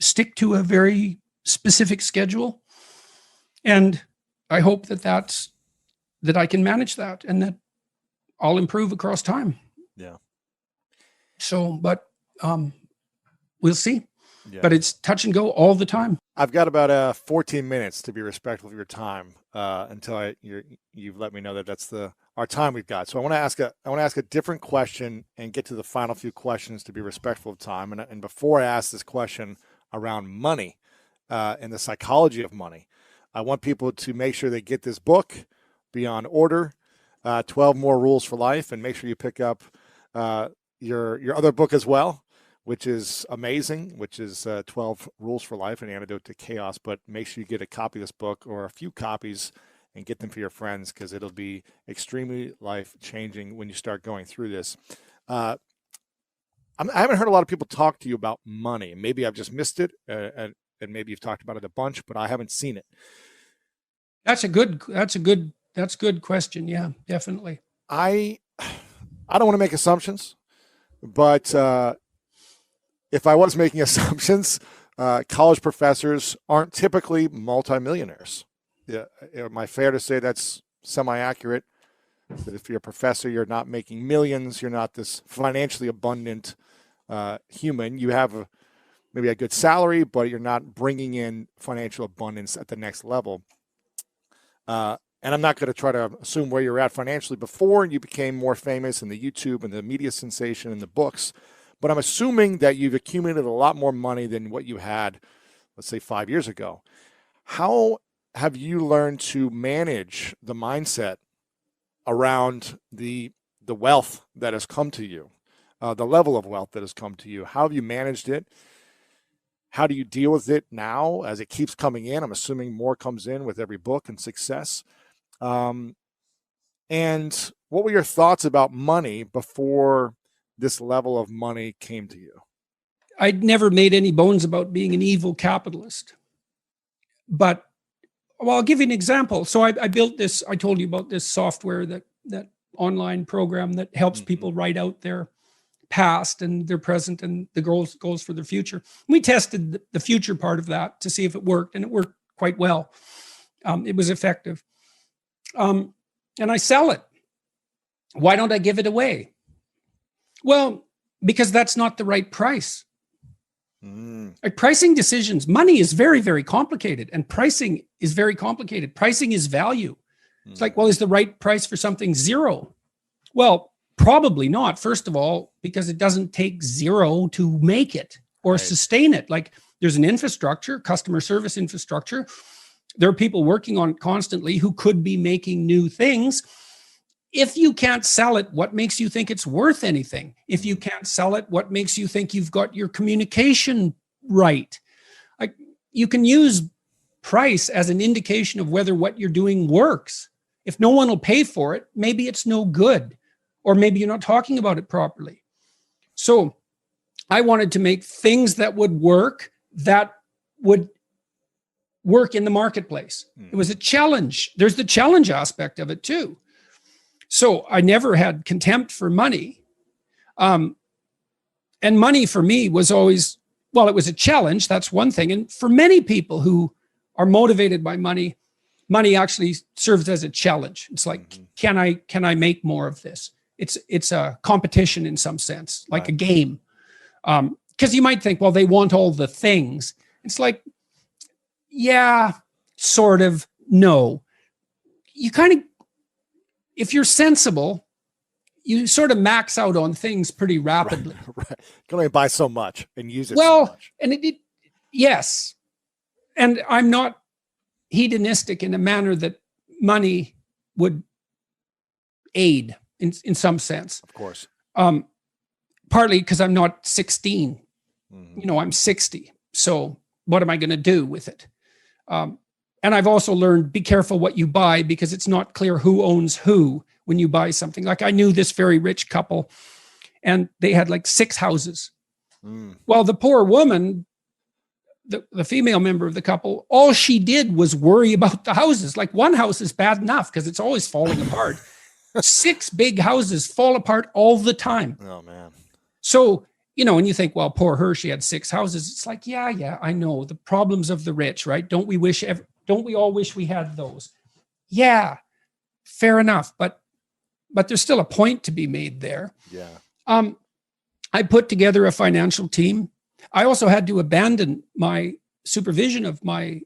stick to a very specific schedule, and I hope that I can manage that, and that I'll improve across time. Yeah. So, but we'll see. Yeah. But it's touch and go all the time. I've got about 14 minutes to be respectful of your time until you've let me know that that's our time we've got. So I want to ask a different question and get to the final few questions to be respectful of time. And before I ask this question around money and the psychology of money, I want people to make sure they get this book, Beyond Order, 12 More Rules for Life, and make sure you pick up your other book as well, which is amazing, which is 12 Rules for Life, an Antidote to Chaos. But make sure you get a copy of this book or a few copies and get them for your friends, because it'll be extremely life-changing when you start going through this. I haven't heard a lot of people talk to you about money. Maybe I've just missed it, and maybe you've talked about it a bunch, but I haven't seen it. That's a good question. Yeah, definitely. I don't want to make assumptions, but if I was making assumptions, college professors aren't typically multimillionaires. Yeah, am I fair to say that's semi-accurate? That if you're a professor, you're not making millions. You're not this financially abundant human. You have maybe a good salary, but you're not bringing in financial abundance at the next level. And I'm not going to try to assume where you're at financially before you became more famous in the YouTube and the media sensation and the books. But I'm assuming that you've accumulated a lot more money than what you had, let's say, 5 years ago. How have you learned to manage the mindset around the wealth that has come to you, the level of wealth that has come to you? How have you managed it? How do you deal with it now as it keeps coming in? I'm assuming more comes in with every book and success. And what were your thoughts about money before this level of money came to you? I'd never made any bones about being an evil capitalist. But, well, I'll give you an example. So I built this, I told you about this software, that online program that helps people write out their past and their present and the goals for their future. We tested the future part of that to see if it worked, and it worked quite well. It was effective. And I sell it. Why don't I give it away? Well, because that's not the right price. Like pricing decisions, money is very, very complicated, and pricing is very complicated. Pricing is value. It's like, well, is the right price for something zero? Well, probably not. First of all, because it doesn't take zero to make it or sustain it. Like there's an infrastructure, customer service infrastructure. There are people working on it constantly who could be making new things. If you can't sell it, what makes you think it's worth anything? If you can't sell it, what makes you think you've got your communication right? Like you can use price as an indication of whether what you're doing works. If no one will pay for it, maybe it's no good, or maybe you're not talking about it properly. So I wanted to make things that would work in the marketplace. It was a challenge. There's the challenge aspect of it too. So I never had contempt for money. And money for me was always, well, it was a challenge. That's one thing. And for many people who are motivated by money, money actually serves as a challenge. It's like, can I make more of this? It's a competition in some sense, like a game. Because you might think, well, they want all the things. It's like, yeah, sort of, no. You kind of, if you're sensible, you sort of max out on things pretty rapidly. Right. You can only buy so much and use it so much. And yes. And I'm not hedonistic in a manner that money would aid in some sense. Of course. partly because I'm not 16, I'm 60. So what am I going to do with it? And I've also learned, be careful what you buy, because it's not clear who owns who when you buy something. Like, I knew this very rich couple, and they had like 6 houses. Well, the poor woman, the female member of the couple, all she did was worry about the houses. Like, one house is bad enough because it's always falling apart. 6 big houses fall apart all the time. Oh, man. So, and you think, well, poor her, she had 6 houses. It's like, yeah, I know the problems of the rich, right? Don't we all wish we had those? Yeah, fair enough. But there's still a point to be made there. Yeah. I put together a financial team. I also had to abandon my supervision of my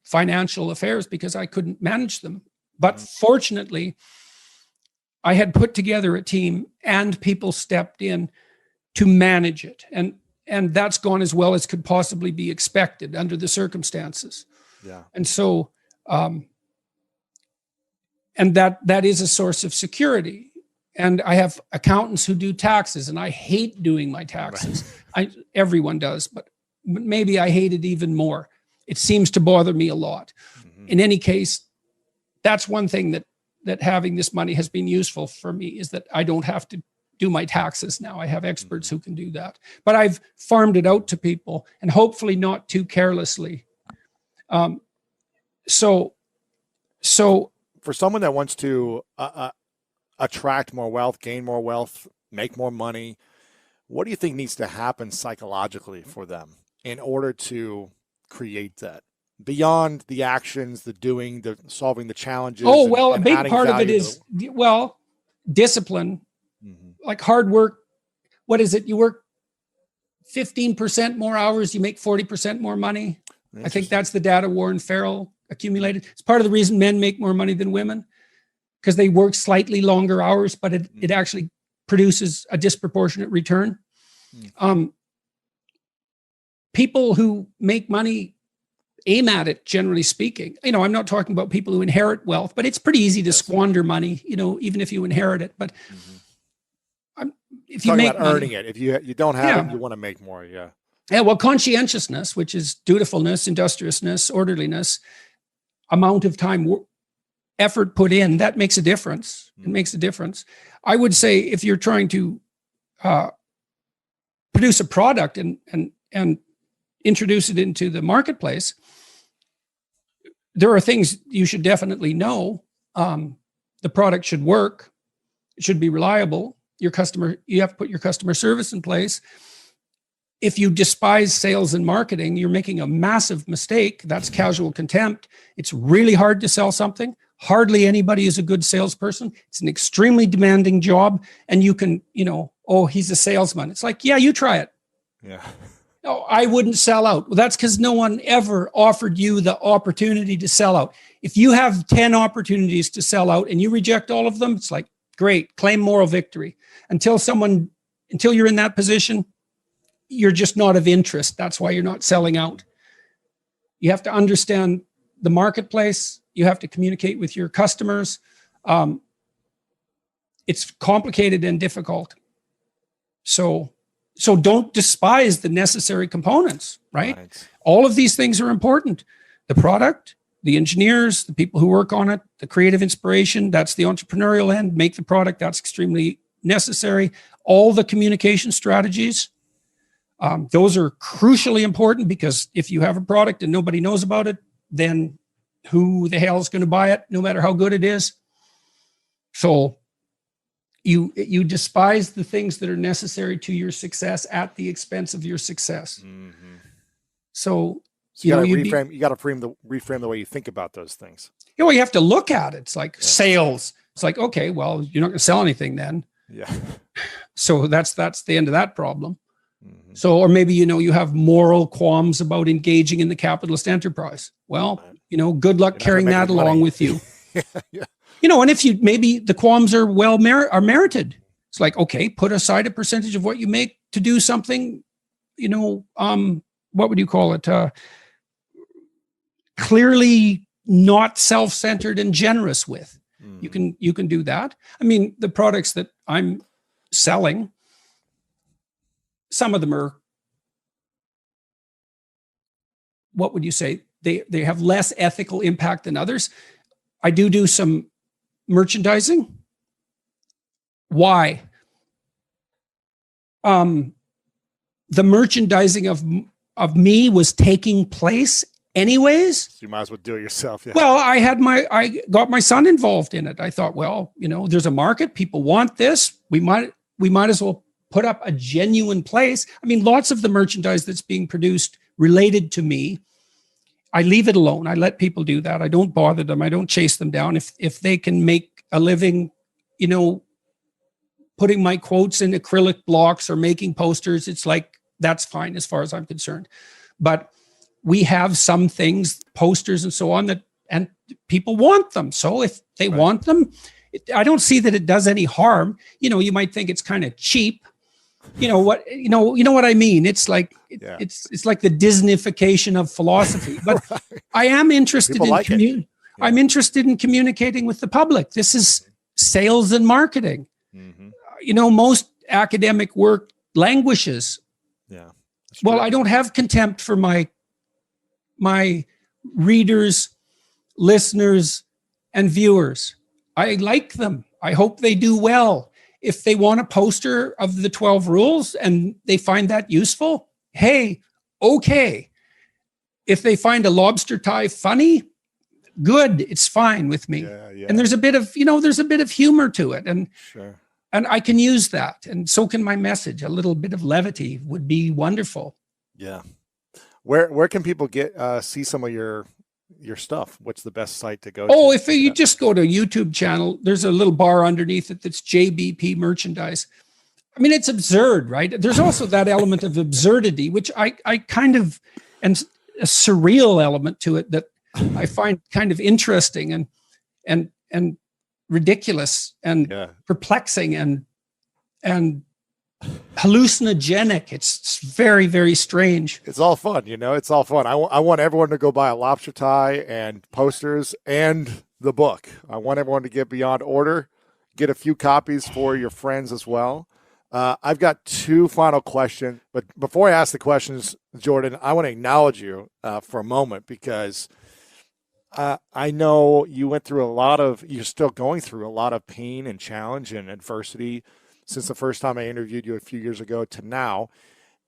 financial affairs because I couldn't manage them. But fortunately, I had put together a team and people stepped in to manage it. And that's gone as well as could possibly be expected under the circumstances. Yeah. And so, and that is a source of security. And I have accountants who do taxes, and I hate doing my taxes. Everyone does, but maybe I hate it even more. It seems to bother me a lot. In any case, that's one thing that having this money has been useful for me, is that I don't have to do my taxes now. I have experts who can do that. But I've farmed it out to people, and hopefully not too carelessly. So for someone that wants to attract more wealth, gain more wealth, make more money, what do you think needs to happen psychologically for them in order to create that? Beyond the actions, the doing, the solving the challenges. Oh, well, a big part of it is, discipline, like hard work. What is it? You work 15% more hours, you make 40% more money. I think that's the data Warren Farrell accumulated. It's part of the reason men make more money than women, because they work slightly longer hours, but it actually produces a disproportionate return. People who make money aim at it, generally speaking. I'm not talking about people who inherit wealth, but it's pretty easy to squander money, even if you inherit it. But if you make money, earning it, if you don't have it, you want to make more. Yeah. Yeah. Well, conscientiousness, which is dutifulness, industriousness, orderliness, amount of time, effort put in, that makes a difference. It makes a difference. I would say if you're trying to produce a product and introduce it into the marketplace, there are things you should definitely know. The product should work. It should be reliable. You have to put your customer service in place. If you despise sales and marketing, you're making a massive mistake. That's casual contempt. It's really hard to sell something. Hardly anybody is a good salesperson. It's an extremely demanding job. And you can, he's a salesman. It's like, yeah, you try it. Yeah. No, I wouldn't sell out. Well, that's because no one ever offered you the opportunity to sell out. If you have 10 opportunities to sell out and you reject all of them, it's like, great, claim moral victory. Until you're in that position, you're just not of interest. That's why you're not selling out. You have to understand the marketplace. You have to communicate with your customers. It's complicated and difficult. So don't despise the necessary components, right? All of these things are important. The product, the engineers, the people who work on it, the creative inspiration, that's the entrepreneurial end. Make the product, that's extremely necessary. All the communication strategies, those are crucially important, because if you have a product and nobody knows about it, then who the hell is going to buy it, no matter how good it is? So you despise the things that are necessary to your success at the expense of your success. So you got to reframe the way you think about those things. You have to look at it. It's like sales. It's like, okay, well, you're not going to sell anything then. Yeah. So that's the end of that problem. So, or maybe, you have moral qualms about engaging in the capitalist enterprise. Well, good luck carrying that along with you. Yeah. And if maybe the qualms are merited. It's like, okay, put aside a percentage of what you make to do something, what would you call it? Clearly not self-centered and generous with. You can do that. I mean, the products that I'm selling, some of them are, what would you say? They have less ethical impact than others. I do some merchandising. Why? The merchandising of me was taking place anyways. So you might as well do it yourself. Yeah. Well, I got my son involved in it. I thought, well, there's a market. People want this. We might as well put up a genuine place. I mean, lots of the merchandise that's being produced related to me, I leave it alone. I let people do that. I don't bother them. I don't chase them down. If they can make a living, putting my quotes in acrylic blocks or making posters, it's like, that's fine as far as I'm concerned. But we have some things, posters and so on, and people want them. So if they want them, I don't see that it does any harm. You might think it's kind of cheap. You know what I mean? It's like it's like the Disneyfication of philosophy. But I am interested I'm interested in communicating with the public. This is sales and marketing. Mm-hmm. Most academic work languishes. Yeah. Well, I don't have contempt for my readers, listeners, and viewers. I like them. I hope they do well. If they want a poster of the 12 rules and they find that useful, hey, okay. If they find a lobster tie funny, good. It's fine with me. Yeah. And there's a bit of humor to it. And sure. And I can use that. And so can my message. A little bit of levity would be wonderful. Yeah. Where can people see some of your stuff? What's the best site to go to? Oh, if you just go to a YouTube channel, there's a little bar underneath it that's JBP merchandise. I mean, it's absurd, right? There's also that element of absurdity, which I kind of, and a surreal element to it that I find kind of interesting and ridiculous and perplexing and hallucinogenic. It's very, very strange. It's all fun, it's all fun. I want everyone to go buy a lobster tie and posters and the book. I want everyone to get Beyond Order, get a few copies for your friends as well. I've got two final questions, but before I ask the questions, Jordan, I want to acknowledge you for a moment because I know you went through you're still going through a lot of pain and challenge and adversity since the first time I interviewed you a few years ago to now.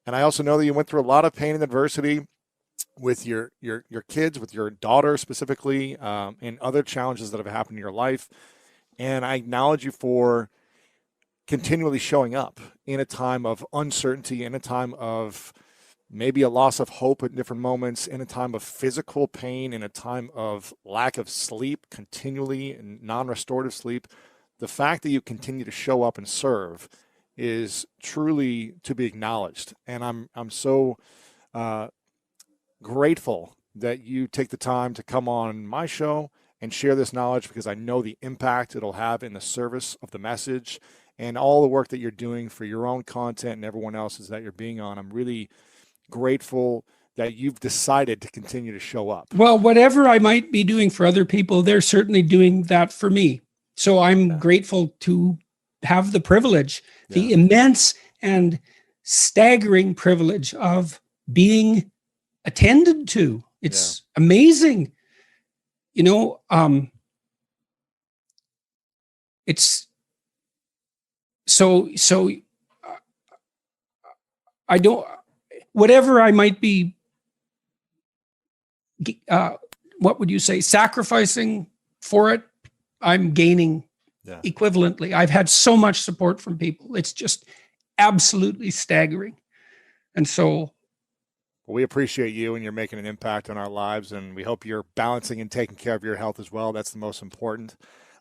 And I also know that you went through a lot of pain and adversity with your kids, with your daughter specifically, and other challenges that have happened in your life. And I acknowledge you for continually showing up in a time of uncertainty, in a time of maybe a loss of hope at different moments, in a time of physical pain, in a time of lack of sleep continually and non-restorative sleep. The fact that you continue to show up and serve is truly to be acknowledged. And I'm so grateful that you take the time to come on my show and share this knowledge, because I know the impact it'll have in the service of the message and all the work that you're doing for your own content and everyone else's that you're being on. I'm really grateful that you've decided to continue to show up. Well, whatever I might be doing for other people, they're certainly doing that for me. So I'm grateful to have the privilege, the immense and staggering privilege of being attended to. It's amazing. It's so I don't, whatever I might be, what would you say, sacrificing for it, I'm gaining equivalently. I've had so much support from people. It's just absolutely staggering. And so we appreciate you, and you're making an impact on our lives, and we hope you're balancing and taking care of your health as well. That's the most important.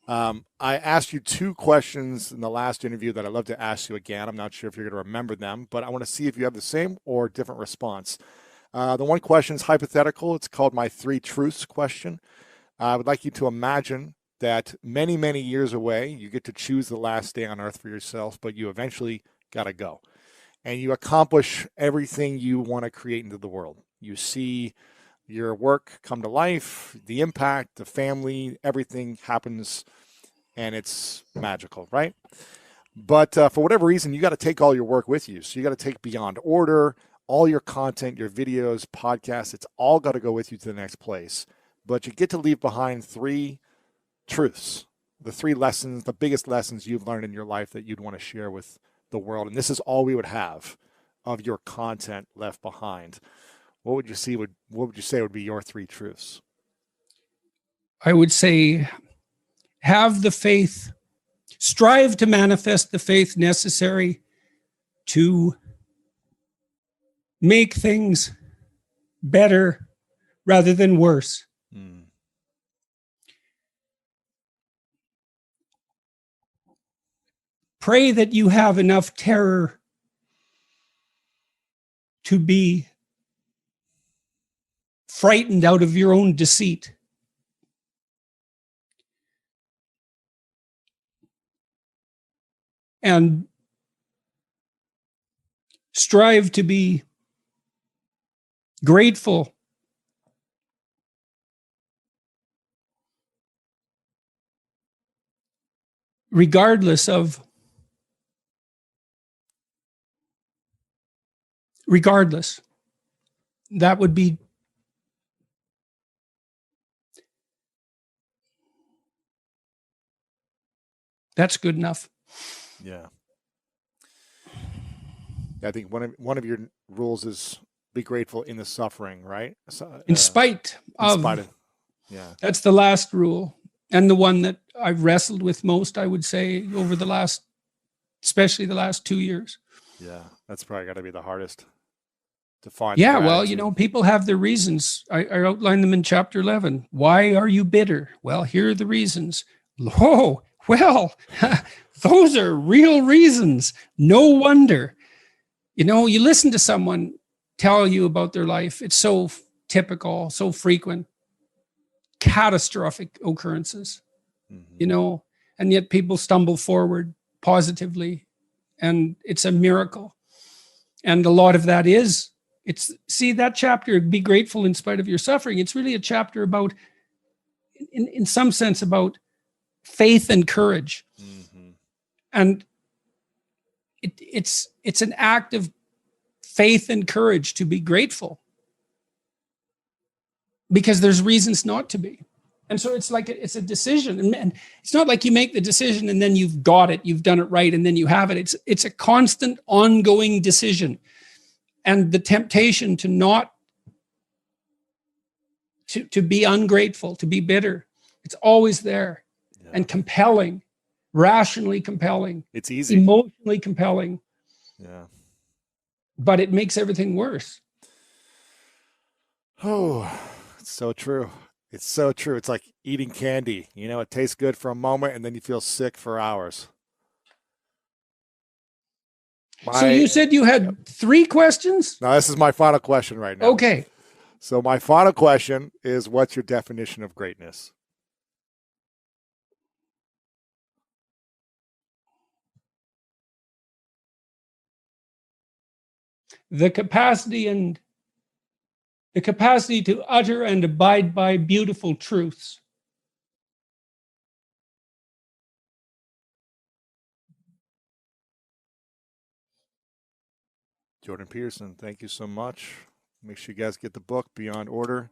I asked you two questions in the last interview that I'd love to ask you again. I'm not sure if you're going to remember them, but I want to see if you have the same or different response. The one question is hypothetical. It's called my 3 truths question. I would like you to imagine that many, many years away, you get to choose the last day on earth for yourself, but you eventually got to go. And you accomplish everything you want to create into the world. You see your work come to life, the impact, the family, everything happens, and it's magical, right? But for whatever reason, you got to take all your work with you. So you got to take Beyond Order, all your content, your videos, podcasts. It's all got to go with you to the next place. But you get to leave behind 3 truths, the 3 lessons, the biggest lessons you've learned in your life that you'd want to share with the world. And this is all we would have of your content left behind. What would you say would be your 3 truths? I would say have the faith, strive to manifest the faith necessary to make things better rather than worse. Pray that you have enough terror to be frightened out of your own deceit. And strive to be grateful regardless. That would be that's good enough. Yeah. I think one of your rules is be grateful in the suffering, right? In spite of. Yeah. That's the last rule. And the one that I've wrestled with most, I would say, over especially the last 2 years. Yeah. That's probably got to be the hardest to find. Yeah. Well, people have their reasons. I outlined them in chapter 11. Why are you bitter? Well, here are the reasons. Oh, well, those are real reasons. No wonder. You listen to someone tell you about their life. It's so typical, so frequent, catastrophic occurrences, and yet people stumble forward positively, and it's a miracle. And a lot of that that chapter, be grateful in spite of your suffering. It's really a chapter about, in some sense, about faith and courage. And it's an act of faith and courage to be grateful, because there's reasons not to be. And so it's like it's a decision, and it's not like you make the decision and then you've got it, you've done it right, and then you have it. It's a constant, ongoing decision, and the temptation to not to be ungrateful, to be bitter, it's always there. Yeah. And compelling, rationally compelling. It's easy. Emotionally compelling. Yeah. But it makes everything worse. Oh, it's so true. It's so true. It's like eating candy. It tastes good for a moment and then you feel sick for hours. So you said you had 3 questions? No, this is my final question right now. Okay. So my final question is, what's your definition of greatness? The capacity to utter and abide by beautiful truths. Jordan Peterson, thank you so much. Make sure you guys get the book, Beyond Order.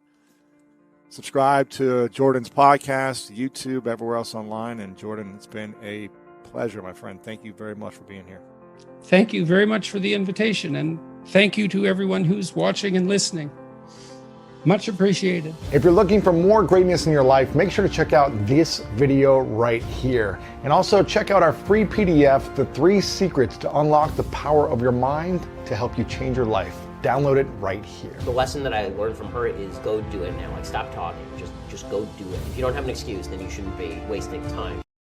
Subscribe to Jordan's podcast, YouTube, everywhere else online. And Jordan, it's been a pleasure, my friend. Thank you very much for being here. Thank you very much for the invitation. And thank you to everyone who's watching and listening. Much appreciated. If you're looking for more greatness in your life, make sure to check out this video right here. And also check out our free PDF, The 3 Secrets to Unlock the Power of Your Mind to help you change your life. Download it right here. The lesson that I learned from her is go do it now. Like, stop talking. Just go do it. If you don't have an excuse, then you shouldn't be wasting time.